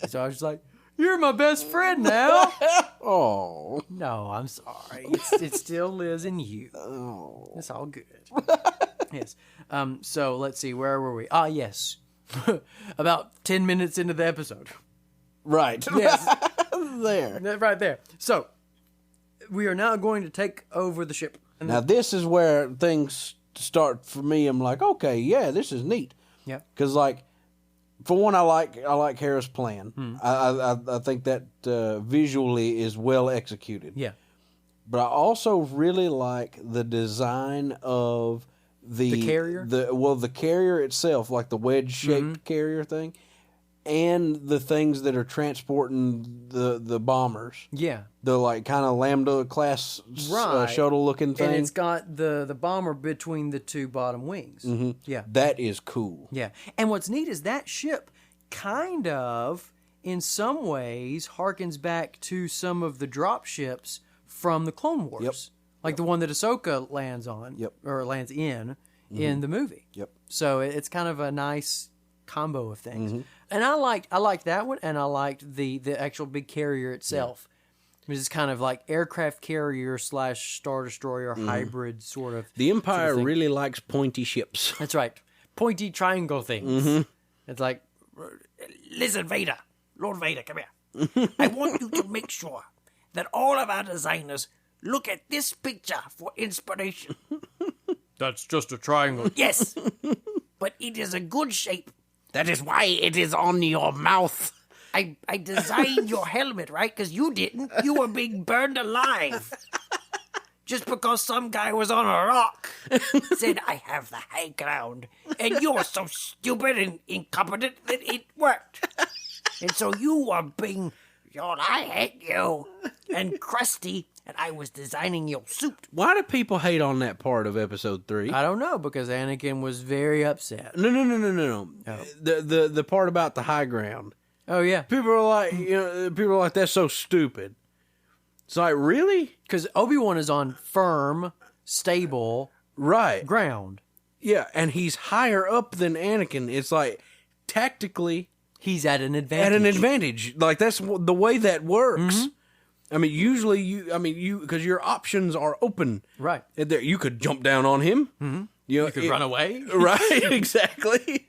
So I was just like, you're my best friend now. Oh. No, I'm sorry. It still lives in you. Oh. It's all good. Yes. So let's see. Where were we? Yes. About 10 minutes into the episode. Right. Yes. There. Right there. So we are now going to take over the ship. Now this is where things start for me. I'm like, okay, yeah, this is neat. Yeah. Because like, for one, I like Hera's plan. I think that visually is well executed. Yeah. But I also really like the design of the carrier. The carrier itself, like the wedge-shaped carrier thing, and the things that are transporting the bombers. Yeah. The like kind of Lambda class shuttle looking thing. And it's got the bomber between the two bottom wings. Mm-hmm. Yeah. That is cool. Yeah. And what's neat is that ship kind of, in some ways, harkens back to some of the drop ships from the Clone Wars. Yep. Like the one that Ahsoka lands on. Yep. Or lands in the movie. Yep. So it's kind of a nice combo of things. Mm-hmm. And I liked that one, and I liked the actual big carrier itself. Yeah. Which is kind of like aircraft carrier / Star Destroyer hybrid sort of. The Empire sort of really likes pointy ships. That's right. Pointy triangle things. Mm-hmm. It's like, listen, Vader. Lord Vader, come here. I want you to make sure that all of our designers look at this picture for inspiration. That's just a triangle. Yes, but it is a good shape. That is why it is on your mouth. I designed your helmet, right? Because you didn't. You were being burned alive. Just because some guy was on a rock said, I have the high ground. And you were so stupid and incompetent that it worked. And so you were being, I hate you, and crusty, and I was designing your suit. Why do people hate on that part of Episode 3? I don't know, because Anakin was very upset. No. Oh. The part about the high ground. Oh, yeah. People are like, that's so stupid. It's like, really? Because Obi-Wan is on firm, stable ground. Yeah, and he's higher up than Anakin. It's like, tactically, he's at an advantage. Like, that's the way that works. Mm-hmm. I mean, usually because your options are open. Right. You could jump down on him. Mm-hmm. You could run away. Right, exactly.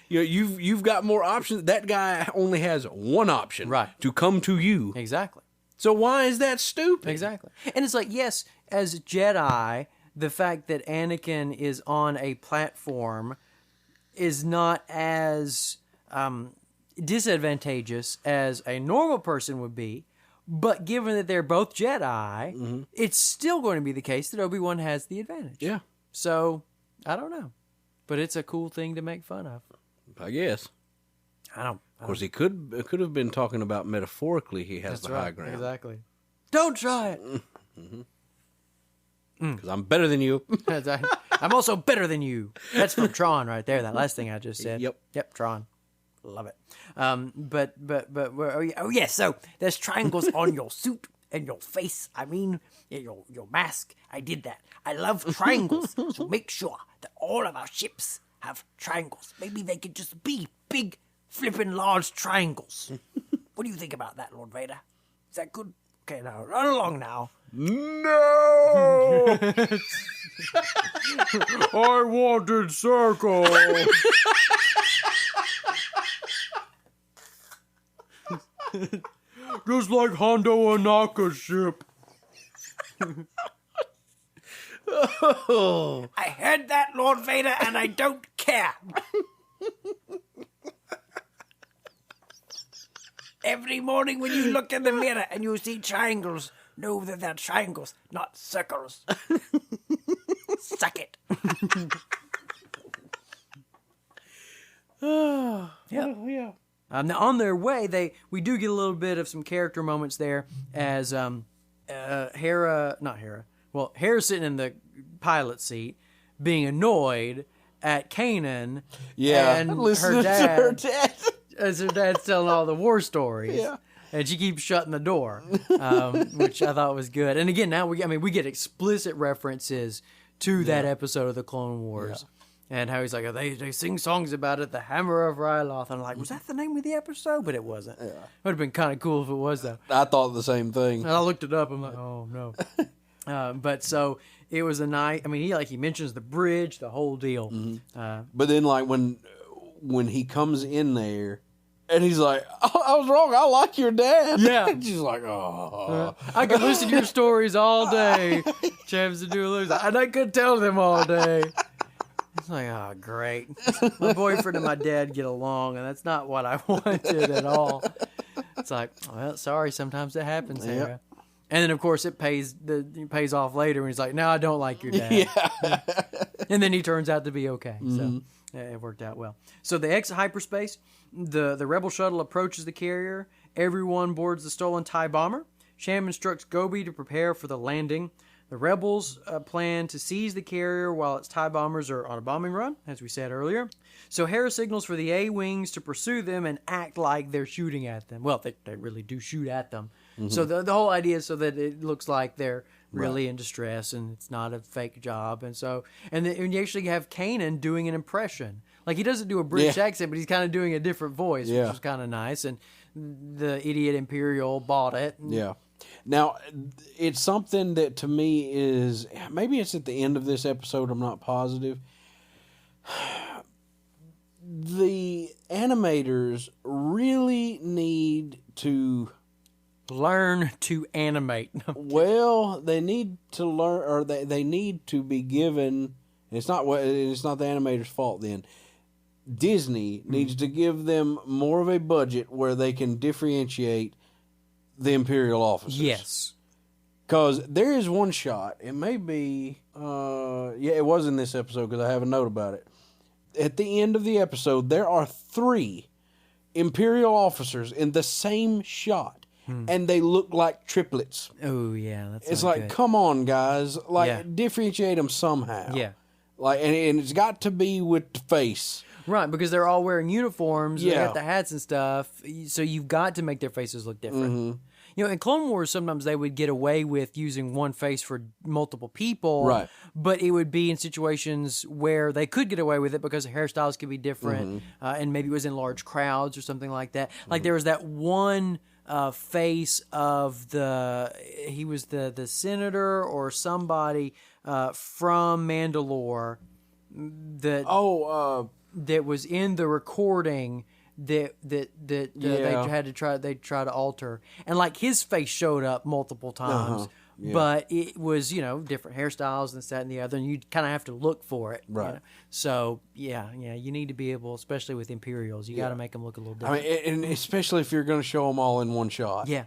You've got more options. That guy only has one option. Right. To come to you. Exactly. So why is that stupid? Exactly. And it's like, yes, as Jedi, the fact that Anakin is on a platform is not as disadvantageous as a normal person would be. But given that they're both Jedi, it's still going to be the case that Obi-Wan has the advantage. Yeah. So, I don't know. But it's a cool thing to make fun of. I guess. Of course, he could have been talking about metaphorically he has the high ground. Exactly. Don't try it. Because I'm better than you. I'm also better than you. That's from Tron right there, that last thing I just said. Yep, Tron. Love it. Oh yes, so there's triangles on your suit and your face. I mean, your mask. I did that. I love triangles, so make sure that all of our ships have triangles. Maybe they could just be big, flippin' large triangles. What do you think about that, Lord Vader? Is that good? Okay, now run along now. No! I wanted circle. Just like Hondo Anaka's ship. Oh. I heard that, Lord Vader, and I don't care. Every morning when you look in the mirror and you see triangles, know that they're triangles, not circles. Suck it. Yeah. Now on their way, we do get a little bit of some character moments there as Hera's sitting in the pilot seat, being annoyed at Kanan. Yeah, and her dad. As her dad's telling all the war stories. Yeah. And she keeps shutting the door, which I thought was good. And again, now we get explicit references to that episode of the Clone Wars. Yeah. And how he's like, they sing songs about it, the Hammer of Ryloth. And I'm like, was that the name of the episode? But it wasn't. Yeah. Would have been kind of cool if it was, though. I thought the same thing. And I looked it up. I'm like, oh, no. But so it was a night. I mean, he mentions the bridge, the whole deal. Mm-hmm. But then, like, when he comes in there, and he's like, oh, I was wrong. I like your dad. Yeah. And she's like, oh. I could listen to your stories all day. Champs and Doolers. And I could tell them all day. It's like, oh, great. My boyfriend and my dad get along, and that's not what I wanted at all. It's like, well, sorry, sometimes that happens, Sarah. Yep. And then, of course, it pays off later when he's like, no, I don't like your dad. Yeah. And then he turns out to be okay. Mm-hmm. So it worked out well. So they exit hyperspace. The Rebel shuttle approaches the carrier. Everyone boards the stolen TIE bomber. Sham instructs Gobi to prepare for the landing. The Rebels plan to seize the carrier while its TIE bombers are on a bombing run, as we said earlier. So Hera signals for the A-Wings to pursue them and act like they're shooting at them. Well, they really do shoot at them. Mm-hmm. So the whole idea is so that it looks like they're really in distress and it's not a fake job. And you actually have Kanan doing an impression. Like, he doesn't do a British accent, but he's kind of doing a different voice, which is kind of nice. And the idiot Imperial bought it. Yeah. Now, it's something that to me is, maybe it's at the end of this episode, I'm not positive. The animators really need to learn to animate. Well, they need to learn, or they need to be given, it's not the animator's fault then. Disney needs to give them more of a budget where they can differentiate the Imperial officers. Yes. Because there is one shot, it may be, it was in this episode because I have a note about it. At the end of the episode, there are 3 Imperial officers in the same shot, and they look like triplets. Oh, yeah. It's like, good. Come on, guys. Like, differentiate them somehow. Yeah. Like, and it's got to be with the face. Right, because they're all wearing uniforms, they got the hats and stuff, so you've got to make their faces look different. Mm-hmm. You know, in Clone Wars, sometimes they would get away with using one face for multiple people, right? But it would be in situations where they could get away with it because the hairstyles could be different, and maybe it was in large crowds or something like that. Like there was that one face of he was the senator or somebody from Mandalore that was in the recording that they tried to alter, and like his face showed up multiple times. Yeah. But it was, different hairstyles and this, that, and the other, and you kind of have to look for it. Right. So, yeah, you need to be able, especially with Imperials, you got to make them look a little different. I mean, and especially if you're going to show them all in one shot. Yeah.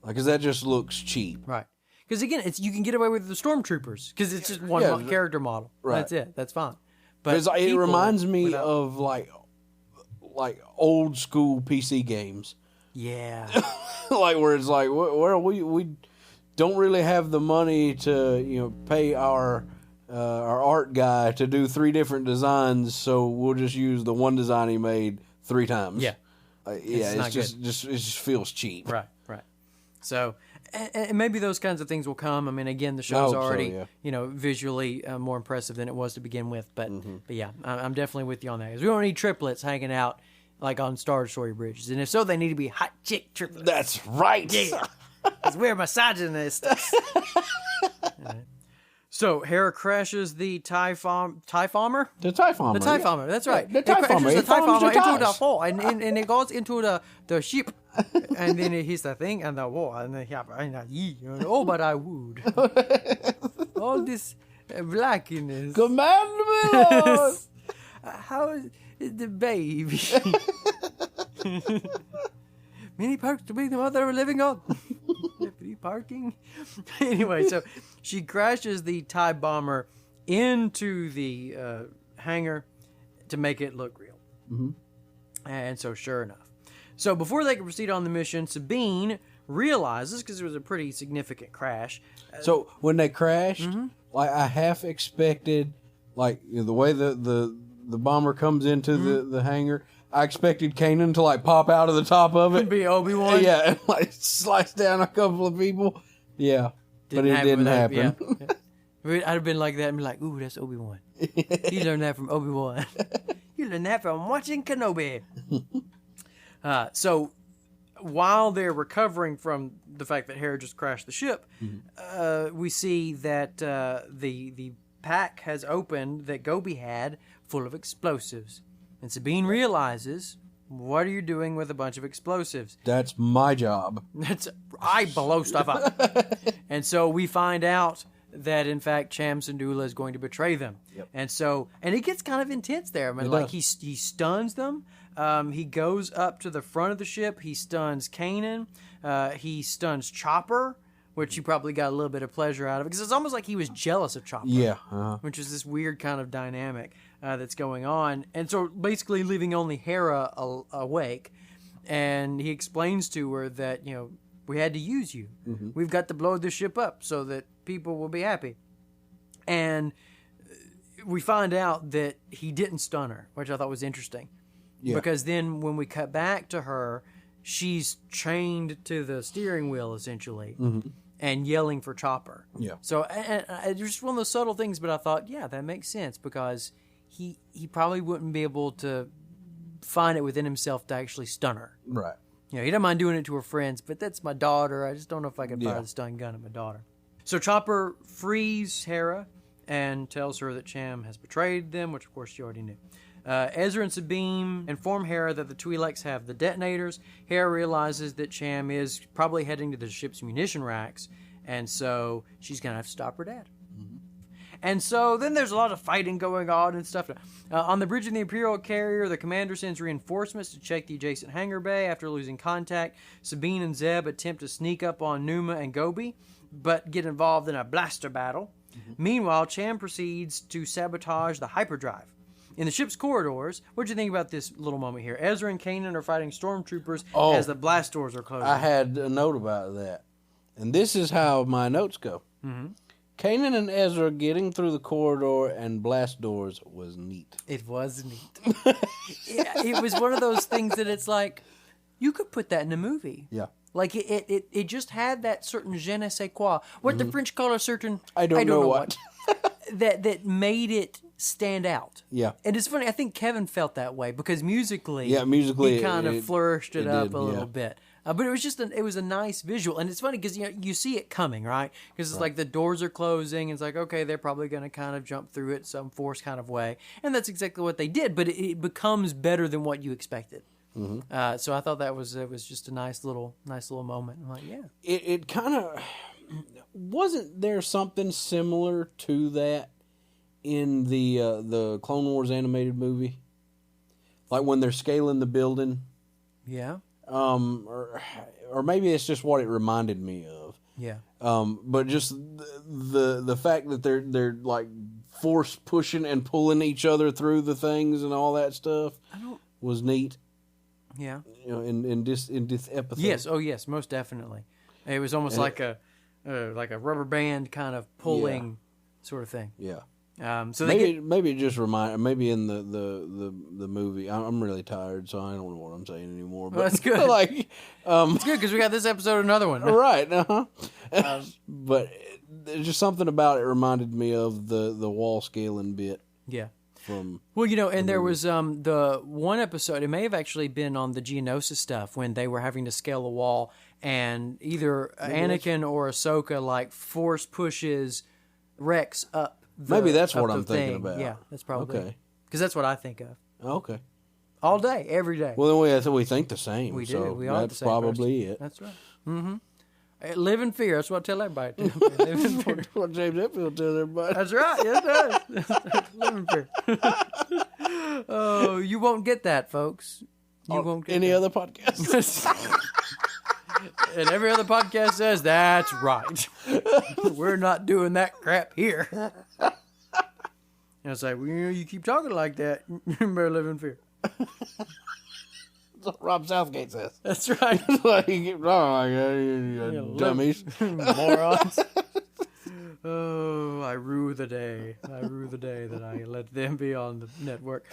Because that just looks cheap. Right. Because, again, you can get away with the Stormtroopers, because it's just one character model. Right. That's it. That's fine. But it reminds me of, like old school PC games. Yeah. Like, where it's like, well, we don't really have the money to pay our art guy to do 3 different designs, so we'll just use the one design he made 3 times. Yeah, it just feels cheap. Right. So, and maybe those kinds of things will come. I mean, again, the show's already visually more impressive than it was to begin with. But yeah, I'm definitely with you on that, because we don't need triplets hanging out like on Star Destroyer bridges, and if so, they need to be hot chick triplets. That's right. Yeah. Because we're misogynists. So, Hera crashes the TIE Bomber? The TIE Bomber. The TIE Bomber, that's right. The TIE Bomber. The TIE Bomber into the hole, and it goes into the ship. And then it hits the thing and the wall. And then, but I would. All this blackiness. Command me, Lord. How is the baby? Many parks to be the mother of living on. Free parking. Anyway, so she crashes the TIE Bomber into the hangar to make it look real. Mm-hmm. And so, sure enough. So before they can proceed on the mission, Sabine realizes, because it was a pretty significant crash. So when they crashed, like I half expected, like the way the bomber comes into the hangar, I expected Kanan to like pop out of the top of it. Be Obi-Wan. Yeah, and like slice down a couple of people. Yeah. But it didn't happen. Yeah. I'd have been like that and be like, ooh, that's Obi-Wan. You learned that from Obi-Wan. You learned that from watching Kenobi. So while they're recovering from the fact that Hera just crashed the ship, we see that the pack has opened that Gobi had full of explosives. And Sabine realizes, what are you doing with a bunch of explosives? That's my job. I blow stuff up. And so we find out that, in fact, Cham Syndulla is going to betray them. Yep. And it gets kind of intense there. I mean, he stuns them. He goes up to the front of the ship. He stuns Kanan. He stuns Chopper, which you probably got a little bit of pleasure out of, because it's almost like he was jealous of Chopper. Yeah. Which is this weird kind of dynamic that's going on. And so basically leaving only Hera awake. And he explains to her that, we had to use you. Mm-hmm. We've got to blow the ship up so that people will be happy. And we find out that he didn't stun her, which I thought was interesting. Yeah. Because then when we cut back to her, she's chained to the steering wheel, essentially, and yelling for Chopper. Yeah. So it's just one of those subtle things, but I thought, yeah, that makes sense, because he probably wouldn't be able to find it within himself to actually stun her. Right. He doesn't mind doing it to her friends, but that's my daughter. I just don't know if I could fire the stun gun at my daughter. So Chopper frees Hera and tells her that Cham has betrayed them, which of course she already knew. Ezra and Sabine inform Hera that the Twi'leks have the detonators. Hera realizes that Cham is probably heading to the ship's munition racks, and so she's going to have to stop her dad. Mm-hmm. And so then there's a lot of fighting going on and stuff. On the bridge of the Imperial carrier, the commander sends reinforcements to check the adjacent hangar bay. After losing contact, Sabine and Zeb attempt to sneak up on Numa and Gobi, but get involved in a blaster battle. Mm-hmm. Meanwhile, Cham proceeds to sabotage the hyperdrive. In the ship's corridors, what do you think about this little moment here? Ezra and Kanan are fighting stormtroopers as the blast doors are closing. I had a note about that. And this is how my notes go. Mm-hmm. Kanan and Ezra getting through the corridor and blast doors was neat. It was neat. It was one of those things that it's like, you could put that in a movie. Yeah. Like, it just had that certain je ne sais quoi. What the French call a certain... I don't know what. that made it stand out. Yeah. And it's funny, I think Kevin felt that way, because musically he kind of flourished it up a little bit. But it was just it was a nice visual, and it's funny because you see it coming, right? Because it's like the doors are closing. It's like, okay, they're probably going to kind of jump through it some force kind of way, and that's exactly what they did. But it becomes better than what you expected. Mm-hmm. So I thought it was just a nice little moment. I'm like, yeah, it kind of wasn't there something similar to that in the Clone Wars animated movie, like when they're scaling the building. Yeah. Or maybe it's just what it reminded me of. Yeah. But just the fact that they're like force pushing and pulling each other through the things and all that stuff was neat. Yeah. In this episode. Yes. Oh, yes. Most definitely. It was almost like a rubber band kind of pulling sort of thing. Yeah. So maybe it just maybe in the movie. I'm really tired, so I don't know what I'm saying anymore. But that's good. It's good because we got this episode, another one. Right. But there's just something about it reminded me of the wall scaling bit. Yeah. And there was the one episode. It may have actually been on the Geonosis stuff when they were having to scale a wall, and either Anakin or Ahsoka force pushes Rex up. Maybe that's what I'm thinking about. Yeah, that's probably okay. Because that's what I think of. Okay. All day, every day. Well, then we think the same. We do. So we all that's probably it. That's right. Mm-hmm. Live in fear. That's what I tell everybody. Live in fear. That's what James Hetfield tells everybody. That's right. Yes, it does. Live in fear. Oh, you won't get that, folks. You won't get any other podcast. And every other podcast says, that's right. We're not doing that crap here. And it's like, you keep talking like that, you better live in fear. That's what Rob Southgate says. That's right. Like, you keep talking like that, you dummies. Morons. Oh, I rue the day. That I let them be on the network.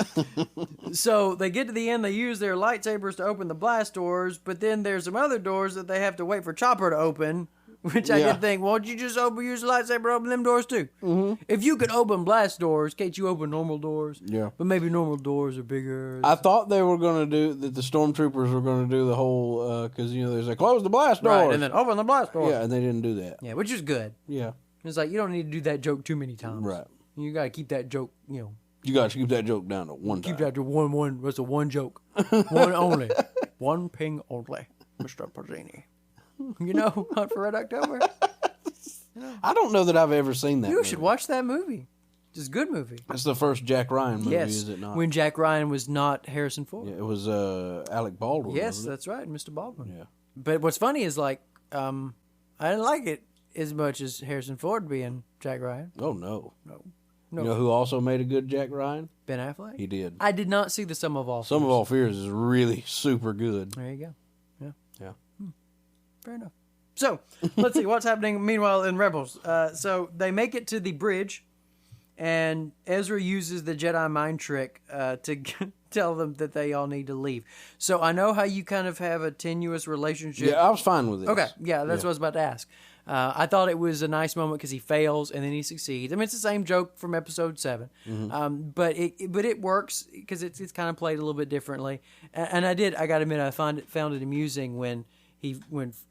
So they get to the end, they use their lightsabers to open the blast doors, but then there's some other doors that they have to wait for Chopper to open, which I could think, why don't you just use the lightsaber to open them doors too? Mm-hmm. If you could open blast doors, can't you open normal doors? Yeah. But maybe normal doors are bigger. I thought they were going to do, that the stormtroopers were going to do the whole, because, there's a close the blast doors. Right, and then open the blast doors. Yeah, and they didn't do that. Yeah, which is good. Yeah. It's like, you don't need to do that joke too many times. Right. You got to keep that joke, You got to keep that joke down to one time. Keep that to one. That's a one joke. One only. One ping only, Mr. Pazzini. Hunt for Red October? I don't know that I've ever seen that You should watch that movie. It's a good movie. It's the first Jack Ryan movie, yes, is it not? When Jack Ryan was not Harrison Ford. Yeah, it was Alec Baldwin. Yes, that's right, Mr. Baldwin. Yeah. But what's funny is, I didn't like it as much as Harrison Ford being Jack Ryan. Oh, no. No. You know who also made a good Jack Ryan? Ben Affleck? He did. I did not see the Sum of All Fears. Sum of All Fears is really super good. There you go. Yeah. Yeah. Fair enough. So, let's see what's happening meanwhile in Rebels. So, they make it to the bridge, and Ezra uses the Jedi mind trick to tell them that they all need to leave. So, I know how you kind of have a tenuous relationship. Yeah, I was fine with it. Okay, yeah, that's what I was about to ask. I thought it was a nice moment because he fails and then he succeeds. I mean, it's the same joke from episode 7, but it works because it's kind of played a little bit differently. And I got to admit, I found it amusing when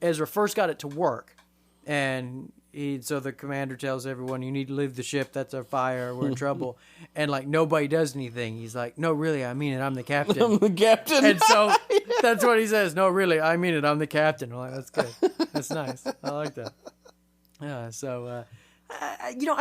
Ezra first got it to work, and so the commander tells everyone, "You need to leave the ship. That's our fire. We're in trouble." And nobody does anything. He's like, "No, really, I mean it. I'm the captain." I'm the captain. And so that's what he says. "No, really, I mean it. I'm the captain." I'm like, that's good. That's nice. I like that. I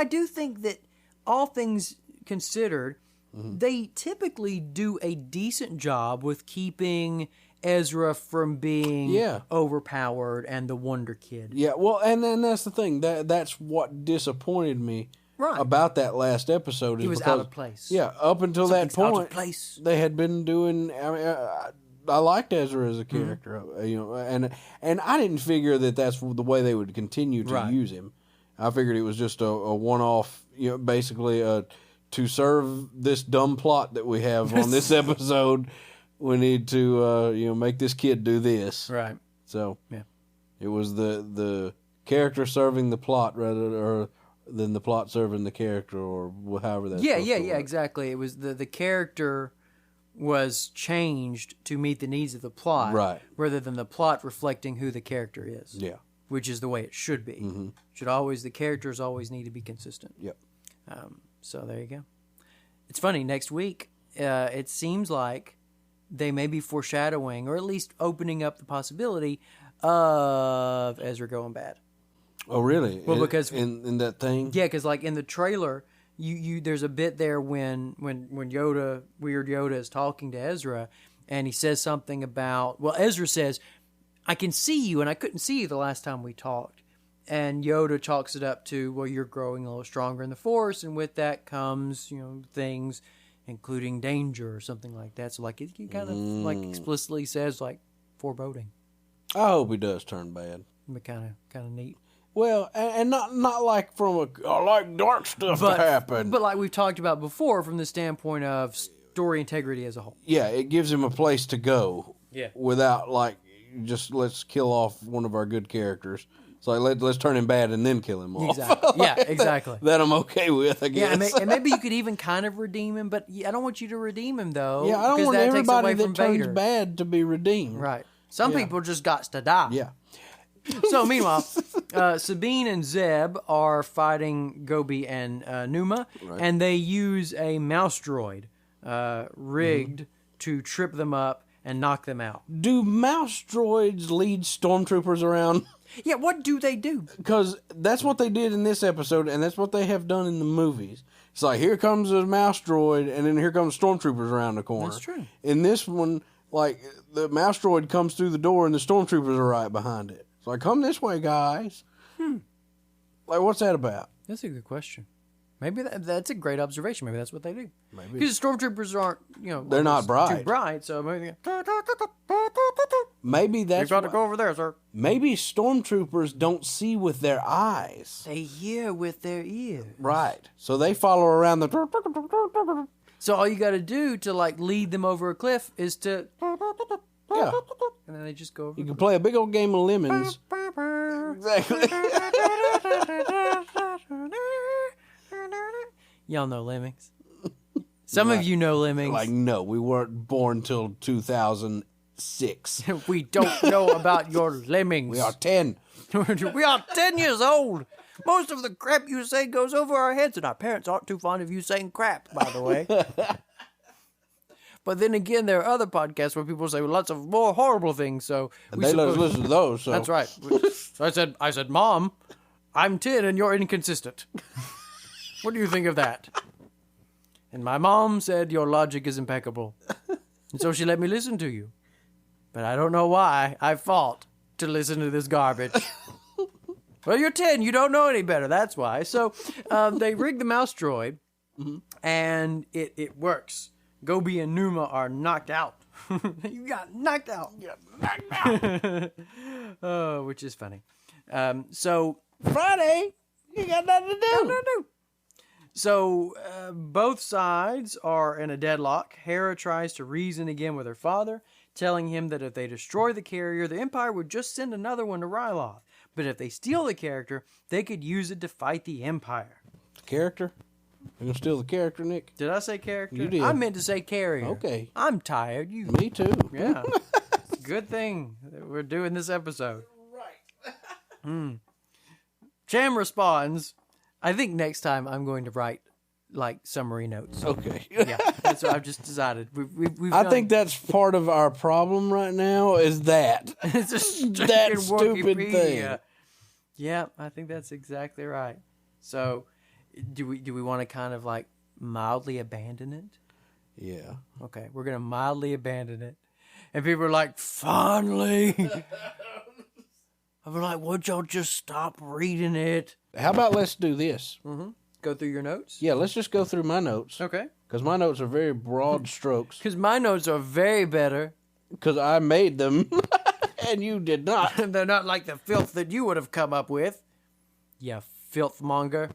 do think that all things considered, they typically do a decent job with keeping Ezra from being overpowered and the Wonder Kid. Yeah, well, and then that's the thing. That's what disappointed me about that last episode. He was out of place. Yeah, up until that point, out of place. They had been doing. I liked Ezra as a character, and I didn't figure that that's the way they would continue to use him. I figured it was just a one-off, basically to serve this dumb plot that we have on this episode. We need to, make this kid do this. Right. So, it was the character serving the plot rather than the plot serving the character, or however that's Yeah, exactly. It was the character was changed to meet the needs of the plot, right, rather than the plot reflecting who the character is. Yeah. Which is the way it should be. The characters always need to be consistent. Yep. So there you go. It's funny, next week, it seems like they may be foreshadowing, or at least opening up the possibility of Ezra going bad. Oh, really? Well, because in that thing? Yeah, because like in the trailer, there's a bit there when Yoda, Weird Yoda, is talking to Ezra, and he says something about, well, Ezra says, I can see you, and I couldn't see you the last time we talked. And Yoda chalks it up to, well, you're growing a little stronger in the Force, and with that comes, things, including danger or something like that. So, like, it kind of, like, explicitly says, like, foreboding. I hope he does turn bad. But kind of neat. Well, and not like from I like dark stuff to happen. But like we've talked about before, from the standpoint of story integrity as a whole. Yeah, it gives him a place to go. Yeah. Without, like, just let's kill off one of our good characters. It's like, let's turn him bad and then kill him off. Exactly. Yeah, exactly. That I'm okay with, I guess. Yeah, and maybe you could even kind of redeem him, but I don't want you to redeem him, though. Yeah, I don't want everybody that turns Vader. bad to be redeemed. Right. Some people just got to die. Yeah. So, meanwhile, Sabine and Zeb are fighting Gobi and Numa, and they use a mouse droid rigged to trip them up and knock them out. Do mouse droids lead stormtroopers around? Yeah, what do they do? Because that's what they did in this episode, and that's what they have done in the movies. It's like, here comes a mouse droid, and then here comes stormtroopers around the corner. That's true. In this one, like, the mouse droid comes through the door, and the stormtroopers are right behind it. It's like, come this way, guys. Like, what's that about? That's a good question. Maybe that's a great observation. Maybe that's what they do. Maybe. Because stormtroopers aren't, they're not bright. Too bright, so maybe... Maybe that's... You've got to go over there, sir. Maybe stormtroopers don't see with their eyes. They hear with their ears. Right. So they follow around the... So all you got to do to, like, lead them over a cliff is to... Yeah. And then they just go over. You can play a big old game of lemons. Exactly. Y'all know lemmings. Some of you know lemmings. Like, no, we weren't born till 2006. We don't know about your lemmings. We are 10. We are 10 years old. Most of the crap you say goes over our heads, and our parents aren't too fond of you saying crap, by the way. But then again, there are other podcasts where people say lots of more horrible things, so... They let us listen to those, so... That's right. So I said, Mom, I'm 10 and you're inconsistent. What do you think of that? And my mom said, your logic is impeccable. And so she let me listen to you. But I don't know why I fought to listen to this garbage. Well, you're 10. You don't know any better. That's why. So they rigged the mouse droid, and it works. Gobi and Numa are knocked out. You got knocked out. You got knocked out. Which is funny. So Friday, you got nothing to do. So both sides are in a deadlock. Hera tries to reason again with her father, telling him that if they destroy the carrier, the Empire would just send another one to Ryloth. But if they steal the character, they could use it to fight the Empire. Character? You're going to steal the character, Nick? Did I say character? You did. I meant to say carrier. Okay. I'm tired. Me too. Yeah. Good thing that we're doing this episode. Right. Cham responds, I think next time I'm going to write, like, summary notes. Okay. Yeah, that's what I've just decided. I think that's part of our problem right now, is that. It's a that stupid thing. Yeah, I think that's exactly right. So, do we want to kind of, like, mildly abandon it? Yeah. Okay, we're going to mildly abandon it. And people are like, finally! I'm like, would y'all just stop reading it? How about let's do this? Go through your notes? Yeah, let's just go through my notes. Okay. Because my notes are very broad strokes. Because my notes are very better. Because I made them, and you did not. They're not like the filth that you would have come up with. Yeah, filth monger.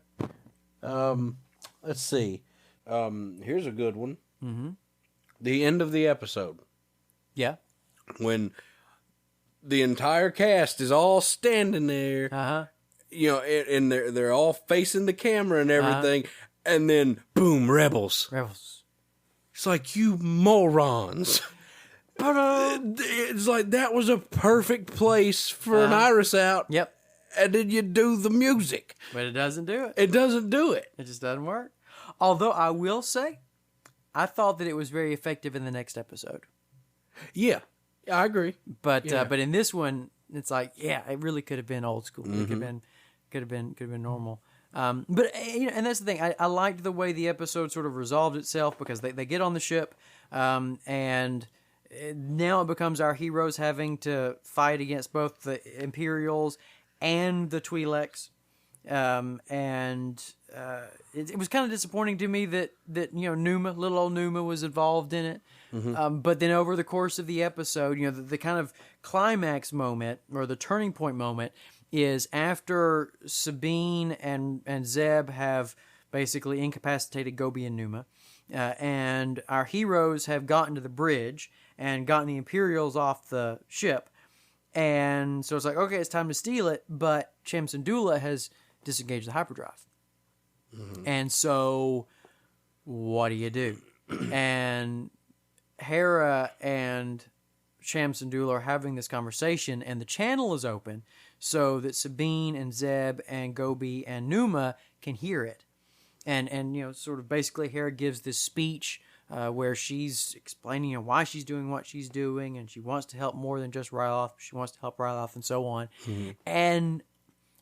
Let's see. Here's a good one. The end of the episode. Yeah. When the entire cast is all standing there, you know, and they're all facing the camera and everything, and then boom, rebels. Rebels. It's It's like, you morons. But it's like, that was a perfect place for an iris out. Yep. And then you do the music. But it doesn't do it. It doesn't do it. It just doesn't work. Although I will say, I thought that it was very effective in the next episode. Yeah, I agree. But in this one, it's like, yeah, it really could have been old school. It could have been normal. But and that's the thing. I liked the way the episode sort of resolved itself, because they get on the ship, and now it becomes our heroes having to fight against both the Imperials and the Twi'leks. It was kind of disappointing to me that Numa, little old Numa, was involved in it. But then over the course of the episode, the kind of climax moment, or the turning point moment, is after Sabine and Zeb have basically incapacitated Gobi and Numa, and our heroes have gotten to the bridge and gotten the Imperials off the ship. And so it's like, okay, it's time to steal it, but Cham Syndulla has disengaged the hyperdrive. And so what do? And Hera and Cham Syndulla are having this conversation, and the channel is open so that Sabine and Zeb and Gobi and Numa can hear it. And sort of basically Hera gives this speech where she's explaining why she's doing what she's doing, and she wants to help more than just Ryloth. She wants to help Ryloth and so on. And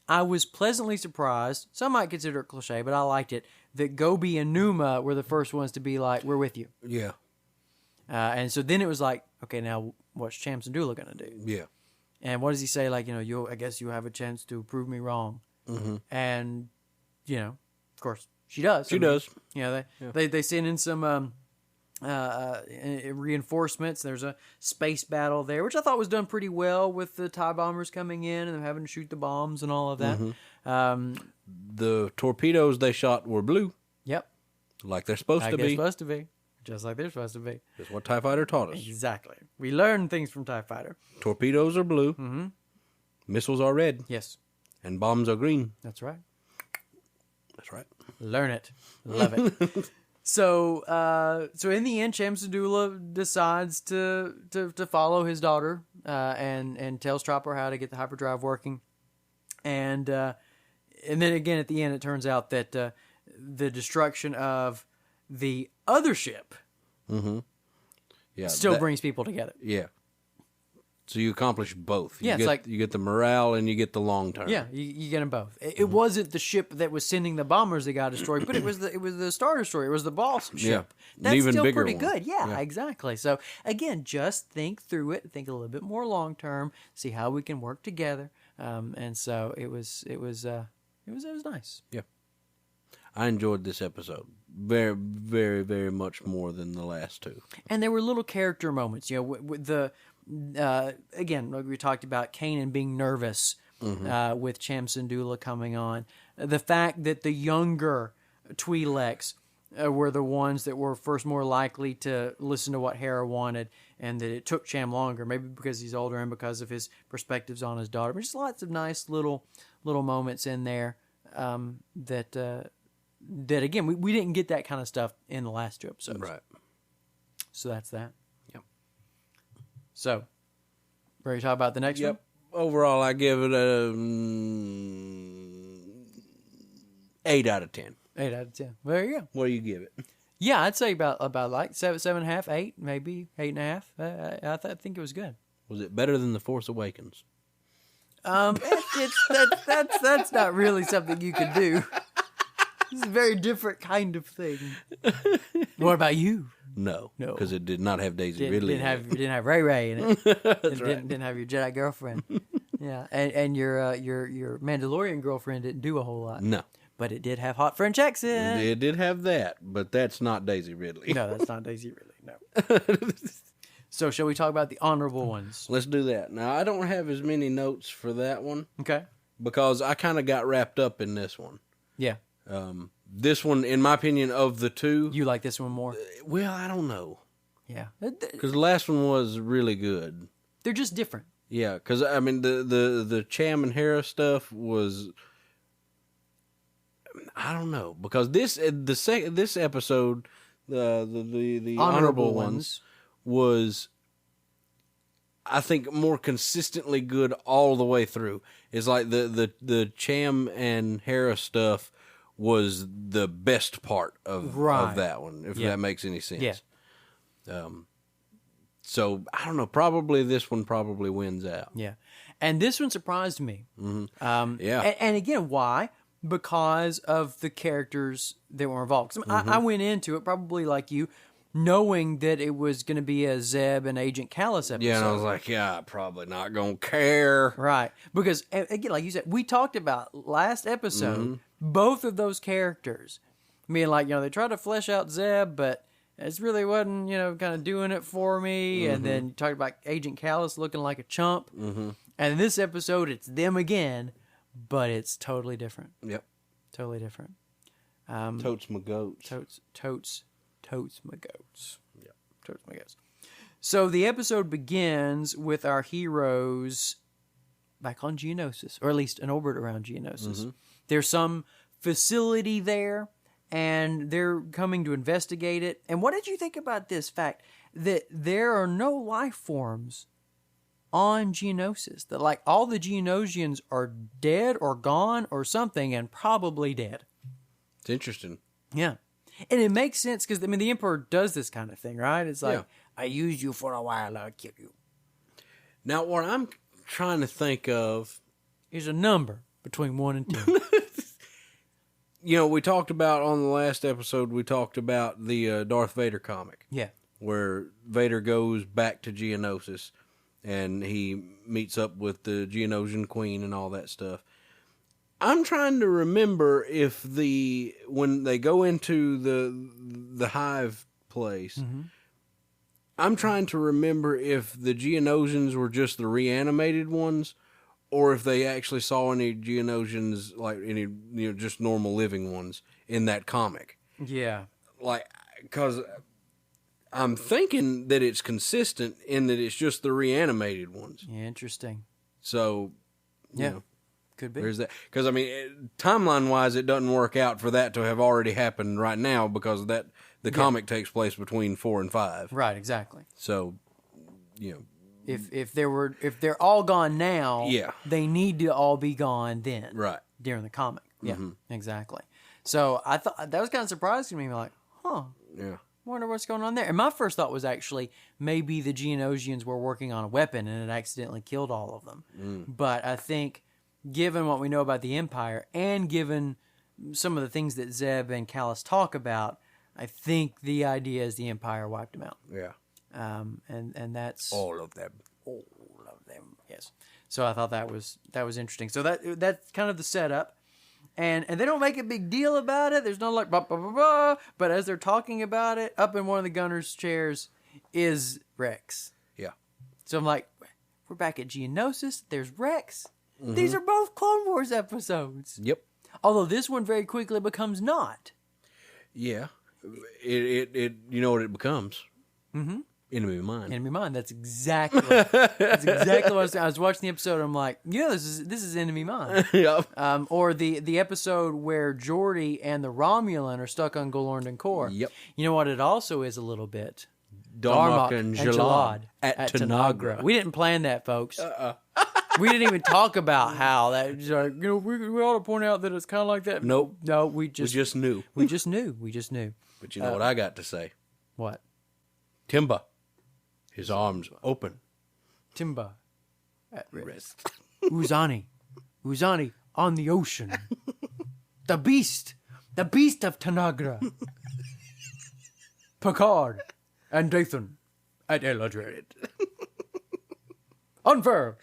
I was pleasantly surprised, some might consider it cliche, but I liked it, that Gobi and Numa were the first ones to be like, we're with you. Yeah. And so then it was like, okay, now what's Cham Syndulla going to do? Yeah. And what does he say? Like, I guess you have a chance to prove me wrong. And, of course, she does. She does. They send in some reinforcements. There's a space battle there, which I thought was done pretty well, with the TIE bombers coming in and them having to shoot the bombs and all of that. The torpedoes they shot were blue. Yep. Like they're supposed to be. Supposed to be. Just like they're supposed to be. That's what TIE Fighter taught us. Exactly. We learn things from TIE Fighter. Torpedoes are blue. Missiles are red. Yes. And bombs are green. That's right. That's right. Learn it. Love it. So in the end, Cham Syndulla decides to follow his daughter, and tells Chopper how to get the hyperdrive working. And then again, at the end, it turns out that the destruction of the other ship still brings people together. Yeah. So you accomplish both. You you get the morale and you get the long term. Yeah, you get them both. It wasn't the ship that was sending the bombers that got destroyed, but it was the Star Destroyer. It was the boss ship. Yeah, that's even still bigger pretty one. good. Yeah, exactly. So again, just think through it. Think a little bit more long term. See how we can work together. And so it was nice. Yeah, I enjoyed this episode very, very, very much more than the last two. And there were little character moments. With the again, like we talked about, Kanan being nervous with Cham Syndulla coming on. The fact that the younger Twi'leks were the ones that were first more likely to listen to what Hera wanted, and that it took Cham longer, maybe because he's older and because of his perspectives on his daughter. But just lots of nice little moments in there that again, we didn't get that kind of stuff in the last two episodes. Right. So that's that. So, ready to talk about the next one? Overall, I give it a 8 out of 10. 8 out of 10. There you go. What do you give it? Yeah, I'd say about like 7.5, 8, maybe 8.5. I think it was good. Was it better than The Force Awakens? That's not really something you could do. It's a very different kind of thing. What about you? No, because it did not have Daisy Ridley. Didn't have Ray Ray in it. That's right. Didn't have your Jedi girlfriend. Yeah, and your Mandalorian girlfriend didn't do a whole lot. No, but it did have hot French accent. It did have that, but that's not Daisy Ridley. No, that's not Daisy Ridley. No. So, shall we talk about the honorable ones? Let's do that. Now, I don't have as many notes for that one. Okay. Because I kind of got wrapped up in this one. Yeah. This one, in my opinion, of the two... You like this one more? Well, I don't know. Yeah. Because the last one was really good. They're just different. Yeah, because, I mean, the Cham and Hera stuff was... I don't know. Because this episode, the honorable ones, was, I think, more consistently good all the way through. It's like the Cham and Hera stuff was the best part of that one, if that makes any sense. Yeah. So, I don't know, probably this one probably wins out. Yeah. And this one surprised me. Mm-hmm. Yeah. And again, why? Because of the characters that were involved. I went into it probably like you, knowing that it was going to be a Zeb and Agent Callus episode. Yeah, and I was like, probably not going to care. Right. Because, again, like you said, we talked about last episode, both of those characters being like, they tried to flesh out Zeb, but it really wasn't, kind of doing it for me. And then you talked about Agent Callus looking like a chump. And in this episode, it's them again, but it's totally different. Yep. Totally different. Totes my goats. Totes my goats. Yeah, totes my goats. So the episode begins with our heroes back on Geonosis, or at least an orbit around Geonosis. There's some facility there, and they're coming to investigate it. And what did you think about this fact that there are no life forms on Geonosis? That like all the Geonosians are dead or gone or something, and probably dead. It's interesting. Yeah. And it makes sense because, the Emperor does this kind of thing, right? It's like, I used you for a while, I'll kill you. Now, what I'm trying to think of is a number between 1 and 10. We talked about on the last episode, we talked about the Darth Vader comic. Yeah. Where Vader goes back to Geonosis and he meets up with the Geonosian Queen and all that stuff. I'm trying to remember if when they go into the hive place, I'm trying to remember if the Geonosians were just the reanimated ones, or if they actually saw any Geonosians, like any just normal living ones in that comic. Yeah, like because I'm thinking that it's consistent in that it's just the reanimated ones. Yeah, interesting. So, could be. There's that. Because, timeline-wise, it doesn't work out for that to have already happened right now because the comic takes place between 4 and 5. Right, exactly. So, If they're all gone now, they need to all be gone then. Right. During the comic. Yeah, exactly. So, I thought that was kind of surprising to me. Like, yeah. Wonder what's going on there. And my first thought was actually maybe the Geonosians were working on a weapon and it accidentally killed all of them. But I think, given what we know about the Empire and given some of the things that Zeb and Callus talk about, I think the idea is the Empire wiped them out. Yeah. And that's all of them. All of them. Yes. So I thought that was interesting. So that's kind of the setup. And they don't make a big deal about it. There's no like blah, blah, blah, blah. But as they're talking about it, up in one of the gunners' chairs is Rex. Yeah. So I'm like, we're back at Geonosis. There's Rex. These are both Clone Wars episodes. Yep. Although this one very quickly becomes not. Yeah. It you know what it becomes? Enemy of Mine. Enemy of Mine. That's exactly what I was saying. I was watching the episode. I'm like, this is Enemy of Mine. Yep. Or the episode where Geordi and the Romulan are stuck on Golorndon Core. Yep. You know what it also is a little bit? Darmok and Jalad at Tanagra. We didn't plan that, folks. We didn't even talk about how that. We ought to point out that it's kind of like that. Nope. No, we just knew. We just knew. But you know what I got to say? What? Timba. His arms open. Timba at rest. Uzani on the ocean. The beast of Tanagra. Picard and Dathan at Eladred. Unfair.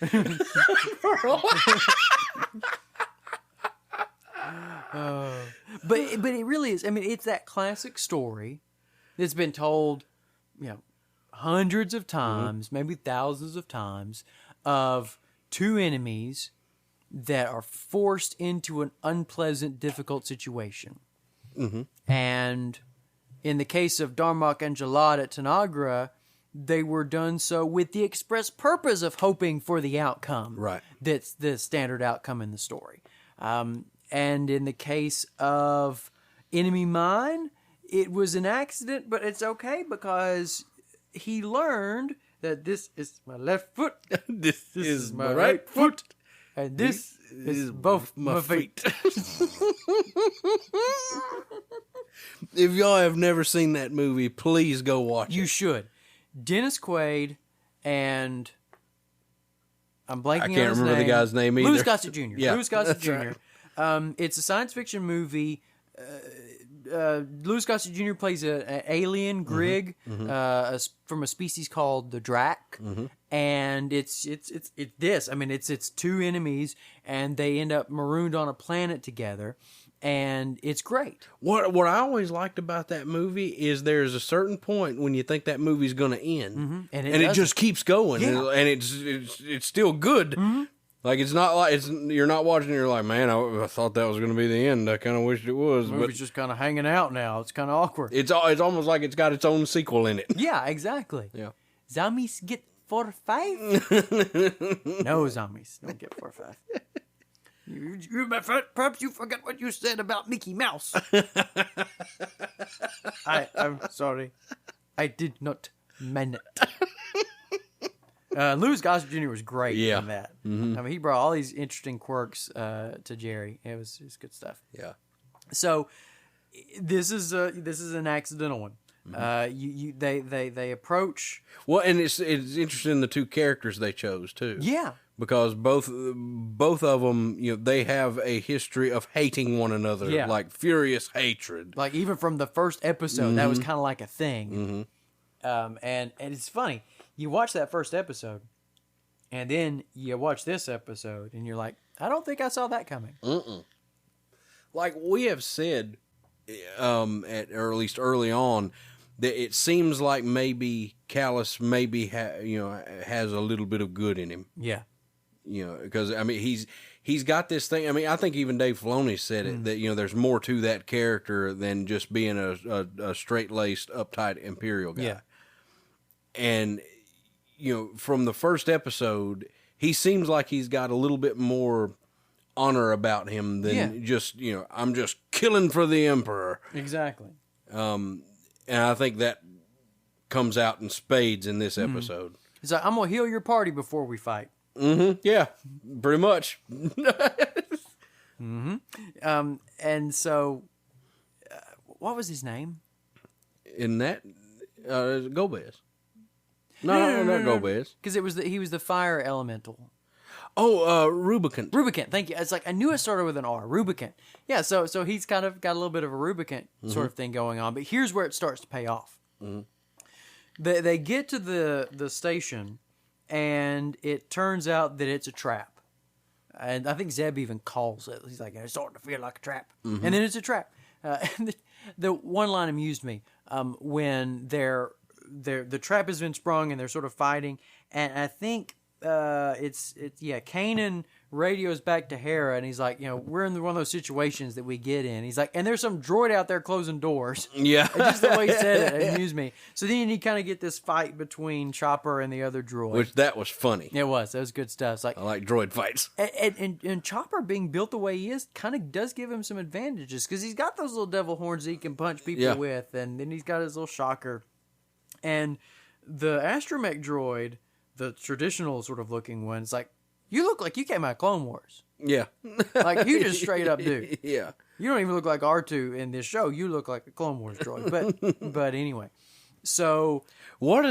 But it really is. It's that classic story that's been told, hundreds of times, maybe thousands of times, of two enemies that are forced into an unpleasant, difficult situation. And in the case of Darmok and Jalad at Tanagra, they were done so with the express purpose of hoping for the outcome. Right. That's the standard outcome in the story. And in the case of Enemy Mine, it was an accident, but it's okay because he learned that this is my left foot, this is my right foot, and this is both my feet. If y'all have never seen that movie, please go watch it. You should. Dennis Quaid and I'm blanking on his name. I can't remember the guy's name either. Louis Gossett Jr. Yeah, Louis Gossett Jr. Right. It's a science fiction movie. Louis Gossett Jr. plays an alien Grig from a species called the Drac, and it's this. I mean, it's two enemies, and they end up marooned on a planet together, and it's great. What I always liked about that movie is there's a certain point when you think that movie's going to end, and it just keeps going, and it's still good. Like, it's not like you're not watching it, you're like, man, I thought that was going to be the end. I kind of wished it was. The movie's just kind of hanging out now. It's kind of awkward. It's almost like it's got its own sequel in it. Yeah, exactly. Yeah. Zombies get 4 or 5? No, zombies don't get 4 or 5. You, my friend, perhaps you forgot what you said about Mickey Mouse. I'm sorry. I did not mean it. Louis Gossett Jr. was great in that. I mean, he brought all these interesting quirks to Jerry. It was good stuff. Yeah. So this is an accidental one. They approach. Well, and it's interesting the two characters they chose too. Yeah. Because both of them, they have a history of hating one another, like furious hatred. Like even from the first episode, that was kind of like a thing. And it's funny. You watch that first episode, and then you watch this episode, and you're like, I don't think I saw that coming. Like we have said, or at least early on, that it seems like maybe Callus has a little bit of good in him. Yeah. Because I mean he's got this thing. I mean, I think even Dave Filoni said it that there's more to that character than just being a straight-laced, uptight Imperial guy. Yeah. And from the first episode, he seems like he's got a little bit more honor about him than just I'm just killing for the Emperor. Exactly. And I think that comes out in spades in this episode. He's like, I'm gonna heal your party before we fight. Yeah, pretty much. And so, what was his name? In that, Gomez. No, not Gomez. Because he was the fire elemental. Oh, Rubicant. Rubicant, thank you. It's like I knew it started with an R. Rubicant. Yeah, so he's kind of got a little bit of a Rubicant sort of thing going on. But here's where it starts to pay off. They get to the station, and it turns out that it's a trap. And I think Zeb even calls it. He's like, it's starting to feel like a trap. And then it's a trap. The one line amused me when the trap has been sprung and they're sort of fighting. And I think Kanan radios back to Hera, and he's like, we're in one of those situations that we get in. He's like, and there's some droid out there closing doors. Yeah. And just the way he said it amused me. So then you kind of get this fight between Chopper and the other droid. That was funny. It was. That was good stuff. It's like, I like droid fights. And Chopper being built the way he is kind of does give him some advantages, because he's got those little devil horns that he can punch people with, and then he's got his little shocker. And the astromech droid, the traditional sort of looking one, it's like, you look like you came out of Clone Wars. Yeah. Like, you just straight up do. Yeah. You don't even look like R2 in this show. You look like a Clone Wars droid. But anyway. So what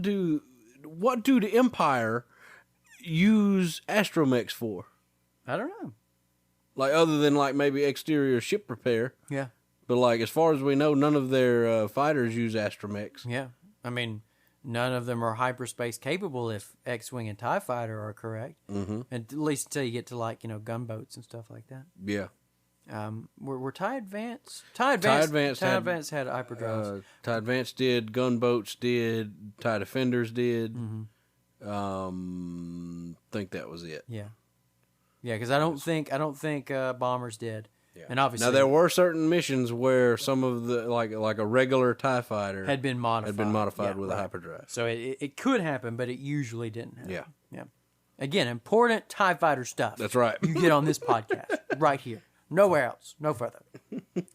do the Empire use astromechs for? I don't know. Like, other than like maybe exterior ship repair. Yeah. But like, as far as we know, none of their fighters use astromechs. Yeah. I mean, none of them are hyperspace capable if X-Wing and TIE Fighter are correct. And at least until you get to like, gunboats and stuff like that. Yeah. Were TIE Advance? TIE Advance had hyperdrives. TIE Advance did, gunboats did, TIE Defenders did. Think that was it. Yeah. Yeah, because I don't think bombers did. Yeah. And obviously, now there were certain missions where some of the like a regular TIE fighter had been modified with a hyperdrive. So it could happen, but it usually didn't happen. Yeah. Yeah. Again, important TIE fighter stuff. That's right. You get on this podcast right here, nowhere else, no further.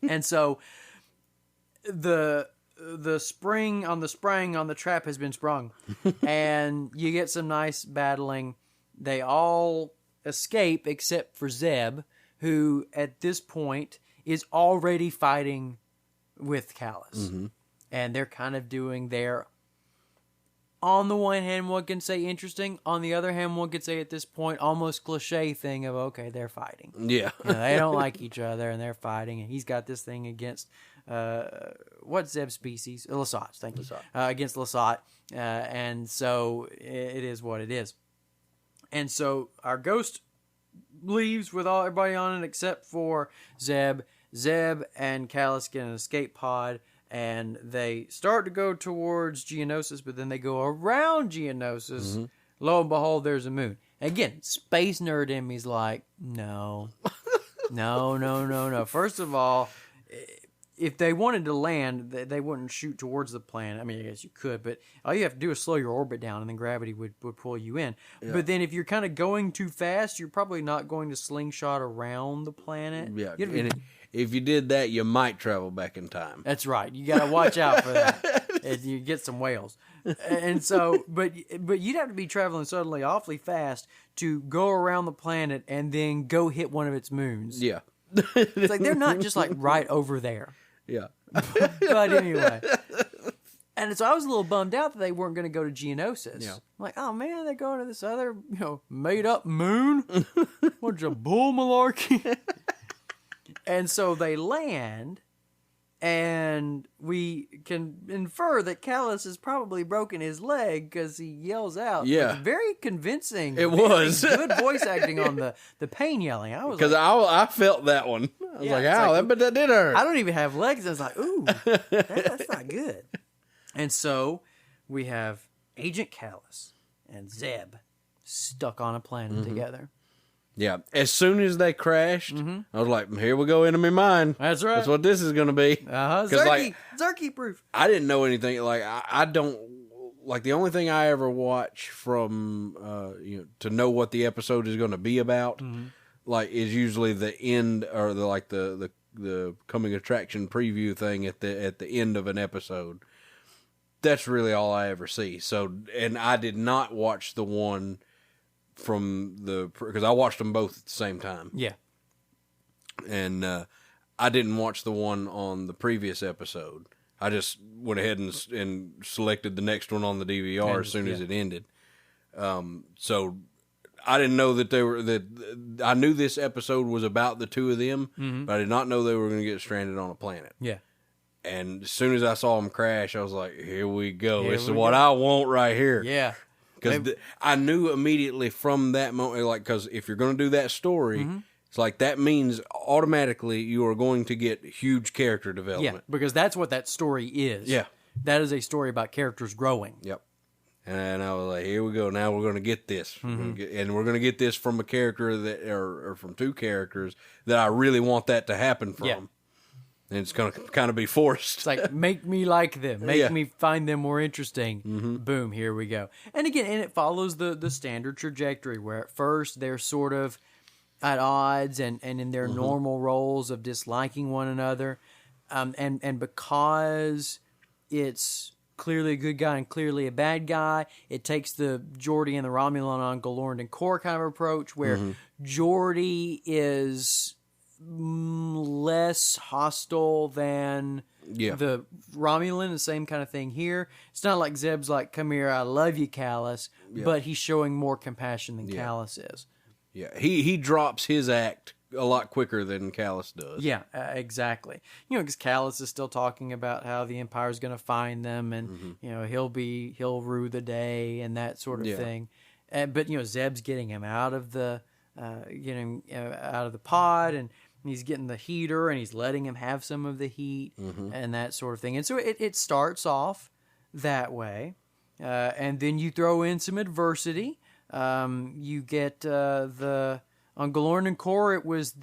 And so the spring on the trap has been sprung, and you get some nice battling. They all escape except for Zeb, who at this point is already fighting with Callus, and they're kind of doing their. On the one hand, one can say interesting. On the other hand, one could say at this point almost cliche thing of, okay, they're fighting. Yeah. They don't like each other, and they're fighting, and he's got this thing against, what's Zeb's species? Lasat, thank you. Against Lasat, and so it is what it is. And so our ghost leaves with everybody on it except for Zeb. Zeb and Callus get an escape pod, and they start to go towards Geonosis, but then they go around Geonosis. Lo and behold, there's a moon. Again, space nerd in me's like, no. No. First of all, if they wanted to land, they wouldn't shoot towards the planet. I mean, I guess you could, but all you have to do is slow your orbit down, and then gravity would pull you in. Yeah. But then if you're kind of going too fast, you're probably not going to slingshot around the planet. Yeah, if you did that, you might travel back in time. That's right. You got to watch out for that. And you get some whales. And so, but you'd have to be traveling suddenly awfully fast to go around the planet and then go hit one of its moons. Yeah. It's like they're not just like right over there. Yeah. But anyway. And so I was a little bummed out that they weren't going to go to Geonosis. Yeah. I'm like, oh man, they're going to this other, made up moon? What's a bull malarkey? And so they land, and we can infer that Callus has probably broken his leg because he yells out. Yeah. It's very convincing. It was. Good voice acting on the pain yelling. I was because I felt that one. I was like, ow, but that did hurt. I don't even have legs. I was like, ooh, that's not good. And so we have Agent Callus and Zeb stuck on a planet together. Yeah, as soon as they crashed, I was like, here we go, enemy mine. That's right. That's what this is going to be. Zerky proof. I didn't know anything. Like, I don't, like, the only thing I ever watch from, to know what the episode is going to be about, like, is usually the end, or the coming attraction preview thing at the end of an episode. That's really all I ever see. So, and I did not watch the one because I watched them both at the same time. Yeah. And I didn't watch the one on the previous episode. I just went ahead and selected the next one on the DVR as soon as it ended. So I didn't know that I knew this episode was about the two of them, but I did not know they were going to get stranded on a planet. Yeah. And as soon as I saw them crash, I was like, here we go. This is what I want right here. Yeah. Because I knew immediately from that moment, like, because if you're going to do that story, it's like that means automatically you are going to get huge character development. Yeah, because that's what that story is. Yeah. That is a story about characters growing. Yep. And I was like, here we go. Now we're going to get this. And we're going to get this from a character or from two characters that I really want that to happen from. Yeah. And it's going to kind of be forced. It's like, make me like them. Make me find them more interesting. Boom, here we go. And again, it follows the standard trajectory where at first they're sort of at odds and in their normal roles of disliking one another. And because it's clearly a good guy and clearly a bad guy, it takes the Geordi and the Romulan on Galorn and Kor kind of approach where Geordi is less hostile than the Romulan, the same kind of thing here. It's not like Zeb's like, come here, I love you, Callus, but he's showing more compassion than Callus is. Yeah, he drops his act a lot quicker than Callus does. Yeah, exactly. Because Callus is still talking about how the Empire's going to find them, and he'll rue the day and that sort of thing. But Zeb's getting him out of the out of the pod, and he's getting the heater, and he's letting him have some of the heat and that sort of thing. And so it starts off that way, and then you throw in some adversity. You get on Galorn and Kor, it was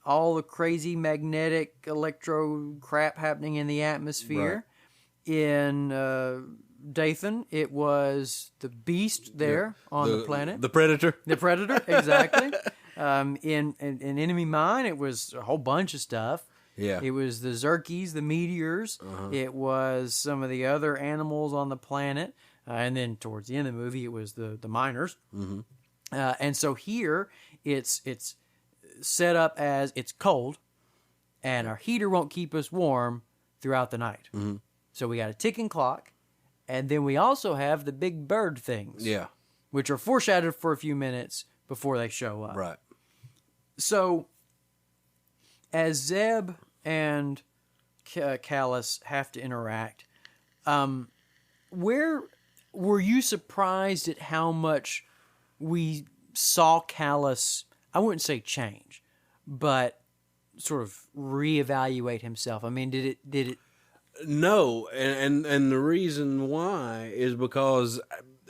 all the crazy magnetic electro crap happening in the atmosphere. Right. In Dathan, it was the beast there on the planet. The Predator. The Predator, exactly. In Enemy Mine, it was a whole bunch of stuff. Yeah. It was the Zerkies, the meteors. It was some of the other animals on the planet. And then towards the end of the movie, it was the miners. Mm-hmm. And so here, it's set up as it's cold, and our heater won't keep us warm throughout the night. Mm-hmm. So we got a ticking clock, and then we also have the big bird things. Yeah. Which are foreshadowed for a few minutes before they show up. Right. So, as Zeb and Callus have to interact, where were you surprised at how much we saw Callus, I wouldn't say change, but sort of reevaluate himself? I mean, did it? No, and the reason why is because,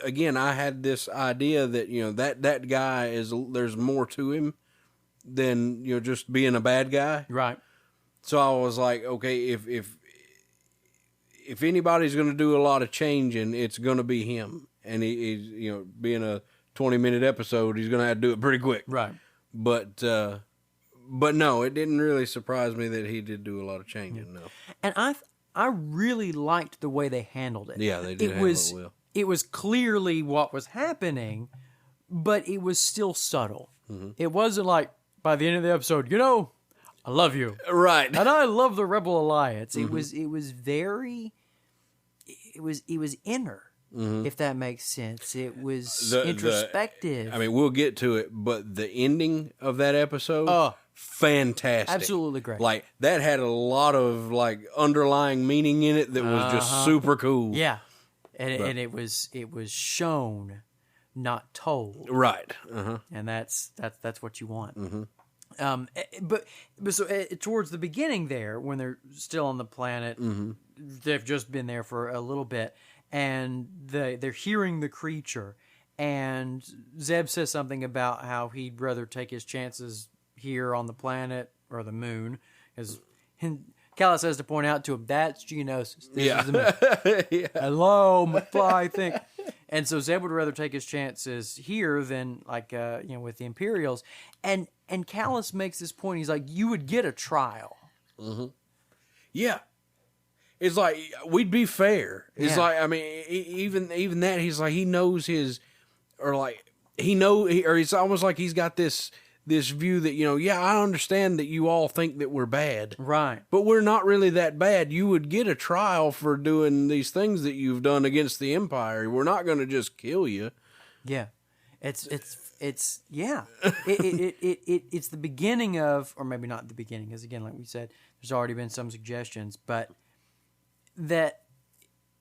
again, I had this idea that, you know, that guy there's more to him than, you know, just being a bad guy. Right. So I was like, okay, if anybody's going to do a lot of changing, it's going to be him. And he's, you know, being a 20-minute episode, he's going to have to do it pretty quick. Right. But no, it didn't really surprise me that he did do a lot of changing, no. And I really liked the way they handled it. Yeah, they did handle it well. It was clearly what was happening, but it was still subtle. Mm-hmm. It wasn't like, by the end of the episode, you know, I love you. Right. And I love the Rebel Alliance. Mm-hmm. It was very, it was inner, if that makes sense. It was introspective. I mean, we'll get to it, but the ending of that episode, fantastic. Absolutely great. Like, that had a lot of, like, underlying meaning in it that was just super cool. Yeah. And it was shown, not told. Right. And that's what you want. Mm-hmm. But so towards the beginning there, when they're still on the planet, they've just been there for a little bit, and they're hearing the creature, and Zeb says something about how he'd rather take his chances here on the planet or the moon, because Callus has to point out to him, that's Geonosis. This is the moon. Yeah. Hello, McFly, I think. And so Zeb would rather take his chances here than, like, with the Imperials. And Callus makes this point. He's like, you would get a trial. Mm-hmm. Yeah. It's like, we'd be fair. It's like, I mean, even that, he's like, he knows his, or like, or it's almost like he's got this view that, you know, yeah, I understand that you all think that we're bad. Right. But we're not really that bad. You would get a trial for doing these things that you've done against the Empire. We're not going to just kill you. Yeah. It's yeah. It's the beginning of, or maybe not the beginning, because again, like we said, there's already been some suggestions, but that,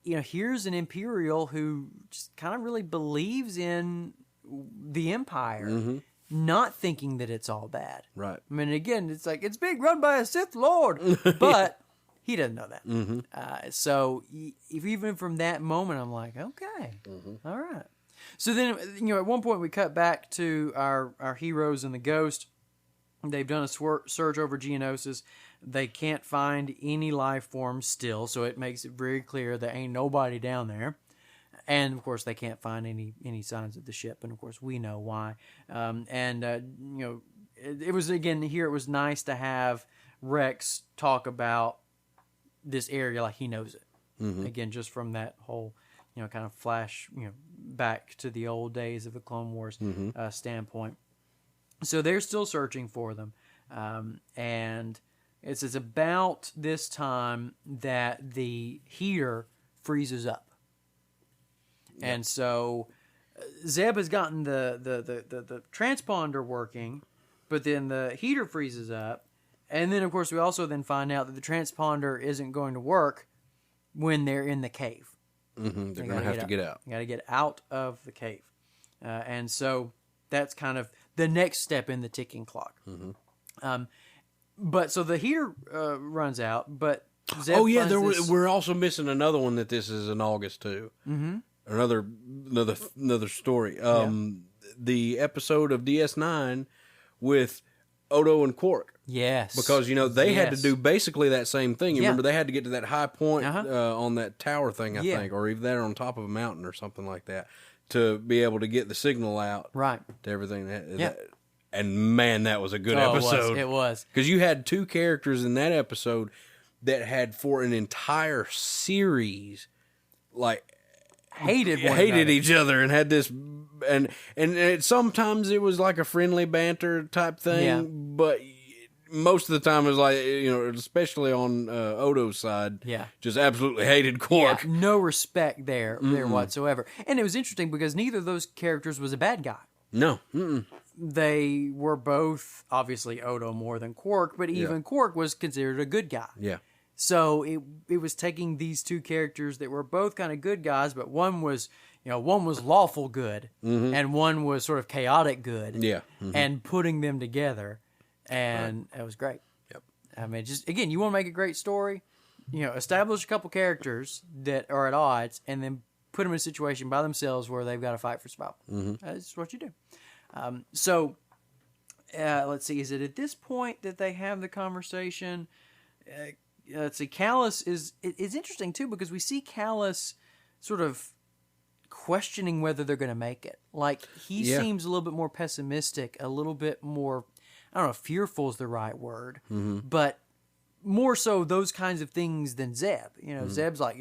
you know, here's an Imperial who just kind of really believes in the Empire, not thinking that it's all bad. Right. I mean, again, it's like, it's being run by a Sith Lord, but he doesn't know that. So even from that moment, I'm like, okay, all right. So then, you know, at one point we cut back to our heroes and the Ghost. They've done a search over Geonosis. They can't find any life forms still, so it makes it very clear there ain't nobody down there. And, of course, they can't find any signs of the ship, and, of course, we know why. You know, it was, again, here it was nice to have Rex talk about this area like he knows it. Again, just from that whole, you know, kind of flash, you know, back to the old days of the Clone Wars standpoint. So they're still searching for them. And it's about this time that the heater freezes up. Yep. And so Zeb has gotten the transponder working, but then the heater freezes up. And then, of course, we also then find out that the transponder isn't going to work when they're in the cave. They're going to have to get out. You got to get out of the cave. And so that's kind of the next step in the ticking clock. But so the heater runs out, but Zeb we're also missing another one that this is in August too. Another story. The episode of DS9 with Odo and Quark. Yes. Because, you know, they had to do basically that same thing. You remember, they had to get to that high point on that tower thing, I think, or even there on top of a mountain or something like that, to be able to get the signal out. Right. To everything. And man, that was a good episode. It was. Because you had two characters in that episode that had for an entire series, like, hated each other and had this, and sometimes it was like a friendly banter type thing, but most of the time it was like, especially on Odo's side, just absolutely hated Quark. Yeah, no respect there whatsoever. And it was interesting because neither of those characters was a bad guy. No. They were both, obviously, Odo more than Quark, but even Quark was considered a good guy. Yeah. So it was taking these two characters that were both kind of good guys, but one was lawful good, and one was sort of chaotic good. Yeah. And putting them together, and it was great. Yep. I mean, just again, you want to make a great story, establish a couple characters that are at odds, and then put them in a situation by themselves where they've got to fight for survival. That's what you do. Let's see. Is it at this point that they have the conversation? Let's see. Callus is interesting too because we see Callus sort of questioning whether they're going to make it. Like he seems a little bit more pessimistic, a little bit more, I don't know if fearful is the right word, but more so those kinds of things than Zeb. Zeb's like,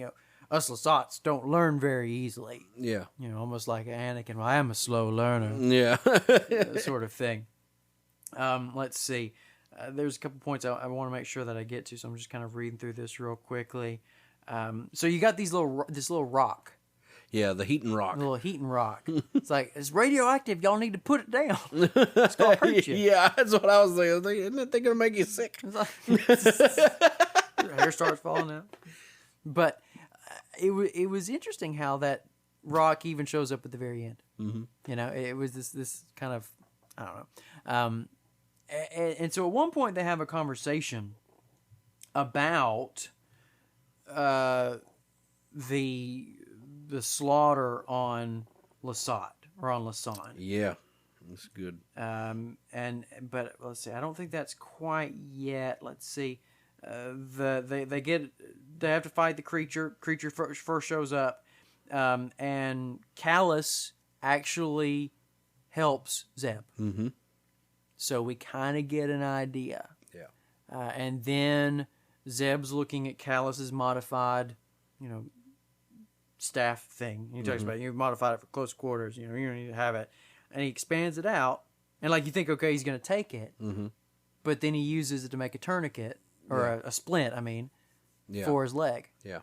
us Lasats don't learn very easily. Yeah. Almost like Anakin. Well, I am a slow learner. Yeah. Sort of thing. Let's see. There's a couple points I want to make sure that I get to, so I'm just kind of reading through this real quickly. So you got this little rock. Yeah, the Heaton rock. The little Heaton rock. It's like, it's radioactive. Y'all need to put it down. It's going to hurt you. Yeah, that's what I was thinking. Isn't that thing going to make you sick? It's like, your hair starts falling out. But it was interesting how that rock even shows up at the very end. It was this kind of, I don't know. And so at one point they have a conversation about the slaughter on Lasat or on Lasan. Yeah, that's good. But let's see. I don't think that's quite yet. Let's see. They have to fight the creature. Creature first shows up, and Callus actually helps Zeb. So we kind of get an idea. Yeah. And then Zeb's looking at Callus's modified, staff thing. He talks about, you've modified it for close quarters. You don't need to have it. And he expands it out. And you think, okay, he's going to take it. But then he uses it to make a tourniquet, or a splint, for his leg. Yeah.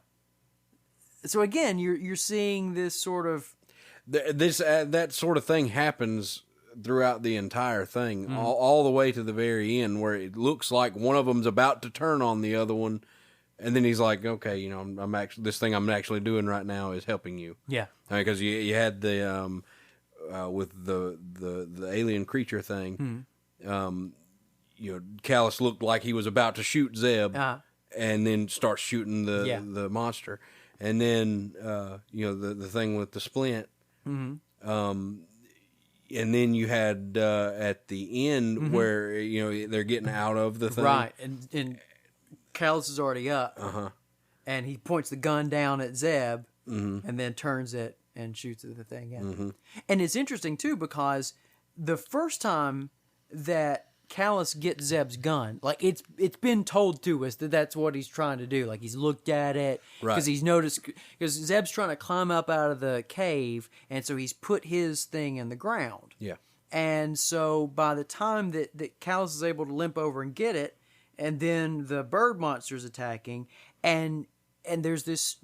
So again, you're seeing this sort of... that sort of thing happens throughout the entire thing, all the way to the very end, where it looks like one of them's about to turn on the other one, and then he's like, "Okay, I'm actually, this thing I'm actually doing right now is helping you." Yeah, because you had the with the alien creature thing, Callus looked like he was about to shoot Zeb, and then starts shooting the monster, and then the thing with the splint. And then you had at the end where they're getting out of the thing, right? And Callus is already up, and he points the gun down at Zeb, and then turns it and shoots at the thing. Yeah. And it's interesting too because the first time that Callus gets Zeb's gun, it's been told to us that that's what he's trying to do. He's looked at it because he's noticed, because Zeb's trying to climb up out of the cave, and so he's put his thing in the ground. Yeah. And so by the time that Callus is able to limp over and get it, and then the bird monster's attacking, and there's this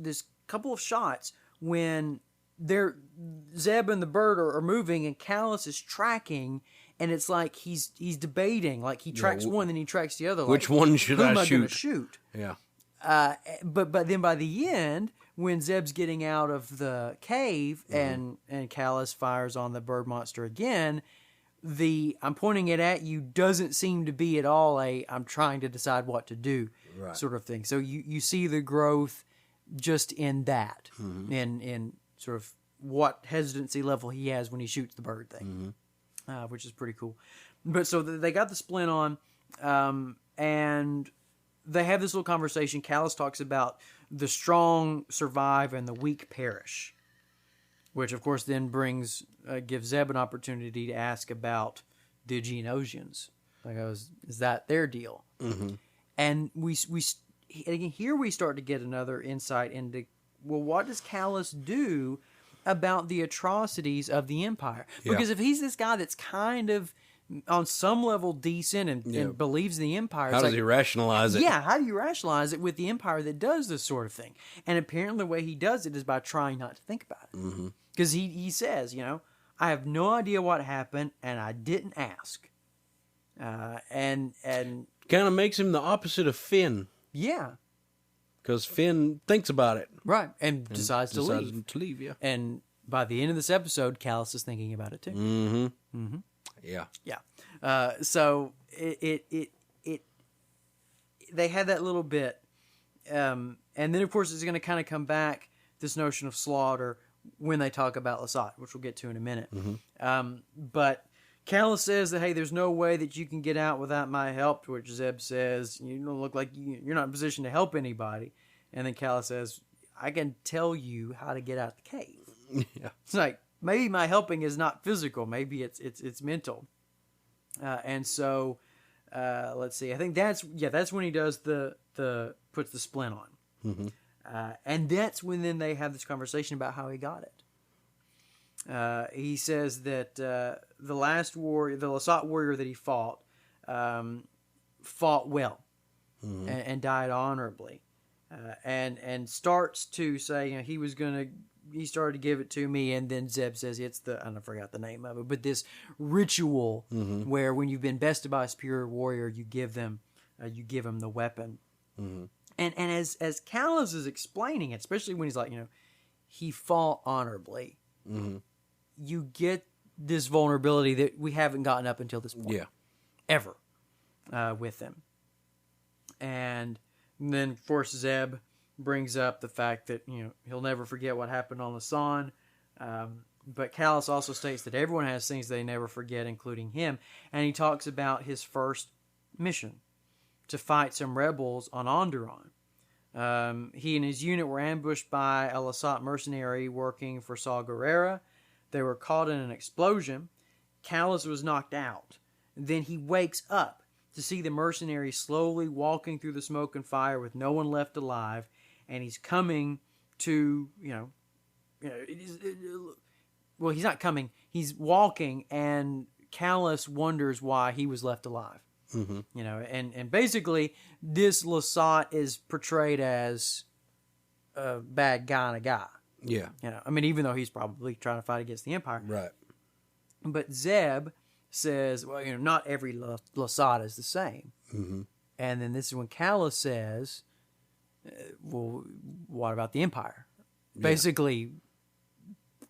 couple of shots when Zeb and the bird are moving, and Callus is tracking. And it's like he's debating. He tracks one, then he tracks the other. Which one should I shoot? Who am I going to shoot? Yeah. But then by the end, when Zeb's getting out of the cave and Callus fires on the bird monster again, the "I'm pointing it at you" doesn't seem to be at all a "I'm trying to decide what to do" sort of thing. So you see the growth just in that, in sort of what hesitancy level he has when he shoots the bird thing. Which is pretty cool. But so they got the splint on, and they have this little conversation. Callus talks about the strong survive and the weak perish, which of course then gives Zeb an opportunity to ask about the Geonosians. Like, is that their deal? Mm-hmm. And here we start to get another insight into, well, what does Callus do about the atrocities of the Empire? Because if he's this guy that's kind of on some level decent and believes in the Empire, how does he rationalize it? Yeah, how do you rationalize it with the Empire that does this sort of thing? And apparently the way he does it is by trying not to think about it. Because he says, I have no idea what happened, and I didn't ask. And kind of makes him the opposite of Finn. Yeah. Because Finn thinks about it. Right, and decides to leave. Yeah. And by the end of this episode, Callus is thinking about it too. Mm-hmm. Mm-hmm. Yeah. Yeah. So they had that little bit. And then, of course, it's going to kind of come back, this notion of slaughter, when they talk about Lasat, which we'll get to in a minute. But Callus says that, hey, there's no way that you can get out without my help, to which Zeb says, you don't look like you're not in a position to help anybody. And then Callus says, I can tell you how to get out the cave. Yeah. It's like, maybe my helping is not physical. Maybe it's mental. And so, let's see. I think that's when he does puts the splint on. And that's when then they have this conversation about how he got it. He says that the Lasat warrior that he fought well and died honorably, and starts to say, he started to give it to me, and then Zeb says I forgot the name of it, but this ritual where when you've been bested by a superior warrior, you give him the weapon. And as Callus is explaining it, especially when he's like, he fought honorably, you get this vulnerability that we haven't gotten up until this point. Ever. With him. And then, of course, Zeb brings up the fact that, he'll never forget what happened on Lasan. But Callus also states that everyone has things they never forget, including him. And he talks about his first mission, to fight some rebels on Onderon. He and his unit were ambushed by a Lasat mercenary working for Saw Gerrera. They were caught in an explosion. Callus was knocked out. Then he wakes up to see the mercenary slowly walking through the smoke and fire with no one left alive. And he's coming to, well, he's not coming. He's walking, and Callus wonders why he was left alive. And basically, this Lasat is portrayed as a bad guy and a guy. Yeah. Even though he's probably trying to fight against the Empire. Right. But Zeb says, well, not every Lasat is the same. And then this is when Callus says, well, what about the Empire? Basically,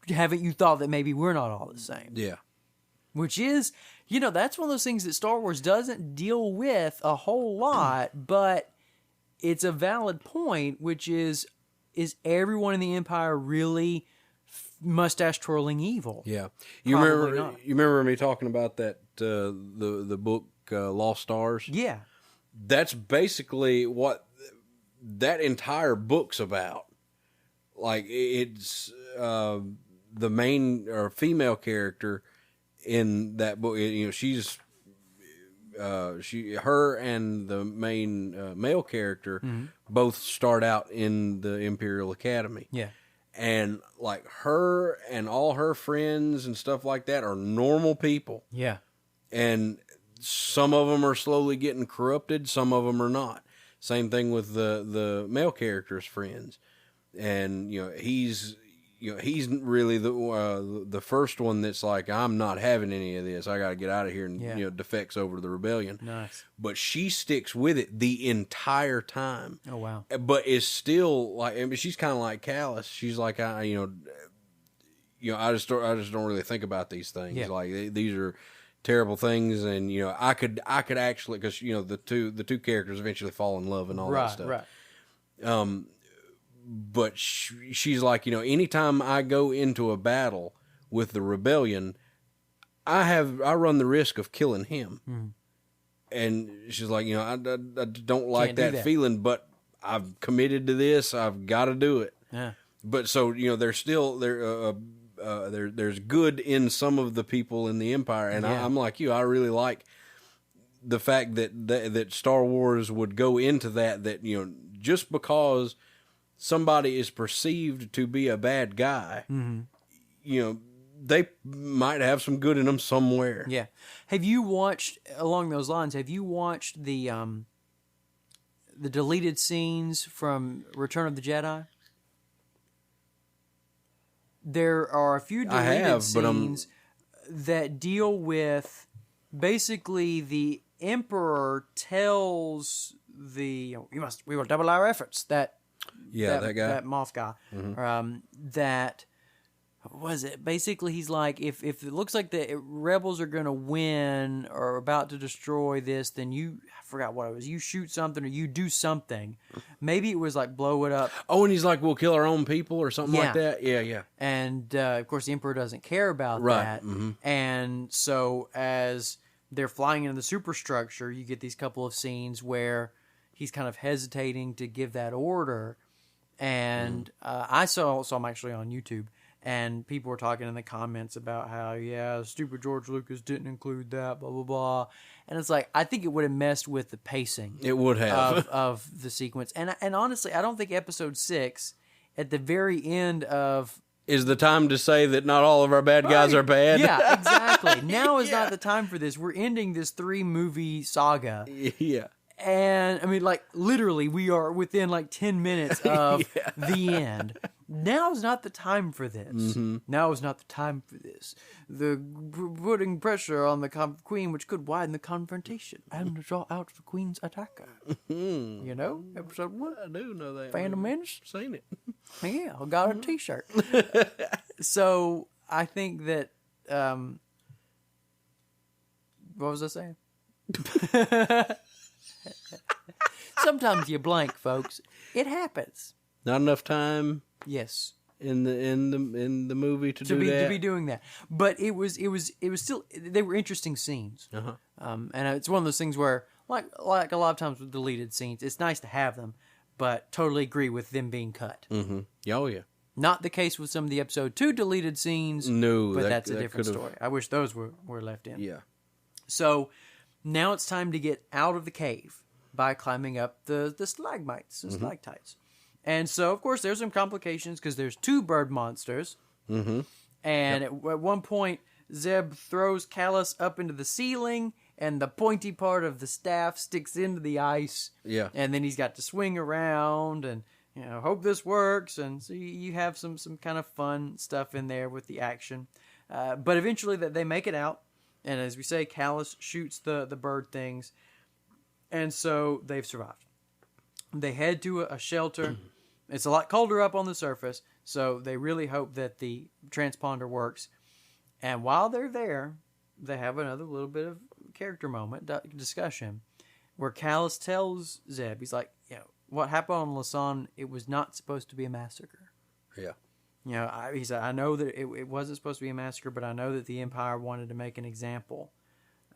haven't you thought that maybe we're not all the same? Yeah. Which is, that's one of those things that Star Wars doesn't deal with a whole lot, but it's a valid point, which is everyone in the Empire really mustache twirling evil? Yeah. You remember me talking about that, the book, Lost Stars? Yeah. That's basically what that entire book's about. Like, it's, the main or female character in that book, she's her and the main male character both start out in the Imperial Academy. Yeah. And like her and all her friends and stuff like that are normal people. Yeah. And some of them are slowly getting corrupted, some of them are not. Same thing with the male character's friends. And he's really the first one that's like, I'm not having any of this. I got to get out of here, and defects over to the rebellion. Nice. But she sticks with it the entire time. Oh wow! But is still like, she's kind of like Callus. She's like, I just don't really think about these things. Yeah. Like these are terrible things, and I could actually, because the two characters eventually fall in love and all that stuff. Right. But she's like, anytime I go into a battle with the rebellion, I run the risk of killing him. And she's like, I don't like that feeling, but I've committed to this. I've got to do it. Yeah. But so, they're still, there's good in some of the people in the Empire, and I'm like you. I really like the fact that Star Wars would go into that just because somebody is perceived to be a bad guy, they might have some good in them somewhere. Yeah. Have you watched, along those lines, the deleted scenes from Return of the Jedi? There are a few deleted scenes that deal with basically the Emperor tells we will double our efforts. That guy, that Moff guy, that was it. Basically, he's like, if it looks like the rebels are going to win or about to destroy this, then I forgot what it was. You shoot something or you do something. Maybe it was like blow it up. Oh, and he's like, we'll kill our own people or something like that. Yeah. And of course, the Emperor doesn't care about that. Mm-hmm. And so as they're flying into the superstructure, you get these couple of scenes where he's kind of hesitating to give that order. And I saw him actually on YouTube. And people were talking in the comments about how, stupid George Lucas didn't include that, blah, blah, blah. And it's like, I think it would have messed with the pacing. It would have. Of the sequence. And honestly, I don't think episode 6, at the very end of... is the time to say that not all of our bad guys are bad. Yeah, exactly. Now is not the time for this. We're ending this 3-movie saga. Yeah. And, I mean, like, literally, we are within, like, 10 minutes of the end. Now is not the time for this. Mm-hmm. Now is not the time for this. The putting pressure on the queen, which could widen the confrontation and draw out the queen's attacker. Mm-hmm. You know? Episode 1. I do know that. Phantom Menace? Seen it. Yeah, I got a t-shirt. So, I think that... what was I saying? Sometimes you blank, folks. It happens. Not enough time. Yes. In the movie to be doing that, but it was still, they were interesting scenes. Uh-huh. And it's one of those things where like a lot of times with deleted scenes, it's nice to have them, but totally agree with them being cut. Mm-hmm. Oh yeah. Not the case with some of the episode 2 deleted scenes. No, but that's a different story. I wish those were left in. Yeah. So now it's time to get out of the cave by climbing up the stalagmites, the stalactites. And so, of course, there's some complications because there's 2 bird monsters. Mm-hmm. And at one point, Zeb throws Callus up into the ceiling, and the pointy part of the staff sticks into the ice. Yeah. And then he's got to swing around and, hope this works. And so you have some kind of fun stuff in there with the action. But eventually they make it out. And as we say, Callus shoots the bird things. And so they've survived. They head to a shelter. It's a lot colder up on the surface, so they really hope that the transponder works. And while they're there, they have another little bit of character moment, discussion, where Callus tells Zeb, he's like, what happened on Lasan, it was not supposed to be a massacre. Yeah. He said, I know that it wasn't supposed to be a massacre, but I know that the Empire wanted to make an example.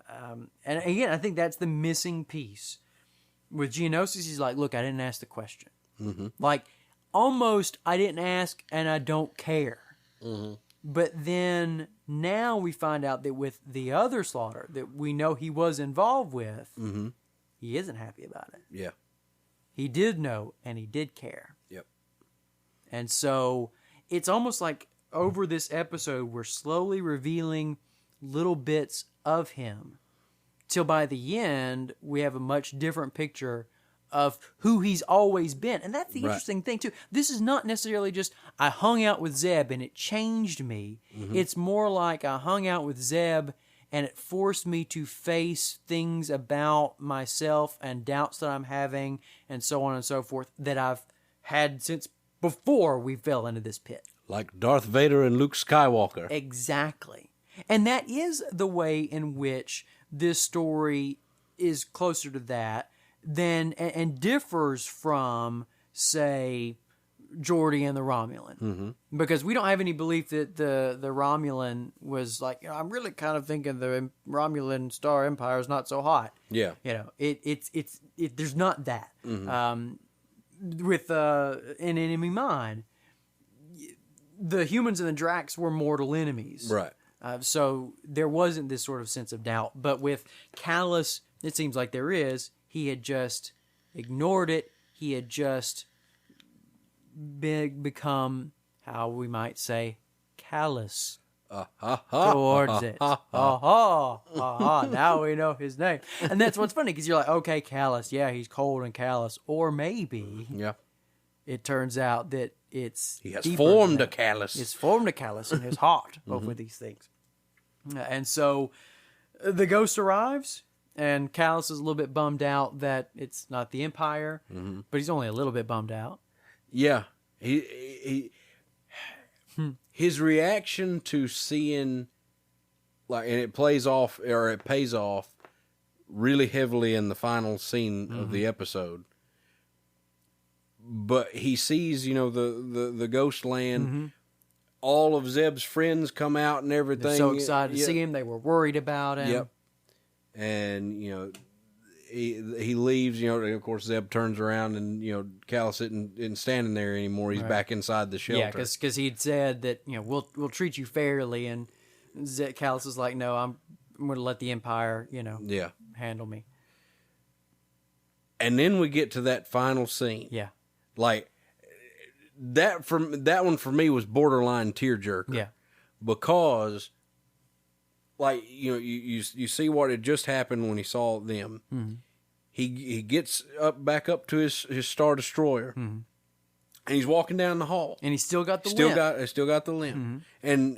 And again, I think that's the missing piece. With Geonosis, he's like, look, I didn't ask the question. Mm-hmm. Like, almost, I didn't ask and I don't care. Mm-hmm. But then, now we find out that with the other slaughter that we know he was involved with, he isn't happy about it. Yeah. He did know and he did care. Yep. And so, it's almost like over this episode, we're slowly revealing little bits of him till by the end we have a much different picture of who he's always been. And that's the interesting thing too. This is not necessarily just I hung out with Zeb and it changed me. It's more like I hung out with Zeb and it forced me to face things about myself and doubts that I'm having and so on and so forth that I've had since before we fell into this pit. Like Darth Vader and Luke Skywalker. Exactly. And that is the way in which this story is closer to that than and differs from, say, Geordi and the Romulan. Because we don't have any belief that the Romulan was like, I'm really kind of thinking the Romulan Star Empire is not so hot. Yeah. It's there's not that. With an enemy mine. the humans and the Dracs were mortal enemies. Right. So there wasn't this sort of sense of doubt. But with Callus, it seems like there is. He had just ignored it. He had just become, how we might say, callous towards it. Now we know his name. And that's what's funny, because you're like, okay, Callus, yeah, he's cold and callous. Or maybe it turns out that he has formed a callus. It's formed a callus in his heart over these things. And so the ghost arrives, and Callus is a little bit bummed out that it's not the Empire, but he's only a little bit bummed out. Yeah. His reaction to seeing, and it pays off really heavily in the final scene of the episode. But he sees, the ghost land. All of Zeb's friends come out and everything. They're so excited to see him. They were worried about him. Yep. And, he leaves, and of course Zeb turns around and, Callus isn't standing there anymore. He's back inside the shelter. Yeah, because he'd said that, we'll treat you fairly. And Callus is like, no, I'm going to let the Empire, handle me. And then we get to that final scene. Yeah. Like, that one for me was borderline tearjerker. Yeah. Because, you see what had just happened when he saw them. He gets back up to his Star Destroyer, and he's walking down the hall. And he's still got the limp. Still got the limp. And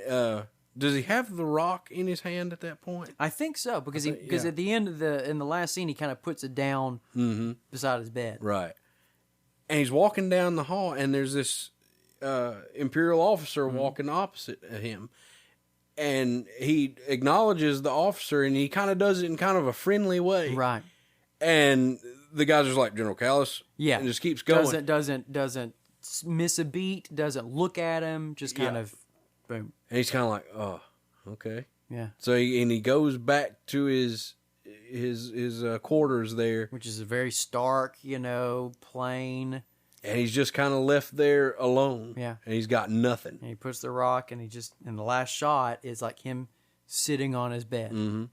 does he have the rock in his hand at that point? I think so, because at the end of in the last scene, he kind of puts it down beside his bed. Right. And he's walking down the hall, and there's this Imperial officer walking opposite of him. And he acknowledges the officer, and he kind of does it in kind of a friendly way. Right. And the guy's just like, General Callus. Yeah. And just keeps going. Doesn't miss a beat, doesn't look at him, just kind of boom. And he's kind of like, oh, okay. Yeah. So he goes back to his quarters there, which is a very stark, plain. And he's just kind of left there alone. Yeah. And he's got nothing. And he puts the rock, and the last shot is like him sitting on his bed.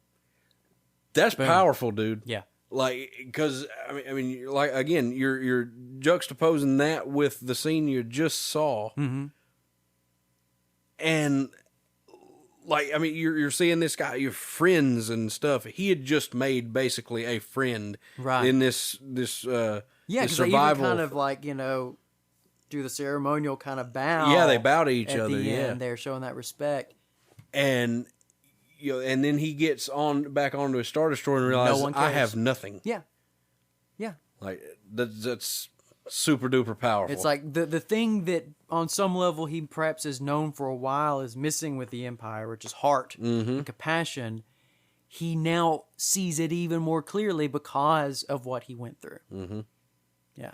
That's powerful, dude. Yeah. Because again, you're juxtaposing that with the scene you just saw, and you're seeing this guy, your friends and stuff. He had just made basically a friend, in this because they even kind of do the ceremonial kind of bow. Yeah, they bow to each at other. The end. They're showing that respect, and and then he gets back onto his Star Destroyer and realizes, I have nothing. Yeah. That's super duper powerful. It's like the thing that on some level he perhaps is known for a while is missing with the Empire, which is heart and compassion. He now sees it even more clearly because of what he went through. Yeah.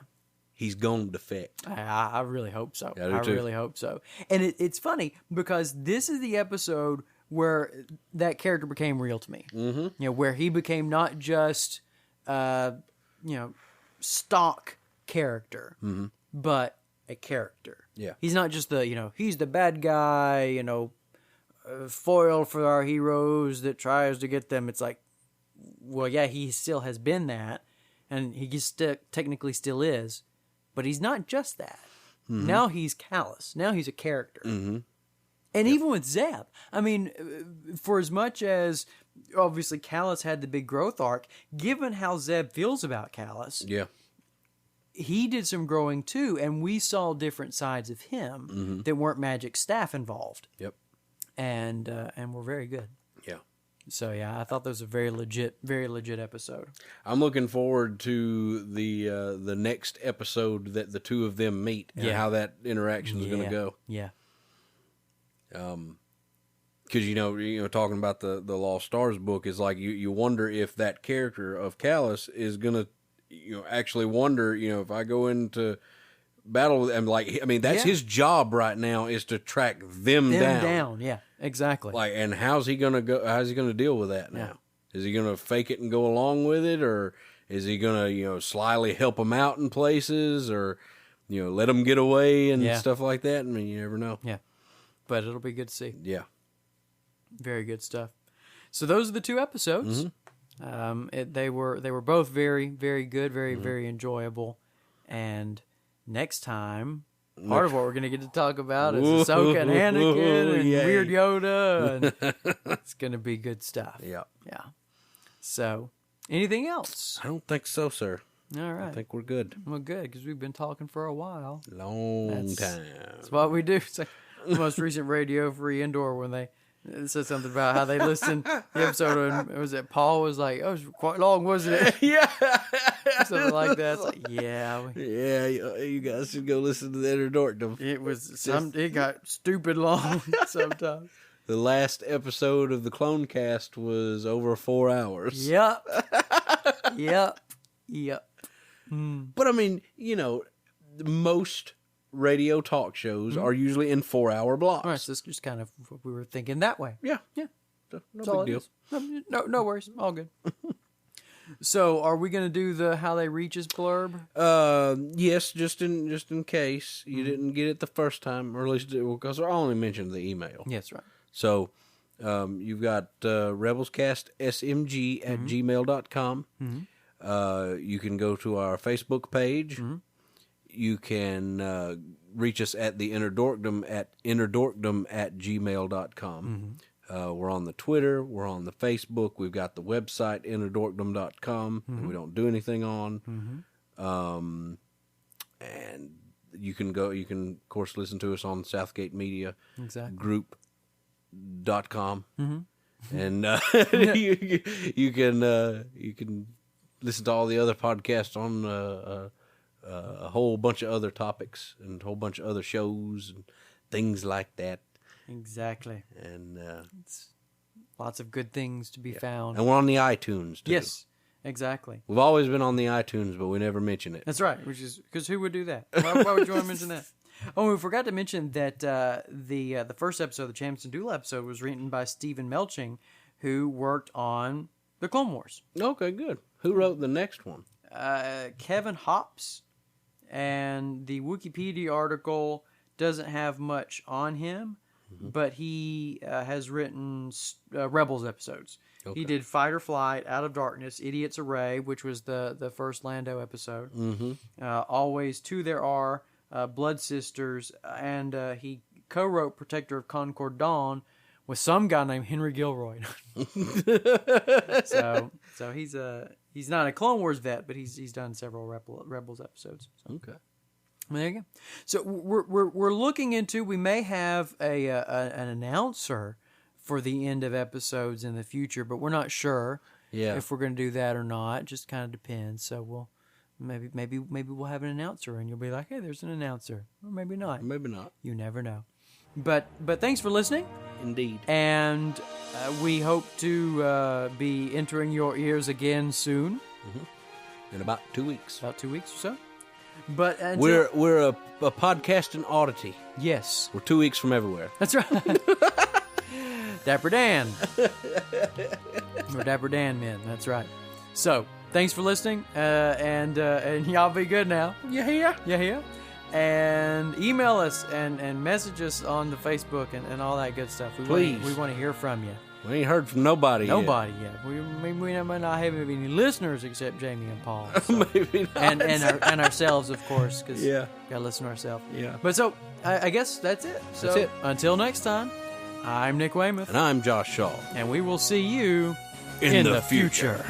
He's going to defect. I really hope so. I really hope so. And it's funny because this is the episode where that character became real to me. Where he became not just, stock character, but a character. Yeah. He's not just he's the bad guy, foil for our heroes that tries to get them. It's like, well, yeah, he still has been that, and he technically still is, but he's not just that. Now he's Callus. Now he's a character. And even with Zeb, I mean, for as much as obviously Callus had the big growth arc, given how Zeb feels about Callus, he did some growing too, and we saw different sides of him that weren't magic staff involved. Yep. And were very good. Yeah. So yeah, I thought that was a very legit episode. I'm looking forward to the next episode that the two of them meet and how that interaction is going to go. Yeah. Because talking about the Lost Stars book is like you wonder if that character of Callus is going to actually wonder if I go into battle with him, that's his job right now is to track them down. Yeah, exactly. And how's he gonna deal with that now? Is he gonna fake it and go along with it, or is he gonna slyly help them out in places, or let them get away and stuff like that? I mean, you never know. Yeah. but it'll be good to see. Yeah. Very good stuff. So those are the 2 episodes. They were both very, very good, very, very enjoyable. And next time, part of what we're going to get to talk about is Ahsoka and Anakin and Weird Yoda. And it's going to be good stuff. Yeah. Yeah. So, anything else? I don't think so, sir. All right. I think we're good. Well, good, because we've been talking for a while. Long time. That's what we do. It's like the most recent Radio Free Indoor when they said something about how they listened to the episode, and was it Paul was like, "Oh, it was quite long, wasn't it?" Yeah. Something like that. It's like, yeah. Yeah, you guys should go listen to the Inner Dorkdom. It got stupid long sometimes. The last episode of the Clone Cast was over 4 hours. Yep. But I mean, most radio talk shows are usually in 4-hour blocks. All right, so it's just kind of what we were thinking that way. Yeah. So, no big deal. No worries. All good. So, are we going to do the how they reach us blurb? Yes, just in case you didn't get it the first time, or at least because I only mentioned the email. Yes, right. So, you've got rebelscastsmg@gmail.com. You can go to our Facebook page. You can reach us at the Inner Dorkdom at innerdorkdom@gmail.com. We're on the Twitter. We're on the Facebook. We've got the website, innerdorkdom.com. We don't do anything on. And you can, of course, listen to us on Southgate Media Group.com. And you can listen to all the other podcasts on a whole bunch of other topics and a whole bunch of other shows and things like that. Exactly. And it's lots of good things to be found. And we're on the iTunes, too. Yes, exactly. We've always been on the iTunes, but we never mention it. That's right, which is because who would do that? Why would you want to mention that? Oh, we forgot to mention that the first episode, the Champs and Dooley episode, was written by Stephen Melching, who worked on the Clone Wars. Okay, good. Who wrote the next one? Kevin Hops, and the Wikipedia article doesn't have much on him, but he has written Rebels episodes. Okay. He did Fight or Flight, Out of Darkness, Idiot's Array, which was the first Lando episode. Always Two There Are, Blood Sisters, and he co-wrote Protector of Concord Dawn with some guy named Henry Gilroy. So he's not a Clone Wars vet, but he's done several Rebels episodes. So. Okay. There you go. So we're looking into, we may have an announcer for the end of episodes in the future, but we're not sure if we're going to do that or not. It just kind of depends. So we'll maybe we'll have an announcer, and you'll be like, hey, there's an announcer, or maybe not. Maybe not. You never know. But thanks for listening. Indeed. And we hope to be entering your ears again soon. In about 2 weeks. About 2 weeks or so. But we're a podcasting oddity. Yes. We're 2 weeks from everywhere. That's right. Dapper Dan. We're Dapper Dan men. That's right. So, thanks for listening. And y'all be good now. You hear? You hear? And email us and message us on the Facebook and all that good stuff. Please. We want to hear from you. We ain't heard from nobody yet. We might not have any listeners except Jamie and Paul. So. Maybe not. And ourselves, of course, because got to listen to ourselves. Yeah. But so, I guess that's it. So, that's it. Until next time, I'm Nick Weymouth. And I'm Josh Shaw. And we will see you in the future.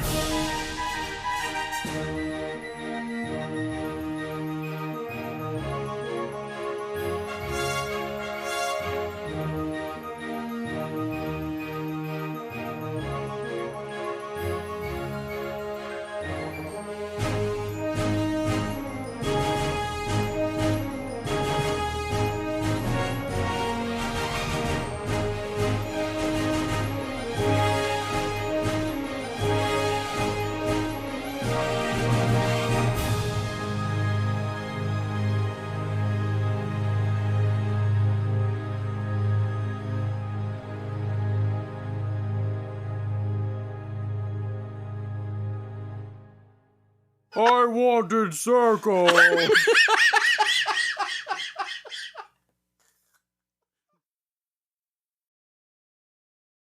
I wanted circle.